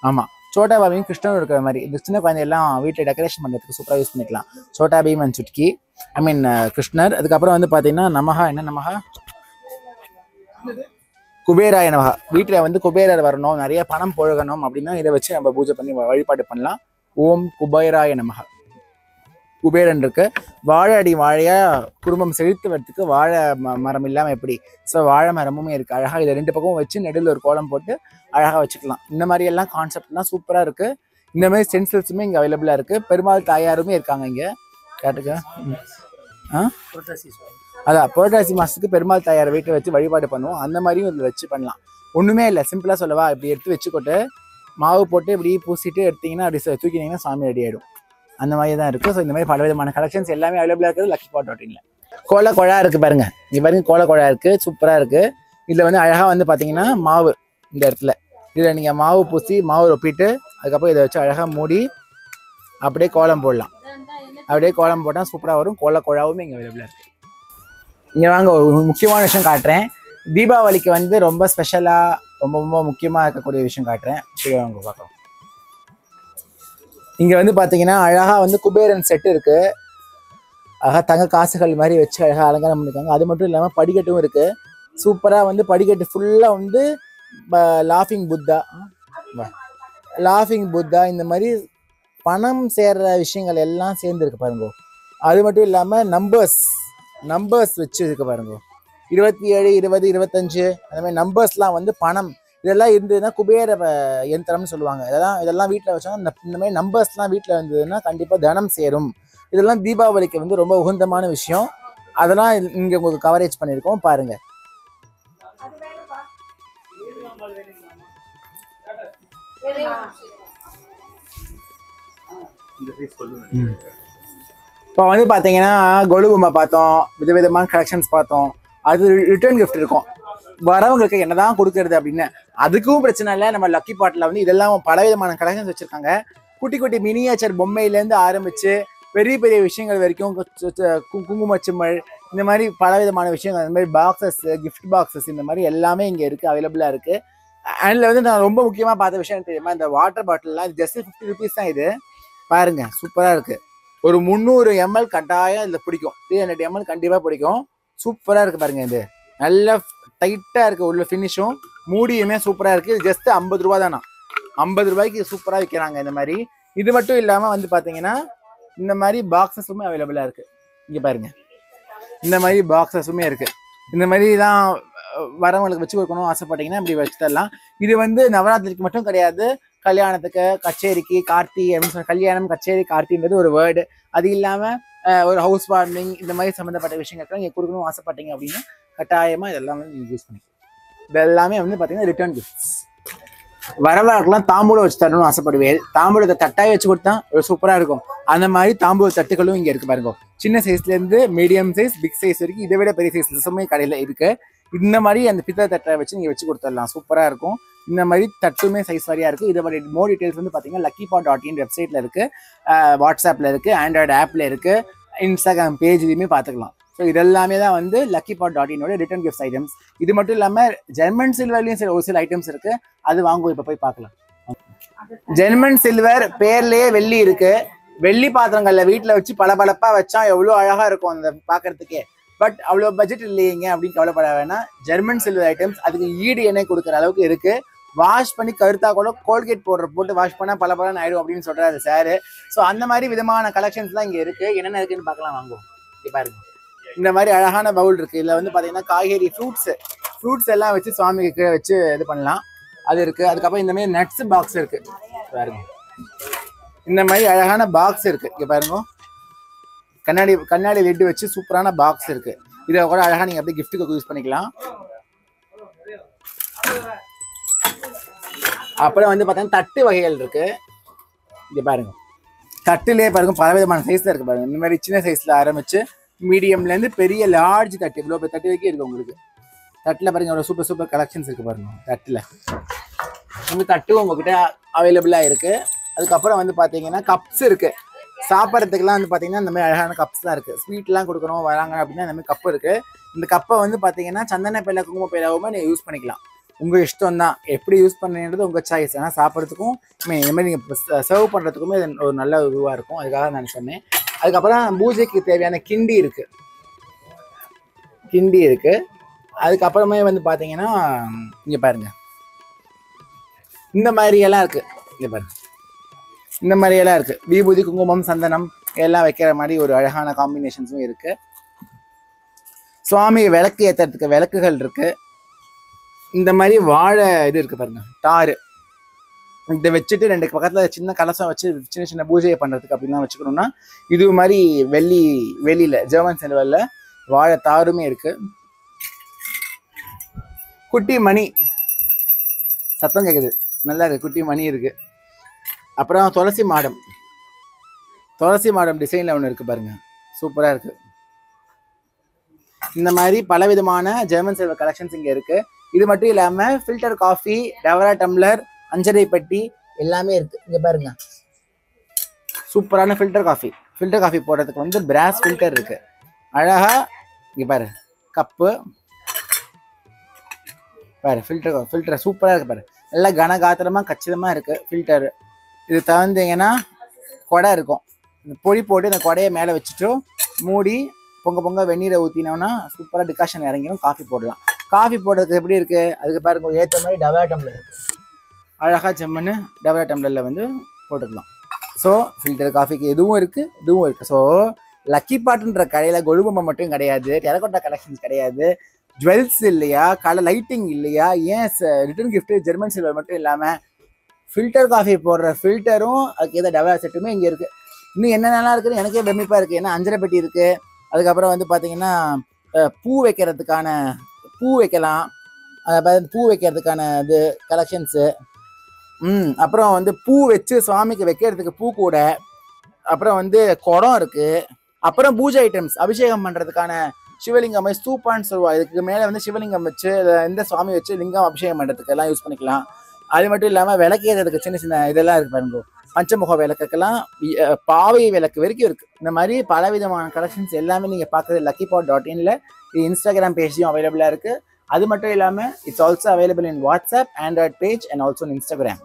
ஆமாம், சோட்டா பாபியும் கிருஷ்ணனும் இருக்கிற மாதிரி. இந்த சின்ன குழந்தையெல்லாம் வீட்டில் டெக்கரேஷன் பண்ணுறதுக்கு சூப்பராக யூஸ் பண்ணிக்கலாம். சோட்டா பீம் அண்ட் சுட்கி, ஐ மீன் கிருஷ்ணர். அதுக்கப்புறம் வந்து பார்த்தீங்கன்னா நமகா, என்ன நமகா, குபேராய நமகா. வீட்டில் வந்து குபேரர் வரணும், நிறைய பணம் புழகணும் அப்படின்னா இதை வச்சு நம்ம பூஜை பண்ணி வழிபாடு பண்ணலாம். ஓம் குபேராய நமகா. குபேரன் இருக்கு. வாழை அடி வாழையாக குடும்பம் செழித்து வரத்துக்கு வாழை மரம் இல்லாமல் எப்படி? ஸோ வாழை மரமுமே இருக்குது. அழகாக இதை 2 பக்கமும் வச்சு நடுவில் ஒரு கோலம் போட்டு அழகாக வச்சுக்கலாம். இந்த மாதிரி எல்லாம் கான்செப்ட்லாம் சூப்பராக இருக்குது. இந்த மாதிரி ஸ்டென்சில்ஸுமே இங்கே அவைலபிளாக இருக்குது. பெருமாள் தாயாருமே இருக்காங்க இங்கே. கேட்டுக்க. அதான் புரட்டாசி மாதத்துக்கு பெருமாள் தாயார் வீட்டை வச்சு வழிபாடு பண்ணுவோம். அந்த மாதிரியும் இதில் வச்சு பண்ணலாம். ஒன்றுமே இல்லை, சிம்பிளாக சொல்லவா, இப்படி எடுத்து வச்சுக்கொட்டு மாவு போட்டு இப்படி பூசிட்டு எடுத்திங்கன்னா அப்படி தூக்கினீங்கன்னா சாமி ரெடி ஆகிடும். அந்த மாதிரி தான் இருக்குது. ஸோ இந்த மாதிரி பலவிதமான கலெக்ஷன்ஸ் எல்லாமே அவைலபிளாக இருக்குது லக்கி பாட் டாட்டின்ல. கோல குழா இருக்குது பாருங்கள். இங்கே பாருங்க, கோல குழா இருக்குது, சூப்பராக இருக்குது. இதில் வந்து அழகாக வந்து பார்த்தீங்கன்னா மாவு இந்த இடத்துல இதில் நீங்கள் மாவு பூசி மாவு ரொப்பிட்டு அதுக்கப்புறம் இதை வச்சு அழகாக மூடி அப்படியே கோலம் போடலாம். அப்படியே கோலம் போட்டால் சூப்பராக வரும். கோல குழாவுமே இங்கே அவைலபிளாக இருக்குது. இங்கே வாங்க, ஒரு முக்கியமான விஷயம் காட்டுறேன். தீபாவளிக்கு வந்து ரொம்ப ஸ்பெஷலாக ரொம்ப ரொம்ப முக்கியமாக இருக்கக்கூடிய விஷயம் காட்டுறேன். வாங்க பார்க்கலாம். இங்கே வந்து பார்த்தீங்கன்னா அழகாக வந்து குபேரன் செட்டு இருக்குது. அழகாக தங்க காசுகள் மாதிரி வச்சு அழகாக அலங்காரம் பண்ணியிருக்காங்க. அது மட்டும் இல்லாமல் படிக்கட்டும் இருக்குது. சூப்பராக வந்து படிக்கட்டு ஃபுல்லாக வந்து லாஃபிங் புத்தா இந்த மாதிரி பணம் சேர்ற விஷயங்கள் எல்லாம் சேர்ந்துருக்கு பாருங்க. அது மட்டும் இல்லாமல் நம்பர்ஸ் வச்சு இருக்கு பாருங்க. 27, 20, 25 அந்த மாதிரி நம்பர்ஸ்லாம் வந்து பணம் இதெல்லாம் இருந்ததுன்னா குபேர யந்திரம்னு சொல்லுவாங்க. இதெல்லாம் வீட்டில் வச்சாங்க. இந்த மாதிரி நம்பர்ஸ்லாம் வீட்டில் இருந்ததுன்னா கண்டிப்பாக தனம் சேரும். இதெல்லாம் தீபாவளிக்கு வந்து ரொம்ப உகந்தமான விஷயம். அதெல்லாம் இங்கே உங்களுக்கு கவரேஜ் பண்ணியிருக்கோம் பாருங்கள். இப்போ வந்து பார்த்தீங்கன்னா கொலு பொம்மை பார்த்தோம், விதவிதமான கலெக்ஷன்ஸ் பார்த்தோம். அது ரிட்டர்ன் கிஃப்ட் இருக்கும். வரவங்களுக்கு என்னதான் கொடுக்கறது அப்படின்னு அதுக்கும் பிரச்சனை இல்லை. நம்ம லக்கி பாட்டில் வந்து இதெல்லாம் பலவிதமான கலெக்ஷன்ஸ் வச்சுருக்காங்க. குட்டி குட்டி மினியேச்சர் பொம்மையிலேருந்து ஆரம்பித்து பெரிய பெரிய விஷயங்கள் வரைக்கும் குங்குமச்சிம்மல் இந்த மாதிரி பலவிதமான விஷயங்கள், அந்த மாதிரி பாக்ஸஸ், கிஃப்ட் பாக்ஸஸ் இந்த மாதிரி எல்லாமே இங்கே இருக்குது, அவைலபிளாக இருக்குது. அதில் வந்து நான் ரொம்ப முக்கியமாக பார்த்த விஷயம் தெரியுமா, இந்த வாட்டர் பாட்டில்லாம் இது ஜஸ்ட் 50 rupees தான். இது பாருங்கள், சூப்பராக இருக்குது. ஒரு 300 ml கட்டாயம் இதில் பிடிக்கும். 300 ml கண்டிப்பாக பிடிக்கும். சூப்பராக இருக்குது பாருங்க. இது நல்லா டைட்டாக இருக்குது. உள்ள ஃபினிஷும் மூடியுமே சூப்பராக இருக்குது. இது ஜஸ்ட் 50 ரூபா தானா. 50 ரூபாய்க்கு சூப்பராக விற்கிறாங்க இந்த மாதிரி. இது மட்டும் இல்லாமல் வந்து பார்த்தீங்கன்னா இந்த மாதிரி பாக்ஸஸுமே அவைலபிளாக இருக்குது. இங்கே பாருங்க, இந்த மாதிரி பாக்ஸஸுமே இருக்குது. இந்த மாதிரி தான் வரவங்களுக்கு வச்சு கொடுக்கணும் ஆசைப்பட்டீங்கன்னா இப்படி வச்சு தரலாம். இது வந்து நவராத்திரிக்கு மட்டும் கிடையாது, கல்யாணத்துக்கு, கச்சேரிக்கு, கார்த்தி அப்படின்னு சொல்லி கல்யாணம், கச்சேரி, கார்த்தின்றது ஒரு வேர்டு. அது இல்லாமல் ஒரு ஹவுஸ் வார்மிங் இந்த மாதிரி சம்மந்தப்பட்ட விஷயங்கள் நீங்கள் கொடுக்கணும் ஆசைப்பட்டீங்க அப்படின்னா கட்டாயமாக இதெல்லாம் வந்து நீங்கள் யூஸ் பண்ணிக்கலாம். இது எல்லாமே வந்து பார்த்தீங்கன்னா ரிட்டர்ன் கிஃப்ட்ஸ். வரவாருக்கெல்லாம் தாம்பூலம் வச்சு தரணும்னு ஆசைப்படுவேன். தாம்பூலத்தை தட்டாய் வச்சு கொடுத்தா ஒரு சூப்பராக இருக்கும். அந்த மாதிரி தாம்பூல தட்டுகளும் இங்கே இருக்குது பாருங்க. சின்ன சைஸ்லேருந்து மீடியம் சைஸ், பிக் சைஸ் வரைக்கும் இதை விட பெரிய சைஸ் எல்லாமே கடையில் இருக்குது. இந்த மாதிரி அந்த பித்தளை தட்டை வச்சு நீங்கள் வச்சு கொடுத்துடலாம், சூப்பராக இருக்கும். இந்த மாதிரி தட்டுமே சைஸ் வாரியாக இருக்குது. இதை மாதிரி மோர் டீட்டெயில்ஸ் வந்து பார்த்தீங்கன்னா luckipot.in வெப்சைட்டில் இருக்குது, வாட்ஸ்அப்பில் இருக்குது, ஆண்ட்ராய்டு ஆப்பில் இருக்குது, இன்ஸ்டாகிராம் பேஜ்லையுமே பார்த்துக்கலாம். ஸோ இதெல்லாமே தான் வந்து luckipot.in ரிட்டர்ன் கிஃப்ட்ஸ் ஐட்டம்ஸ். இது மட்டும் இல்லாமல் ஜெர்மன் சில்வர்லேயும் ஒரு சில ஐட்டம்ஸ் இருக்குது, அது வாங்குவோம். இப்போ போய் பார்க்கலாம். ஜெர்மன் சில்வர் பேர்லேயே வெள்ளி இருக்குது. வெள்ளி பாத்திரங்களில் வீட்டில் வச்சு பளபளப்பாக வச்சா எவ்வளோ அழகாக இருக்கும் அந்த பார்க்கறதுக்கே. பட் அவ்வளோ பட்ஜெட் இல்லைங்க அப்படின்னு கவலைப்பட வேணாம். ஜெர்மன் சில்வர் ஐட்டம்ஸ் அதுக்கு ஈடு எண்ணெய் கொடுக்குற அளவுக்கு இருக்குது. வாஷ் பண்ணி கருத்தா கூட கோல்கேட் போட்டு வாஷ் பண்ணால் பளபளன்னு ஆயிடும் அப்படின்னு சொல்கிறாரு சார். ஸோ அந்த மாதிரி விதமான கலெக்ஷன்ஸ்லாம் இங்கே இருக்குது. என்னென்ன இருக்குன்னு பார்க்கலாம், வாங்குவோம். இப்போ பாருங்க, இந்த மாதிரி அழகான பவுல் இருக்குது. இதில் வந்து பார்த்தீங்கன்னா காய்கறி, ஃப்ரூட்ஸ் எல்லாம் வச்சு சுவாமிக்கு வச்சு இது பண்ணலாம், அது இருக்குது. அதுக்கப்புறம் இந்த மாதிரி நட்ஸ் பாக்ஸ் இருக்குது பாருங்க. இந்த மாதிரி அழகான பாக்ஸ் இருக்குது. இங்கே பாருங்க, கண்ணாடி லிட்டு வச்சு சூப்பரான பாக்ஸ் இருக்குது. இதை கூட அழகாக நீங்கள் அப்படியே கிஃப்ட்டுக்கு யூஸ் பண்ணிக்கலாம். அப்புறம் வந்து பார்த்தீங்கன்னா தட்டு வகைகள் இருக்குது. இங்கே பாருங்க, தட்டுலேயே பாருங்க பலவிதமான சைஸில் இருக்குது பாருங்க. இந்த மாதிரி சின்ன சைஸில் ஆரம்பித்து மீடியம்லேருந்து பெரிய லார்ஜ் தட்டு, இவ்வளோ பெரிய தட்டு வரைக்கும் இருக்குது உங்களுக்கு. தட்டில் பாருங்க அவ்வளோ சூப்பர் கலெக்ஷன்ஸ் இருக்குது பாருங்க. தட்டில் இந்த தட்டும் உங்ககிட்ட அவைலபிளாக இருக்குது. அதுக்கப்புறம் வந்து பார்த்தீங்கன்னா கப்ஸ் இருக்குது. சாப்பிட்றதுக்குலாம் வந்து பார்த்தீங்கன்னா இந்த மாதிரி அழகான கப்ஸ் தான் இருக்குது. ஸ்வீட்லாம் கொடுக்கணும் வராங்க அப்படின்னா இந்த மாதிரி கப்பு இருக்குது. இந்த கப்பை வந்து பார்த்தீங்கன்னா சந்தன பேல, குங்கும பேலாவுமே நீங்கள் யூஸ் பண்ணிக்கலாம். உங்கள் இஷ்டம் தான், எப்படி யூஸ் பண்ணுறது உங்கள் சாய்ஸ். ஆனால் சாப்பிட்றதுக்கும் இந்த மாதிரி நீங்கள் சர்வ் பண்ணுறதுக்குமே ஒரு நல்ல இதுவாக இருக்கும். அதுக்காக நான் சொன்னேன். அதுக்கப்புறம் பூஜைக்கு தேவையான கிண்டி இருக்குது. அதுக்கப்புறமே வந்து பார்த்தீங்கன்னா இங்கே பாருங்க, இந்த மாதிரியெல்லாம் இருக்குது. இங்கே பாருங்க, இந்த மாதிரியெல்லாம் இருக்குது. விபூதி, குங்குமம், சந்தனம் எல்லாம் வைக்கிற மாதிரி ஒரு அழகான காம்பினேஷன்ஸும் இருக்குது. சுவாமி விளக்கு ஏற்றுறதுக்கு விளக்குகள் இருக்குது. இந்த மாதிரி வாழை இது இருக்குது பாருங்க, டாரு. இதை வச்சுட்டு 2 பக்கத்தில் சின்ன கலசம் வச்சு சின்ன பூஜையை பண்ணுறதுக்கு அப்படின்லாம் வச்சுக்கணும்னா இது மாதிரி வெளியில் ஜெர்மன் சில்வரில் வாழை தாருமே இருக்குது. குட்டி மணி சத்தம் கேட்குது, நல்லா இருக்குது. குட்டி மணி இருக்குது. அப்புறம் துளசி மாடம் டிசைனில் ஒன்று இருக்குது பாருங்க, சூப்பராக இருக்குது. இந்த மாதிரி பலவிதமான ஜெர்மன் சில்வர் கலெக்ஷன்ஸ் இங்கே இருக்குது. இது மட்டும் இல்லாமல் ஃபில்டர் காஃபி, டவரா டம்ளர், அஞ்சரை பெட்டி எல்லாமே இருக்குது. இங்கே பாருங்க, சூப்பரான ஃபில்டர் காஃபி போடுறதுக்கு வந்து பிராஸ் ஃபில்டர் இருக்குது. அழகாக இங்கே பாரு, கப்பு பாரு, ஃபில்டர் சூப்பராக இருக்குது பாரு. நல்லா கனகாத்திரமாக கச்சிதமாக இருக்குது ஃபில்டரு. இது தவிர்த்தீங்கன்னா கொடை இருக்கும். இந்த பொடி போட்டு இந்த கொடையை மேலே வச்சுட்டு மூடி பொங்க வெந்நீரை ஊற்றினோன்னா சூப்பராக டிகாஷன் இறங்கிடும். காஃபி போடலாம். காஃபி போடுறதுக்கு எப்படி இருக்குது, அதுக்கு பாருங்க ஏற்ற மாதிரி டவரா டம்ளர் இருக்குது. அழகாக ஜம்முன்னு டவரா டம்ளரில் வந்து போட்டுக்கலாம். ஸோ ஃபில்டர் காஃபிக்கு இதுவும் இருக்குது. ஸோ லக்கி பாட்டுன்ற கடையில் கொழுபொம்மை மட்டும் கிடையாது, டெரகோட்டா கலெக்ஷன்ஸ் கிடையாது, ஜுவல்ஸ் இல்லையா, லைட்டிங் இல்லையா, ஏன் ரிட்டர்ன் கிஃப்ட்டு ஜெர்மன் சில்வர் மட்டும் இல்லாமல் ஃபில்டர் காஃபி போடுற ஃபில்டரும் அதுக்கு ஏதோ டவரா செட்டுமே இங்கே இருக்குது. இன்னும் என்னென்னலாம் இருக்குதுன்னு எனக்கே பிரமிப்பாக இருக்குது. ஏன்னா அஞ்சரை பெட்டி இருக்குது. அதுக்கப்புறம் வந்து பார்த்தீங்கன்னா பூ வைக்கிறதுக்கான பூ வைக்கிறதுக்கான இது கலெக்ஷன்ஸு. அப்புறம் வந்து பூ வச்சு சுவாமிக்கு வைக்கிறதுக்கு பூ கூட. அப்புறம் வந்து குடம் இருக்குது. அப்புறம் பூஜை ஐட்டம்ஸ், அபிஷேகம் பண்ணுறதுக்கான சிவலிங்கம் ஸ்தூப்பான்னு சொல்லுவாள். இதுக்கு மேலே வந்து சிவலிங்கம் வச்சு இந்த சுவாமி வச்சு லிங்கம் அபிஷேகம் பண்ணுறதுக்கு எல்லாம் யூஸ் பண்ணிக்கலாம். அது மட்டும் இல்லாமல் விளக்கேறதுக்கு சின்ன இதெல்லாம் இருக்குது பாருங்க. பஞ்சமுக விளக்குக்கெல்லாம் பாவை விளக்கு வரைக்கும் இருக்குது. இந்த மாதிரி பலவிதமான கலெக்ஷன்ஸ் எல்லாமே நீங்கள் பார்க்குறது luckipot.in. இன்ஸ்டாகிராம் பேஜ்லையும் அவைலபிளாக இருக்குது. அது மட்டும் இல்லாமல் it's also available in WhatsApp, Android page and also in Instagram.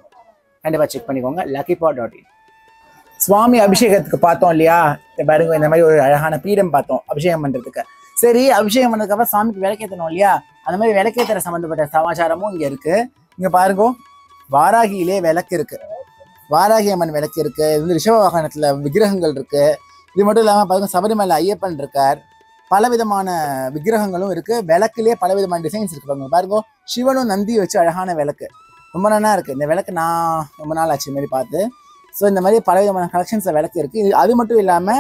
கண்டிப்பாக செக் பண்ணிக்கோங்க luckipot.in. சுவாமி அபிஷேகத்துக்கு பார்த்தோம் இல்லையா, பாருங்க இந்த மாதிரி ஒரு அழகான பீடம் பார்த்தோம் அபிஷேகம் பண்றதுக்கு. சரி, அபிஷேகம் பண்ணதுக்கு அப்புறம் சாமிக்கு விளக்கேற்றணும் இல்லையா, அந்த மாதிரி விளக்கேற்றுற சம்பந்தப்பட்ட சமாச்சாரமும் இங்க இருக்கு. இங்க பாருங்க, வாராகியிலே விளக்கு இருக்கு, வாராகி அம்மன் விளக்கு இருக்கு. இது வந்து ரிஷப வாகனத்துல விக்கிரகங்கள் இருக்கு. இது மட்டும் இல்லாம பாருங்க, சபரிமலை ஐயப்பன் இருக்கார். பல விதமான விக்கிரகங்களும் இருக்கு. விளக்குலயே பல விதமான டிசைன்ஸ் இருக்கு. பாருங்க, சிவனும் நந்தி வச்சு அழகான விளக்கு, ரொம்ப நல்லா இருக்கு. இந்த விளக்கு நான் ரொம்ப நாள் ஆச்சு இந்த மாதிரி பார்த்து. ஸோ இந்த மாதிரி பல விதமான கலெக்ஷன்ஸ்ல விளக்கு இருக்கு. இது அது மட்டும் இல்லாம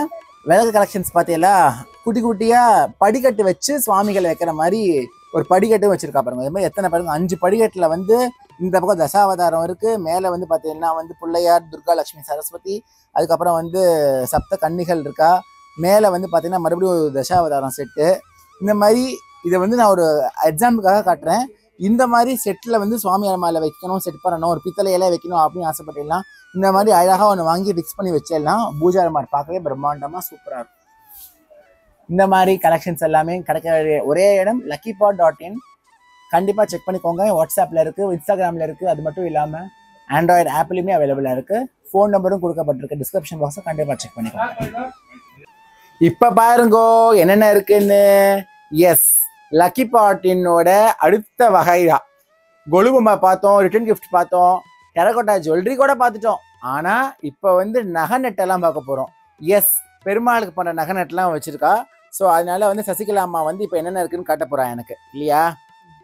விளக்கு கலெக்ஷன்ஸ் பார்த்தீங்களா, குட்டி குட்டியா படிக்கட்டு வச்சு சுவாமிகளை வைக்கிற மாதிரி ஒரு படிக்கட்டும் வச்சிருக்கா பாருங்க. இது மாதிரி எத்தனை பாருங்க, 5 படிக்கட்டுல வந்து இந்த பக்கம் தசாவதாரம் இருக்கு. மேல வந்து பாத்தீங்கன்னா வந்து பிள்ளையார், துர்கா, லட்சுமி, சரஸ்வதி, அதுக்கப்புறம் வந்து சப்த கன்னிகள் இருக்கா. மேல வந்து பாத்தீங்கன்னா மறுபடியும் ஒரு தசாவதாரம் செட்டு. இந்த மாதிரி இதை வந்து நான் ஒரு எக்ஸாம்பிளுக்காக காட்டுறேன். இந்த மாதிரி செட்டில் வந்து சுவாமி அலமாரியில் வைக்கணும், செட் பண்ணணும், ஒரு பித்தளையெல்லாம் வைக்கணும் அப்படின்னு ஆசைப்பட்டேலாம் இந்த மாதிரி அழகாக ஒன்று வாங்கி ஃபிக்ஸ் பண்ணி வச்சிடலாம். பூஜா அலமாரி பார்க்கவே பிரம்மாண்டமாக சூப்பராக இருக்கும். இந்த மாதிரி கலெக்ஷன்ஸ் எல்லாமே கிடைக்க ஒரே இடம் luckypot.in. கண்டிப்பாக செக் பண்ணிக்கோங்க. வாட்ஸ்அப்பில் இருக்குது, இன்ஸ்டாகிராமில் இருக்குது. அது மட்டும் இல்லாமல் ஆண்ட்ராய்டு ஆப்லையுமே அவைலபிளாக இருக்குது. ஃபோன் நம்பரும் கொடுக்கப்பட்டிருக்கு டிஸ்கிரிப்ஷன் பாக்ஸை, கண்டிப்பாக செக் பண்ணிக்கோங்க. இப்போ பாருங்கோ என்னென்ன இருக்குன்னு. எஸ், luckypot.in-ஓட அடுத்த வகையா கொலுபொம்மை பார்த்தோம், ரிட்டன் கிஃப்ட் பார்த்தோம், டெரகோட்டா ஜுவல்லரி கூட பார்த்துட்டோம். ஆனால் இப்போ வந்து நகை நெட்டெல்லாம் பார்க்க போகிறோம். எஸ், பெருமாளுக்கு பண்ணுற நகை நெட்டெல்லாம் வச்சுருக்கா. ஸோ அதனால வந்து சசிகலா அம்மா வந்து இப்போ என்னென்ன இருக்குன்னு காட்ட போகிறா எனக்கு இல்லையா.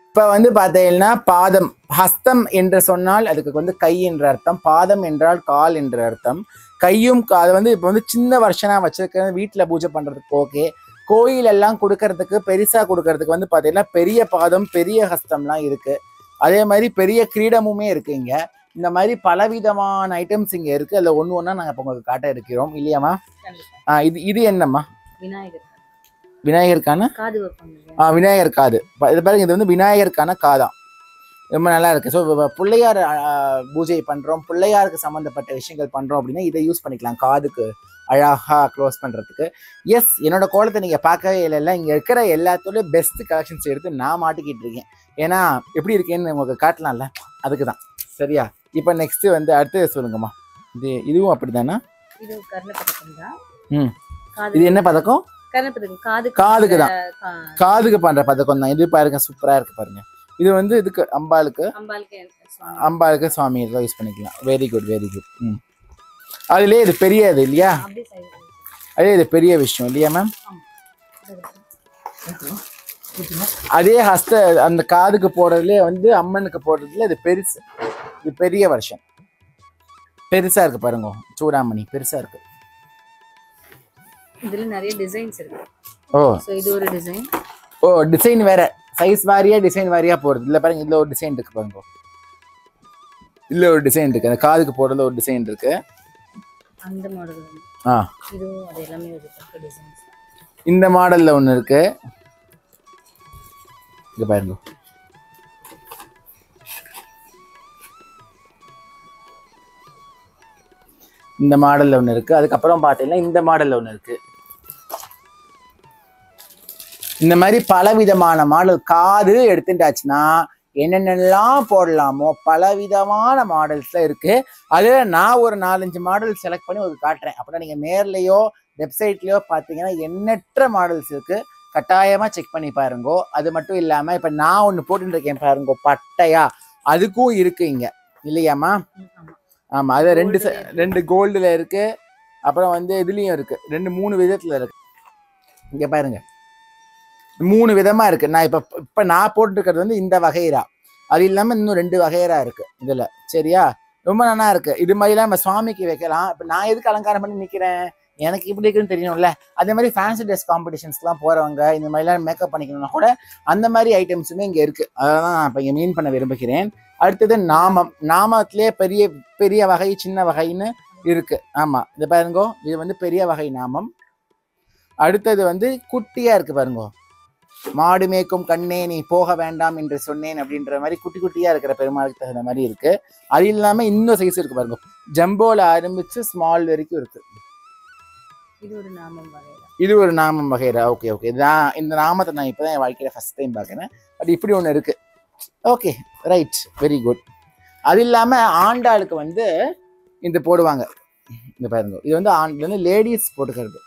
இப்போ வந்து பார்த்தீங்கன்னா பாதம், ஹஸ்தம் என்று சொன்னால் அதுக்கு வந்து கை என்ற அர்த்தம், பாதம் என்றால் கால் என்ற அர்த்தம். கையும் அதை வந்து இப்போ வந்து சின்ன வருஷனாக வச்சிருக்க வீட்டில் பூஜை பண்ணுறதுக்கு ஓகே. கோயிலெல்லாம் கொடுக்கறதுக்கு, பெருசாக கொடுக்கறதுக்கு வந்து பார்த்தீங்கன்னா பெரிய பாதம், பெரிய ஹஸ்தம்லாம் இருக்குது. அதே மாதிரி பெரிய கிரீடமுமே இருக்குது இங்கே. இந்த மாதிரி பலவிதமான ஐட்டம்ஸ் இங்கே இருக்குது. அதில் ஒன்று ஒன்றா நாங்கள் இப்போ உங்களுக்கு காட்ட இருக்கிறோம் இல்லையாம்மா. இது என்னம்மா? விநாயகருக்கான காது. விநாயகர் காது. இது பாருங்க, இது வந்து விநாயகருக்கான காதான், ரொம்ப நல்லா இருக்குது. ஸோ பிள்ளையார் பூஜை பண்ணுறோம், பிள்ளையாருக்கு சம்மந்தப்பட்ட விஷயங்கள் பண்ணுறோம் அப்படின்னா இதை யூஸ் பண்ணிக்கலாம் காதுக்கு அழகாக க்ளோஸ் பண்ணுறதுக்கு. எஸ், என்னோட கோலத்தை நீங்கள் பார்க்கவே இல்லை. இங்கே இருக்கிற எல்லாத்தோட பெஸ்ட் கலெக்ஷன்ஸ் எடுத்து நான் மாட்டிக்கிட்டு இருக்கேன். ஏன்னா எப்படி இருக்கேன்னு உங்களுக்கு காட்டலாம்ல, அதுக்கு தான். சரியா? இப்போ நெக்ஸ்ட்டு வந்து அடுத்து சொல்லுங்கம்மா. இதுவும் அப்படி தானா? இது என்ன பதக்கம்? காதுக்கு தான், காதுக்கு பண்ணுற பதக்கம் தான். இது பாருங்க, சூப்பராக இருக்குது பாருங்க. இது வந்து இதுக்கு அம்பாளுக்கு சுவாமி யூஸ் பண்ணிக்கலாம். Very good, very good. அதுலேயே இது பெரிய இது இல்லையா, அதே இது பெரிய விஷயம் இல்லையா மேம். அதே ஹஸ்த அந்த காதுக்கு போடுறதுலேயே வந்து அம்மனுக்கு போடுறதுல இது பெருசு, இது பெரிய வருஷம், பெருசா இருக்கு பாருங்க. சூடாமணி பெருசா இருக்கு. இதுல நிறைய டிசைன்ஸ் இருக்கு. ஓ, சோ இது ஒரு டிசைன். ஓ, டிசைன் வேற, சைஸ் வாரியா டிசைன் வாரியா போடுறது. இல்லை பாருங்க, இதுல ஒரு டிசைன் இருக்கு பாருங்க, இதுல ஒரு டிசைன் இருக்கு. அந்த காதுக்கு போடுறதுல ஒரு டிசைன் இருக்கு. அந்த மாடல் இது அது எல்லாமே ஒரு டிசைன்ஸ். இந்த மாடல்ல ஒன்னு இருக்கு, இங்க பாருங்க. இந்த மாடல்ல ஒன்று இருக்கு. அதுக்கப்புறம் பார்த்தீங்கன்னா இந்த மாடல்ல ஒன்று இருக்கு. இந்த மாதிரி பலவிதமான மாடல் காது எடுத்துட்டாச்சுன்னா என்னென்னலாம் போடலாமோ பலவிதமான மாடல்ஸ்ல இருக்கு. அதுல நான் ஒரு 4-5 மாடல் செலக்ட் பண்ணி உங்களுக்கு காட்டுறேன். அப்படின்னா நீங்க நேர்லயோ வெப்சைட்லயோ பார்த்தீங்கன்னா எண்ணற்ற மாடல்ஸ் இருக்கு. கட்டாயமா செக் பண்ணி பாருங்கோ. அது மட்டும் இல்லாம இப்ப நான் ஒன்று போட்டுட்டு இருக்கேன் பாருங்கோ, பட்டையா, அதுக்கும் இருக்கு இங்க இல்லையாம்மா? ஆமா, அது ரெண்டு கோல்டுல இருக்கு. அப்புறம் வந்து இதுலயும் இருக்கு, 2-3 விதத்துல இருக்கு. இங்க பாருங்க, 3 விதமா இருக்கு. நான் இப்ப நான் போட்டுருக்கிறது வந்து இந்த வகைரா, அது இல்லாம இன்னும் 2 வகைரா இருக்கு இதுல. சரியா? ரொம்ப நல்லா இருக்கு. இது மாதிரிலாம் நம்ம சுவாமிக்கு வைக்கலாம். இப்ப நான் எதுக்கு அலங்காரம் பண்ணி நிக்கிறேன், எனக்கு இப்படி இருக்குன்னு தெரியணும்ல. அதே மாதிரி ஃபேன்சி ட்ரெஸ் காம்படிஷன்ஸ்லாம் போறவங்க இந்த மாதிரிலாம் மேக்கப் பண்ணிக்கணும்னா கூட அந்த மாதிரி ஐட்டம்ஸுமே இங்க இருக்கு. அதான் நான் இப்ப இங்க மீன் பண்ண விரும்புகிறேன். அடுத்தது நாமம். நாமத்திலே பெரிய பெரிய வகை, சின்ன வகைன்னு இருக்கு. ஆமா, இது பாருங்கோ, இது வந்து பெரிய வகை நாமம். அடுத்தது வந்து குட்டியா இருக்கு பாருங்கோ, மாடு மேய்க்கும் கண்ணே நீ போக வேண்டாம் என்று சொன்னேன் அப்படின்ற மாதிரி குட்டி குட்டியா இருக்கிற பெருமாளுக்கு தகுந்த மாதிரி இருக்கு. அது இல்லாம இன்னும் சைஸ் இருக்கு பாருங்க, ஜம்போல ஆரம்பிச்சு ஸ்மால் வரைக்கும் இருக்கு. இது ஒரு நாமம் வகைரா. ஓகே ஓகே, இந்த நாமத்தை நான் இப்பதான் என் வாழ்க்கையில ஃபர்ஸ்ட் டைம் பார்க்கிறேன். அது இப்படி ஒண்ணு இருக்கு. Okay, right, very good. அது இல்லாம ஆண்டாளுக்கு வந்து இந்த போடுவாங்க, இந்த பாருங்க, இது வந்து இது வந்து லேடிஸ் போட்டுக்கிறது,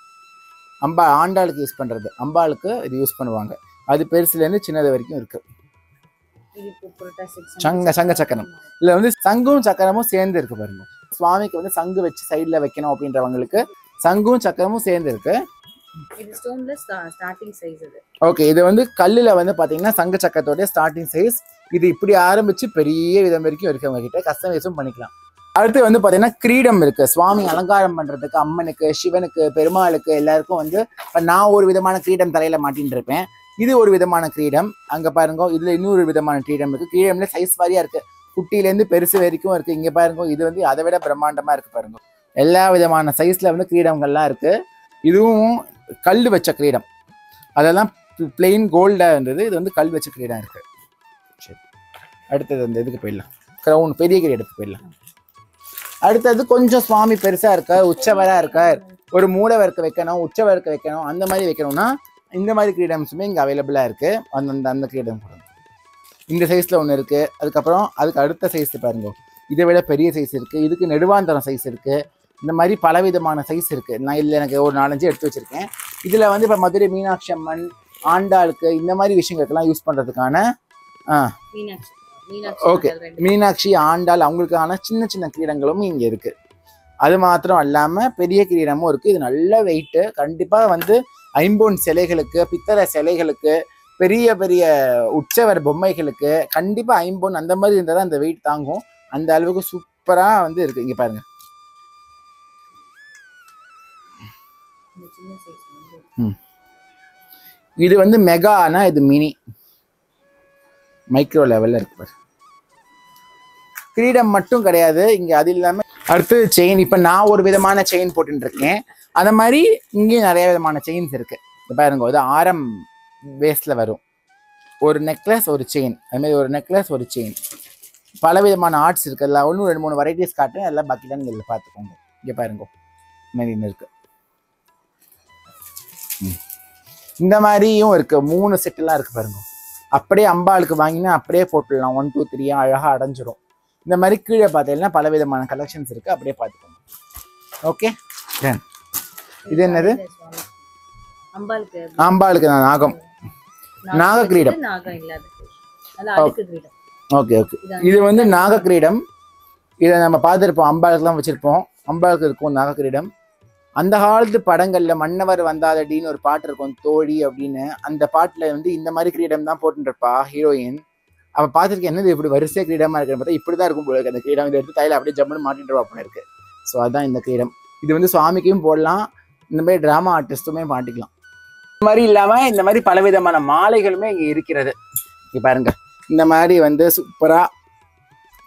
ஆண்டாளுக்கு யூஸ் பண்ணுறது, அம்பாளுக்கு இது யூஸ் பண்ணுவாங்க. அது பெருசுலேருந்து சின்னது வரைக்கும் இருக்குது. சங்க சக்கரம். இதில் வந்து சங்கும் சக்கரமும் சேர்ந்து இருக்கு பாருங்க. சுவாமிக்கு வந்து சங்கு வச்சு சைடில் வைக்கணும் அப்படின்றவங்களுக்கு சங்கும் சக்கரமும் சேர்ந்து இருக்கு. ஓகே, இது வந்து கல்லில் வந்து பார்த்தீங்கன்னா சங்கு சக்கரத்தோடைய ஸ்டார்டிங் சைஸ். இது இப்படி ஆரம்பிச்சு பெரிய விதம் வரைக்கும் இருக்கு. அவங்க கிட்ட கஸ்டமைஸும் பண்ணிக்கலாம். அடுத்து வந்து பார்த்தீங்கன்னா கிரீடம் இருக்கு. சுவாமி அலங்காரம் பண்றதுக்கு அம்மனுக்கு, சிவனுக்கு, பெருமாளுக்கு எல்லாருக்கும் வந்து நான் ஒரு விதமான கிரீடம் தலையில மாட்டின்னு இருப்பேன். இது ஒரு விதமான கிரீடம். அங்க பாருங்க, இதுல இன்னொரு விதமான கிரீடம் இருக்கு. கிரீடம்ல சைஸ் வாரியா இருக்கு, குட்டியிலேருந்து பெருசு வரைக்கும் இருக்கு. இங்க பாருங்க, இது வந்து அதை விட பிரம்மாண்டமா இருக்கு பாருங்க. எல்லா விதமான சைஸ்ல வந்து கிரீடங்கள்லாம் இருக்கு. இதுவும் கல் வச்ச கிரீடம், அதெல்லாம் பிளெயின் கோல்டா இருந்தது. இது வந்து கல் வச்ச கிரீடம் இருக்கு. சரி, அடுத்தது வந்து இதுக்கு போயிடலாம். கிரவுன் பெரிய கிரீடத்துக்கு போயிடலாம். அடுத்தது கொஞ்சம் சுவாமி பெருசா இருக்க, உச்சவரா இருக்க, ஒரு மூலவருக்கு வைக்கணும், உச்சவருக்கு வைக்கணும், அந்த மாதிரி வைக்கணும்னா இந்த மாதிரி கிரீடம்ஸுமே இங்கே அவைலபிளாக இருக்குது. அந்த கிரீடம் இந்த சைஸில் ஒன்று இருக்குது. அதுக்கப்புறம் அதுக்கு அடுத்த சைஸ் பாருங்க, இதை விட பெரிய சைஸ் இருக்குது. இதுக்கு நெடுவாந்தரம் சைஸ் இருக்குது. இந்த மாதிரி பலவிதமான சைஸ் இருக்குது. நான் இதில் எனக்கு ஒரு 4-5 எடுத்து வச்சுருக்கேன். இதில் வந்து இப்போ மதுரை மீனாட்சி அம்மன், ஆண்டாளுக்கு இந்த மாதிரி விஷயங்களுக்கெல்லாம் யூஸ் பண்ணுறதுக்கான ஓகே, மீனாட்சி, ஆண்டாள் அவங்களுக்கான சின்ன சின்ன கிரீடங்களும் இங்கே இருக்குது. அது மாத்திரம் இல்லாமல் பெரிய கிரீடமும் இருக்குது. இது நல்ல வெயிட்டு. கண்டிப்பாக வந்து ஐம்பொன் சிலைகளுக்கு, பித்தளை சிலைகளுக்கு, பெரிய பெரிய உற்சவர் பொம்மைகளுக்கு கண்டிப்பாக ஐம்பொன் அந்த மாதிரி இருந்தால் தான் அந்த வெயிட் தாங்கும். அந்த அளவுக்கு சூப்பராக வந்து இருக்குது. இங்கே பாருங்க, இது வந்து மெகானா இது மினி, மைக்ரோ லெவலில் இருக்கு பாரு. கிரீடம் மட்டும் கிடையாது இங்கே, அது இல்லாமல் அடுத்து செயின். இப்போ நான் ஒரு விதமான செயின் போட்டுட்டு இருக்கேன். அந்த மாதிரி இங்கேயும் நிறைய விதமான செயின்ஸ் இருக்குது. இப்போ பாருங்க, இது ஆரம் பேஸில் வரும். ஒரு நெக்லஸ், ஒரு செயின், அதுமாதிரி ஒரு நெக்லஸ், ஒரு செயின், பல விதமான ஆர்ட்ஸ் இருக்குது. எல்லாம் ஒன்று 2-3 வெரைட்டிஸ் காட்டுறேன். எல்லாம் பாக்கி தான் நீங்கள் பார்த்துக்கோங்க. இங்கே பாருங்க, மாதிரி இருக்குது. இந்த மாதிரியும் இருக்குது. 3 செட்டெல்லாம் இருக்குது பாருங்க. அப்படியே அம்பாளுக்கு வாங்கினா அப்படியே போட்டுடலாம். 1 2 3 அழகாக அடைஞ்சிரும். இந்த மாதிரி கீழே பார்த்தீங்கன்னா பல விதமான கலெக்ஷன்ஸ் இருக்குது. அப்படியே பார்த்துக்கோங்க. ஓகே, இது என்னது? அம்பாளுக்கு நாகம், நாக கிரீடம். ஓகே ஓகே, இது வந்து நாக கிரீடம். இதை நம்ம பார்த்துருப்போம், அம்பாளுக்குலாம் வச்சுருப்போம். அம்பாளுக்கு இருக்கும் நாக கிரீடம். அந்த காலத்து படங்களில் மன்னவர் வந்தாதடின்னு ஒரு பாட்டு இருக்கும், தோழி அப்படின்னு. அந்த பாட்டில் வந்து இந்த மாதிரி கிரீடம் தான் போட்டுருப்பா ஹீரோயின். அவள் பார்த்துருக்கேன், என்னது இப்படி வரிசை கிரீடமாக இருக்குன்னு பார்த்தா இப்படி தான் இருக்கும் போல இருக்கு. அந்த கிரீடம் இதை எடுத்து தையில அப்படியே ஜம்முன்னு மாட்டிட்டு அப்படின்னு இருக்கு. ஸோ அதுதான் இந்த கிரீடம். இது வந்து சுவாமிக்கும் போடலாம், இந்த மாதிரி ட்ராமா ஆர்டிஸ்ட்டுமே மாட்டிக்கலாம். இந்த மாதிரி இல்லாமல் இந்த மாதிரி பலவிதமான மாலைகளுமே இங்கே இருக்கிறது. இங்கே பாருங்க, இந்த மாதிரி வந்து சூப்பராக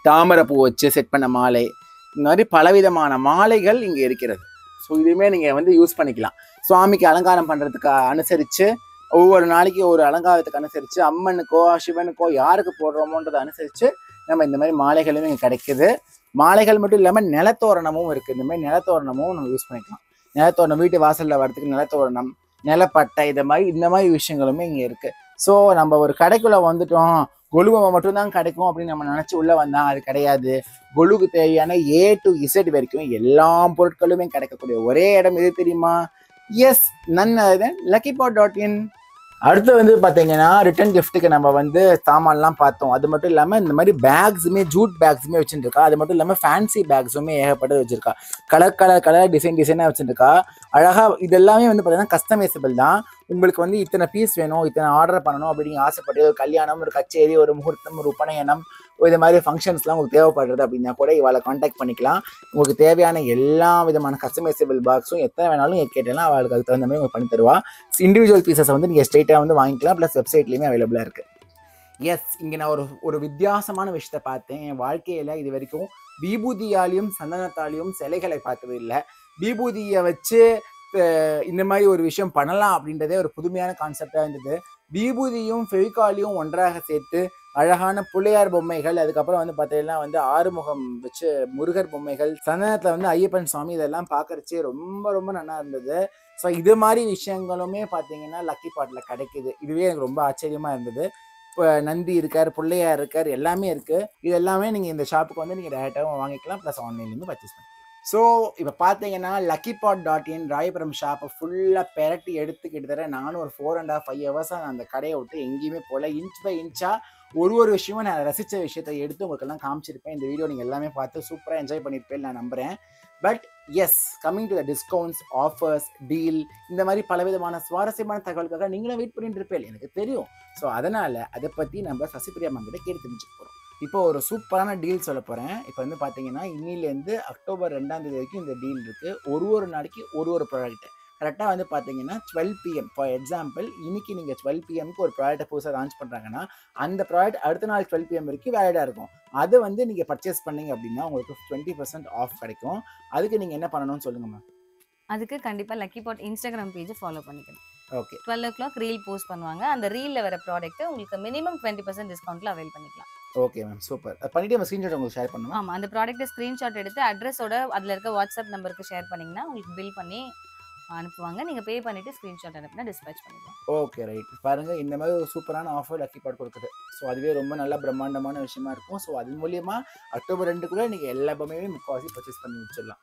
தாமரை பூ வச்சு செட் பண்ண மாலை, இந்த மாதிரி பலவிதமான மாலைகள் இங்கே இருக்கிறது. ஸோ இதுவுமே நீங்கள் வந்து யூஸ் பண்ணிக்கலாம். சுவாமிக்கு அலங்காரம் பண்ணுறதுக்கு அனுசரித்து, ஒவ்வொரு நாளைக்கு ஒரு அலங்காரத்துக்கு அனுசரித்து, அம்மனுக்கோ சிவனுக்கோ யாருக்கு போடுறோமோன்றதை அனுசரித்து நம்ம இந்த மாதிரி மாலைகளுமே இங்கே கிடைக்குது. மாலைகள் மட்டும் இல்லாமல் நிலத்தோரணமும் இருக்குது. இந்த மாதிரி நிலத்தோரணமும் நம்ம யூஸ் பண்ணிக்கலாம். நிலத்தோரணம், வீட்டு வாசலில் வரதுக்கு நிலத்தோரணம், நிலப்பட்டை, இந்த மாதிரி விஷயங்களுமே இங்கே இருக்குது. ஸோ நம்ம ஒரு கடைக்குள்ளே வந்துட்டோம், கொலுவை மட்டும்தான் கிடைக்கும் அப்படின்னு நம்ம நினச்சி உள்ளே வந்தால் அது கிடையாது. கொலுவுக்கு தேவையான A to Z வரைக்கும் எல்லா பொருட்களுமே கிடைக்கக்கூடிய ஒரே இடம் எது தெரியுமா? Yes, none other than luckipot.in. அடுத்து வந்து பார்த்தீங்கன்னா ரிட்டன் கிஃப்ட்டுக்கு நம்ம வந்து சாமான்லாம் பார்த்தோம். அது மட்டும் இல்லாமல் இந்த மாதிரி பேக்ஸுமே, ஜூட் பேக்ஸுமே வச்சுருக்கா. அது மட்டும் இல்லாமல் ஃபேன்சி பேக்ஸுமே ஏகப்பட்டது வச்சுருக்கா. கலர் டிசைனாக வச்சுருக்கா. அழகாக இது எல்லாமே வந்து பார்த்தீங்கன்னா கஸ்டமைசபிள் தான். உங்களுக்கு வந்து இத்தனை பீஸ் வேணும், இத்தனை ஆர்டர் பண்ணணும் அப்படின்னு ஆசைப்பட்டு ஒரு கல்யாணம், ஒரு கச்சேரி, ஒரு முகூர்த்தம், ஒரு உபநயனம், இது மாதிரி ஃபங்க்ஷன்ஸ்லாம் உங்களுக்கு தேவைப்படுறது அப்படின்னா கூட இவளை காண்டாக்ட் பண்ணிக்கலாம். உங்களுக்கு தேவையான எல்லா விதமான கஸ்டமைசபிள் பாக்ஸும் எத்தனை வேணாலும் கேட்டேன்னா அவளுக்கு அதுக்கு தகுந்த மாதிரி உங்களுக்கு பண்ணி தருவா. இண்டிவிஜுவல் பீசஸை வந்து நீங்கள் ஸ்ட்ரெயிட்டாக வந்து வாங்கிக்கலாம். ப்ளஸ் வெப்சைட்லேயுமே அவைலபிளாக இருக்குது. எஸ், இங்கே நான் ஒரு வித்தியாசமான விஷயத்தை பார்த்தேன். என் வாழ்க்கையில் இது வரைக்கும் விபூதியாலையும் சந்தனத்தாலையும் சிலைகளை பார்த்தது இல்லை. விபூதியை வச்சு இந்த மாதிரி ஒரு விஷயம் பண்ணலாம் அப்படின்றதே ஒரு புதுமையான கான்செப்டாக இருந்தது. விபூதியும் ஃபெவிகாலையும் ஒன்றாக சேர்த்து அழகான பிள்ளையார் பொம்மைகள், அதுக்கப்புறம் வந்து பார்த்தீங்கன்னா வந்து ஆறுமுகம் வச்சு முருகர் பொம்மைகள், சந்தனத்தில் வந்து ஐயப்பன் சுவாமி, இதெல்லாம் பார்க்கறச்சே ரொம்ப ரொம்ப நல்லா இருந்தது. ஸோ இது மாதிரி விஷயங்களுமே பார்த்தீங்கன்னா லக்கி பாட்டில் கிடைக்குது. இதுவே எனக்கு ரொம்ப ஆச்சரியமாக இருந்தது. இப்போ நந்தி இருக்கார், பிள்ளையார் இருக்கார், எல்லாமே இருக்குது. இது எல்லாமே நீங்கள் இந்த ஷாப்புக்கு வந்து நீங்கள் டேரெக்டாகவும் வாங்கிக்கலாம். ப்ளஸ் ஆன்லைன்லேருந்து பர்ச்சேஸ் பண்ணிக்கலாம். ஸோ இப்போ பார்த்தீங்கன்னா luckypot.in ராயபுரம் ஷாப்பை ஃபுல்லாக பெரட்டி எடுத்து கிட்டத்தட்ட நானும் ஒரு 4.5 ஹவர்ஸாக நான் அந்த கடையை விட்டு எங்கேயுமே போகல. இன்ச் பை இன்ச்சாக ஒரு விஷயமும் நான் ரசித்த விஷயத்தை எடுத்து உங்களுக்கெல்லாம் காமிச்சிருப்பேன். இந்த வீடியோ நீங்கள் எல்லாமே பார்த்து சூப்பராக என்ஜாய் பண்ணியிருப்பேன் நான் நம்புகிறேன். But yes, coming to the discounts, offers, deal, இந்த மாதிரி பலவிதமான சுவாரஸ்யமான தகவலுக்காக நீங்களும் வெயிட் பண்ணிட்டு இருப்பேன், எனக்கு தெரியும். ஸோ அதனால் அதை பற்றி நம்ம சசிபிரியா மேம் கிட்ட கேட்டு தெரிஞ்சுக்க போகிறோம். இப்போ ஒரு சூப்பரான டீல் சொல்ல போகிறேன். இப்போ வந்து பார்த்தீங்கன்னா இன்னிலேருந்து அக்டோபர் 2ஆம் தேதி வரைக்கும் இந்த டீல் இருக்குது. ஒரு நாளைக்கு ஒரு ப்ராடக்ட் கரெக்டாக வந்து பார்த்தீங்கன்னா 12 PM. ஃபார் எக்ஸாம்பிள், இன்னைக்கு நீங்கள் 12 PMக்கு ஒரு ப்ராடக்ட்டை புதுசாக லான்ச் பண்ணுறாங்கன்னா அந்த ப்ராடக்ட் அடுத்த நாள் 12 PM வரைக்கும் வேலிடாக இருக்கும். அதை வந்து நீங்கள் பர்ச்சேஸ் பண்ணீங்க அப்படின்னா உங்களுக்கு 20% ஆஃப் கிடைக்கும். அதுக்கு நீங்கள் என்ன பண்ணணும்னு சொல்லுங்கம்மா. அதுக்கு கண்டிப்பாக லக்கி பாட் இன்ஸ்டாகிராம் பேஜை ஃபாலோ பண்ணிக்கணும். ஓகே, 12 o'clock ரீல் போஸ்ட் பண்ணுவாங்க. அந்த ரீலில் வர ப்ராடக்ட்டை உங்களுக்கு மினிமம் 20% டிஸ்கவுண்ட்டில் அவைல் பண்ணிக்கலாம். Okay ma'am, super. பண்ணிட்டு நம்ம ஸ்க்ரீன்ஷாட் உங்களுக்கு ஷேர் பண்ணுவோம். ஆமாம், அந்த ப்ராடக்ட்டை ஸ்க்ரீன்ஷாட் எடுத்து அட்ரஸோட அதில் இருக்க வாட்ஸ்அப் நம்பருக்கு ஷேர் பண்ணிங்கன்னா உங்களுக்கு பில் பண்ணி அனுப்புவாங்க. நீங்கள் பே பண்ணிவிட்டு ஸ்க்ரீன்ஷாட் அனுப்பினா டிஸ்பேச் பண்ணிக்கலாம். Okay, right. பாருங்கள், இந்த மாதிரி ஒரு சூப்பரான ஆஃபர் லக்கி பாட் கொடுக்குது. ஸோ அதுவே ரொம்ப நல்ல பிரம்மாண்டமான விஷயமா இருக்கும். ஸோ அது மூலியமாக அக்டோபர் 2 நீங்கள் எல்லா பொம்மையுமே முக்கால்வாசி பர்ச்சேஸ் பண்ணி வச்சிடலாம்.